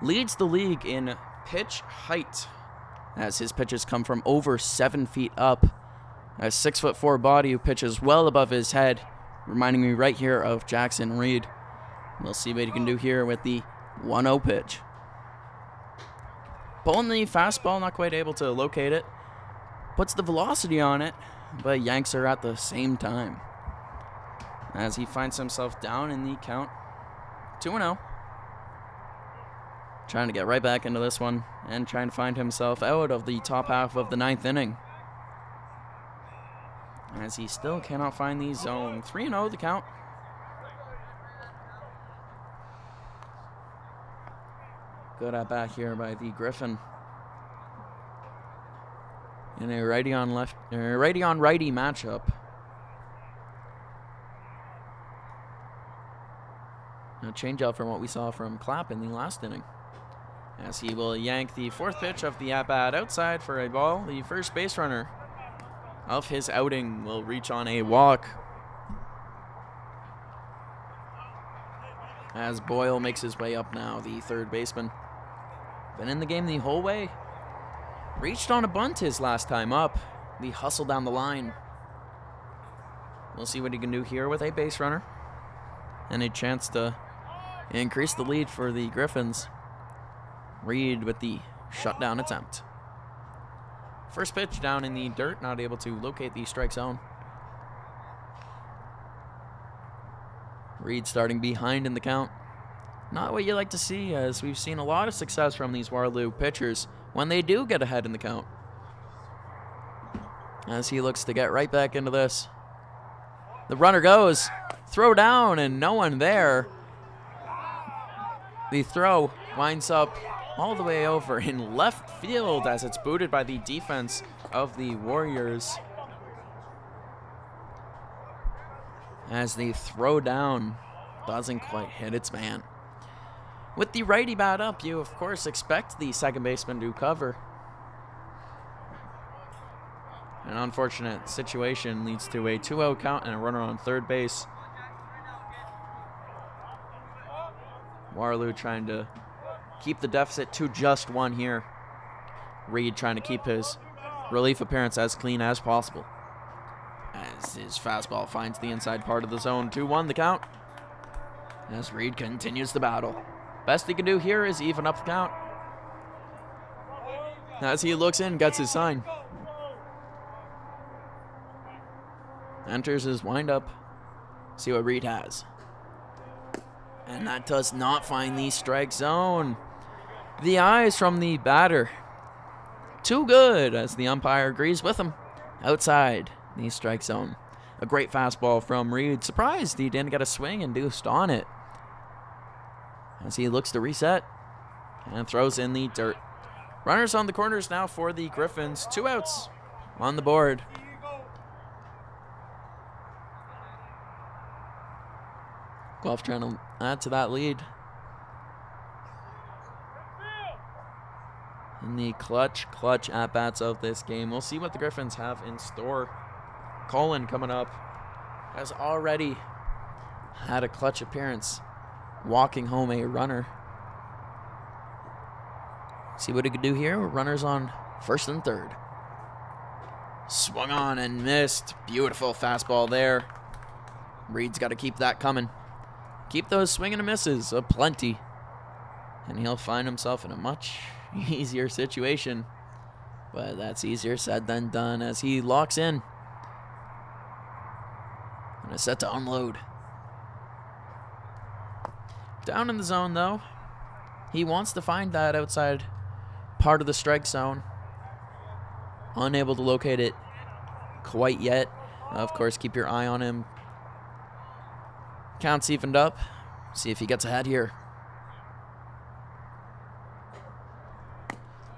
leads the league in pitch height, as his pitches come from over 7 feet up. A 6'4" body who pitches well above his head, reminding me right here of Jackson Reed. We'll see what he can do here with the 1-0 pitch. Pulling the fastball, not quite able to locate it. Puts the velocity on it, but yanks her at the same time. As he finds himself down in the count 2-0. Trying to get right back into this one and trying to find himself out of the top half of the 9th inning. As he still cannot find the zone. 3-0 the count. Good at bat here by the Griffin. In a righty on righty matchup. A change up from what we saw from Clapp in the last inning. As he will yank the 4th pitch of the at-bat outside for a ball. The first base runner of his outing will reach on a walk. As Boyle makes his way up now, the 3rd baseman. Been in the game the whole way. Reached on a bunt his last time up. The hustle down the line. We'll see what he can do here with a base runner. And a chance to increase the lead for the Griffins. Reed with the shutdown attempt. First pitch down in the dirt, not able to locate the strike zone. Reed starting behind in the count. Not what you like to see, as we've seen a lot of success from these Waterloo pitchers when they do get ahead in the count. As he looks to get right back into this. The runner goes, throw down, and no one there. The throw winds up all the way over in left field as it's booted by the defense of the Warriors. As the throw down doesn't quite hit its man. With the righty bat up, you of course expect the second baseman to cover. An unfortunate situation leads to a 2-0 count and a runner on 3rd base. Waterloo trying to keep the deficit to just 1 here. Reed trying to keep his relief appearance as clean as possible. As his fastball finds the inside part of the zone. 2-1 the count. As Reed continues the battle. Best he can do here is even up the count. As he looks in, gets his sign. Enters his windup. See what Reed has. And that does not find the strike zone. The eyes from the batter. Too good, as the umpire agrees with him. Outside the strike zone. A great fastball from Reed. Surprised he didn't get a swing induced on it. As he looks to reset and throws in the dirt. Runners on the corners now for the Griffins. 2 outs on the board. Guelph trying to add to that lead. In the clutch at-bats of this game. We'll see what the Griffins have in store. Collins coming up has already had a clutch appearance, walking home a runner. See what he could do here. Runners on first and third. Swung on and missed. Beautiful fastball there. Reed's got to keep that coming. Keep those swing and misses aplenty. And he'll find himself in a much easier situation. But that's easier said than done as he locks in. And is set to unload. Down in the zone, though. He wants to find that outside part of the strike zone. Unable to locate it quite yet. Of course, keep your eye on him. Counts evened up. See if he gets ahead here.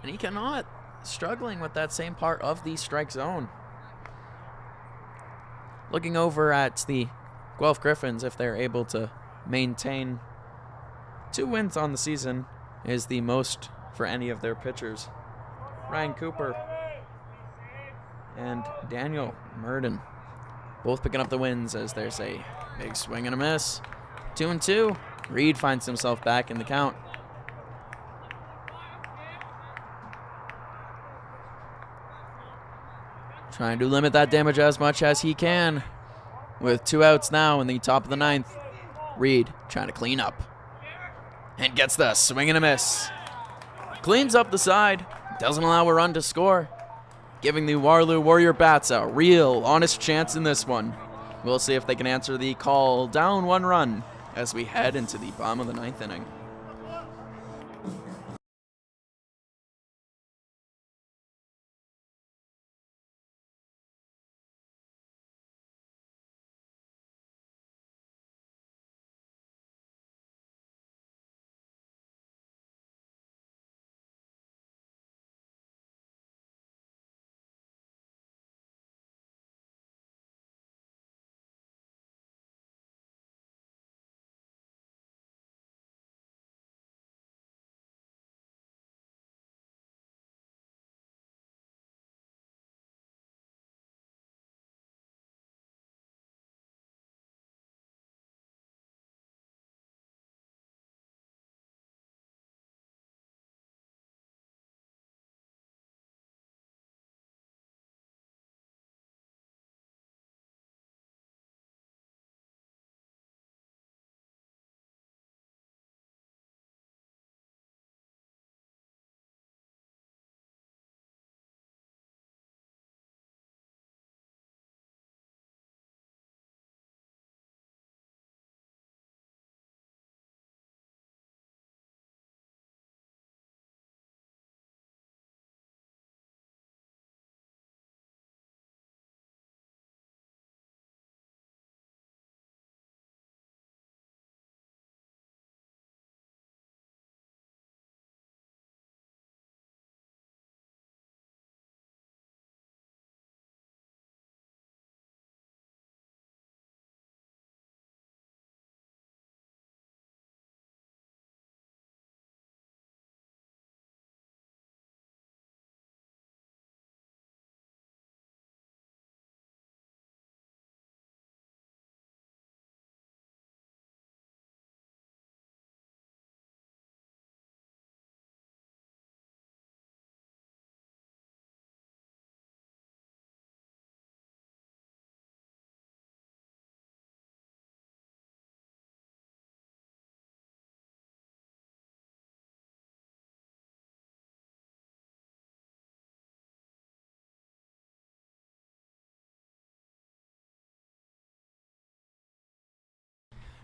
And he cannot. Struggling with that same part of the strike zone. Looking over at the Guelph Griffins, if they're able to maintain 2 wins on the season, is the most for any of their pitchers. Ryan Cooper and Daniel Murden both picking up the wins as there's a big swing and a miss. 2-2. Reed finds himself back in the count. Trying to limit that damage as much as he can. With 2 outs now in the top of the 9th. Reed trying to clean up. And gets the swing and a miss. Cleans up the side. Doesn't allow a run to score. Giving the Waterloo Warrior Bats a real honest chance in this one. We'll see if they can answer the call. Down 1 run as we head into the bottom of the 9th inning.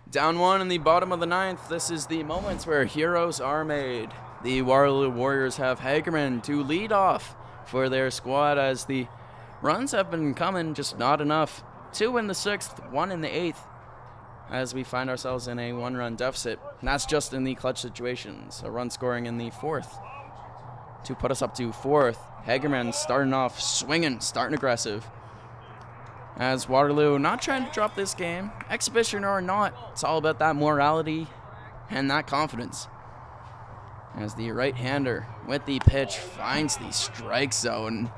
Down 1 in the bottom of the 9th. This is the moments where heroes are made. The Waterloo Warriors have Hagerman to lead off for their squad as the runs have been coming, just not enough. 2 in the 6th, 1 in the 8th, as we find ourselves in a 1-run deficit. And that's just in the clutch situations. A run scoring in the 4th to put us up to 4th. Hagerman starting off swinging, starting aggressive. As Waterloo not trying to drop this game, exhibition or not, it's all about that morality and that confidence. As the right-hander with the pitch finds the strike zone.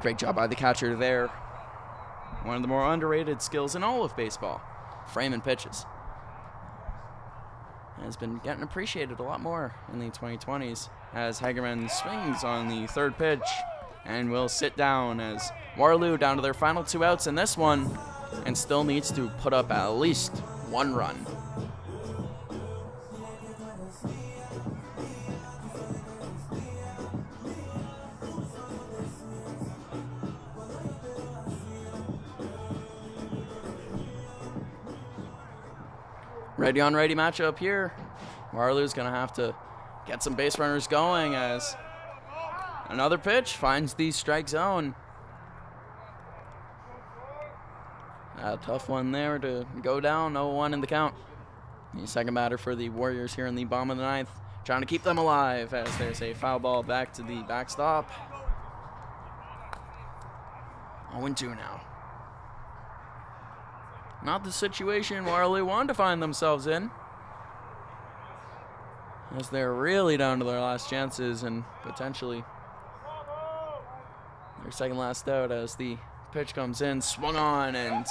Great job by the catcher there. One of the more underrated skills in all of baseball, framing pitches. Has been getting appreciated a lot more in the 2020s as Hagerman swings on the third pitch and will sit down as Waterloo down to their final 2 outs in this one and still needs to put up at least 1 run. Ready on ready matchup here. Waterloo's gonna have to get some base runners going as another pitch finds the strike zone. A tough one there to go down, 0-1 in the count. The second batter for the Warriors here in the bottom of the 9th, trying to keep them alive as there's a foul ball back to the backstop. 0-2 now. Not the situation Waterloo wanted to find themselves in, as they're really down to their last chances and potentially their second last out as the pitch comes in, swung on and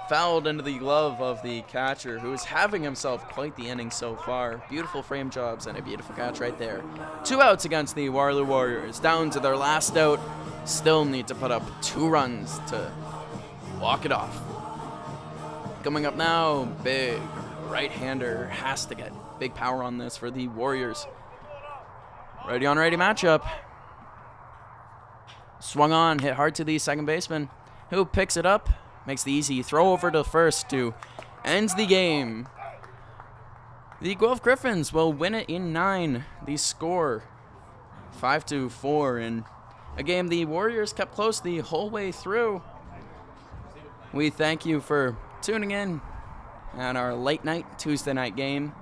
fouled into the glove of the catcher, who is having himself quite the inning so far. Beautiful frame jobs and a beautiful catch right there. 2 outs against the Waterloo Warriors, down to their last out. Still need to put up 2 runs to walk it off. Coming up now, big right-hander, has to get big power on this for the Warriors. Ready on ready matchup. Swung on, hit hard to the second baseman, who picks it up, makes the easy throw over to first to end the game. The Guelph Griffins will win it in 9. The score 5-4 in a game the Warriors kept close the whole way through. We thank you for tuning in on our late night Tuesday night game.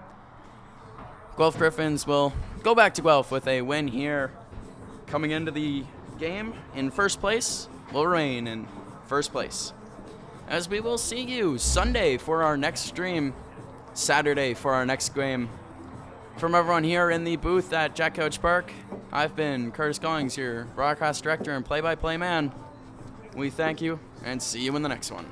Guelph Griffins will go back to Guelph with a win here. Coming into the game in first place will remain in first place. As we will see you Sunday for our next stream, Saturday for our next game. From everyone here in the booth at Jack Coach Park, I've been Curtis Collings, your broadcast director and play-by-play man. We thank you and see you in the next one.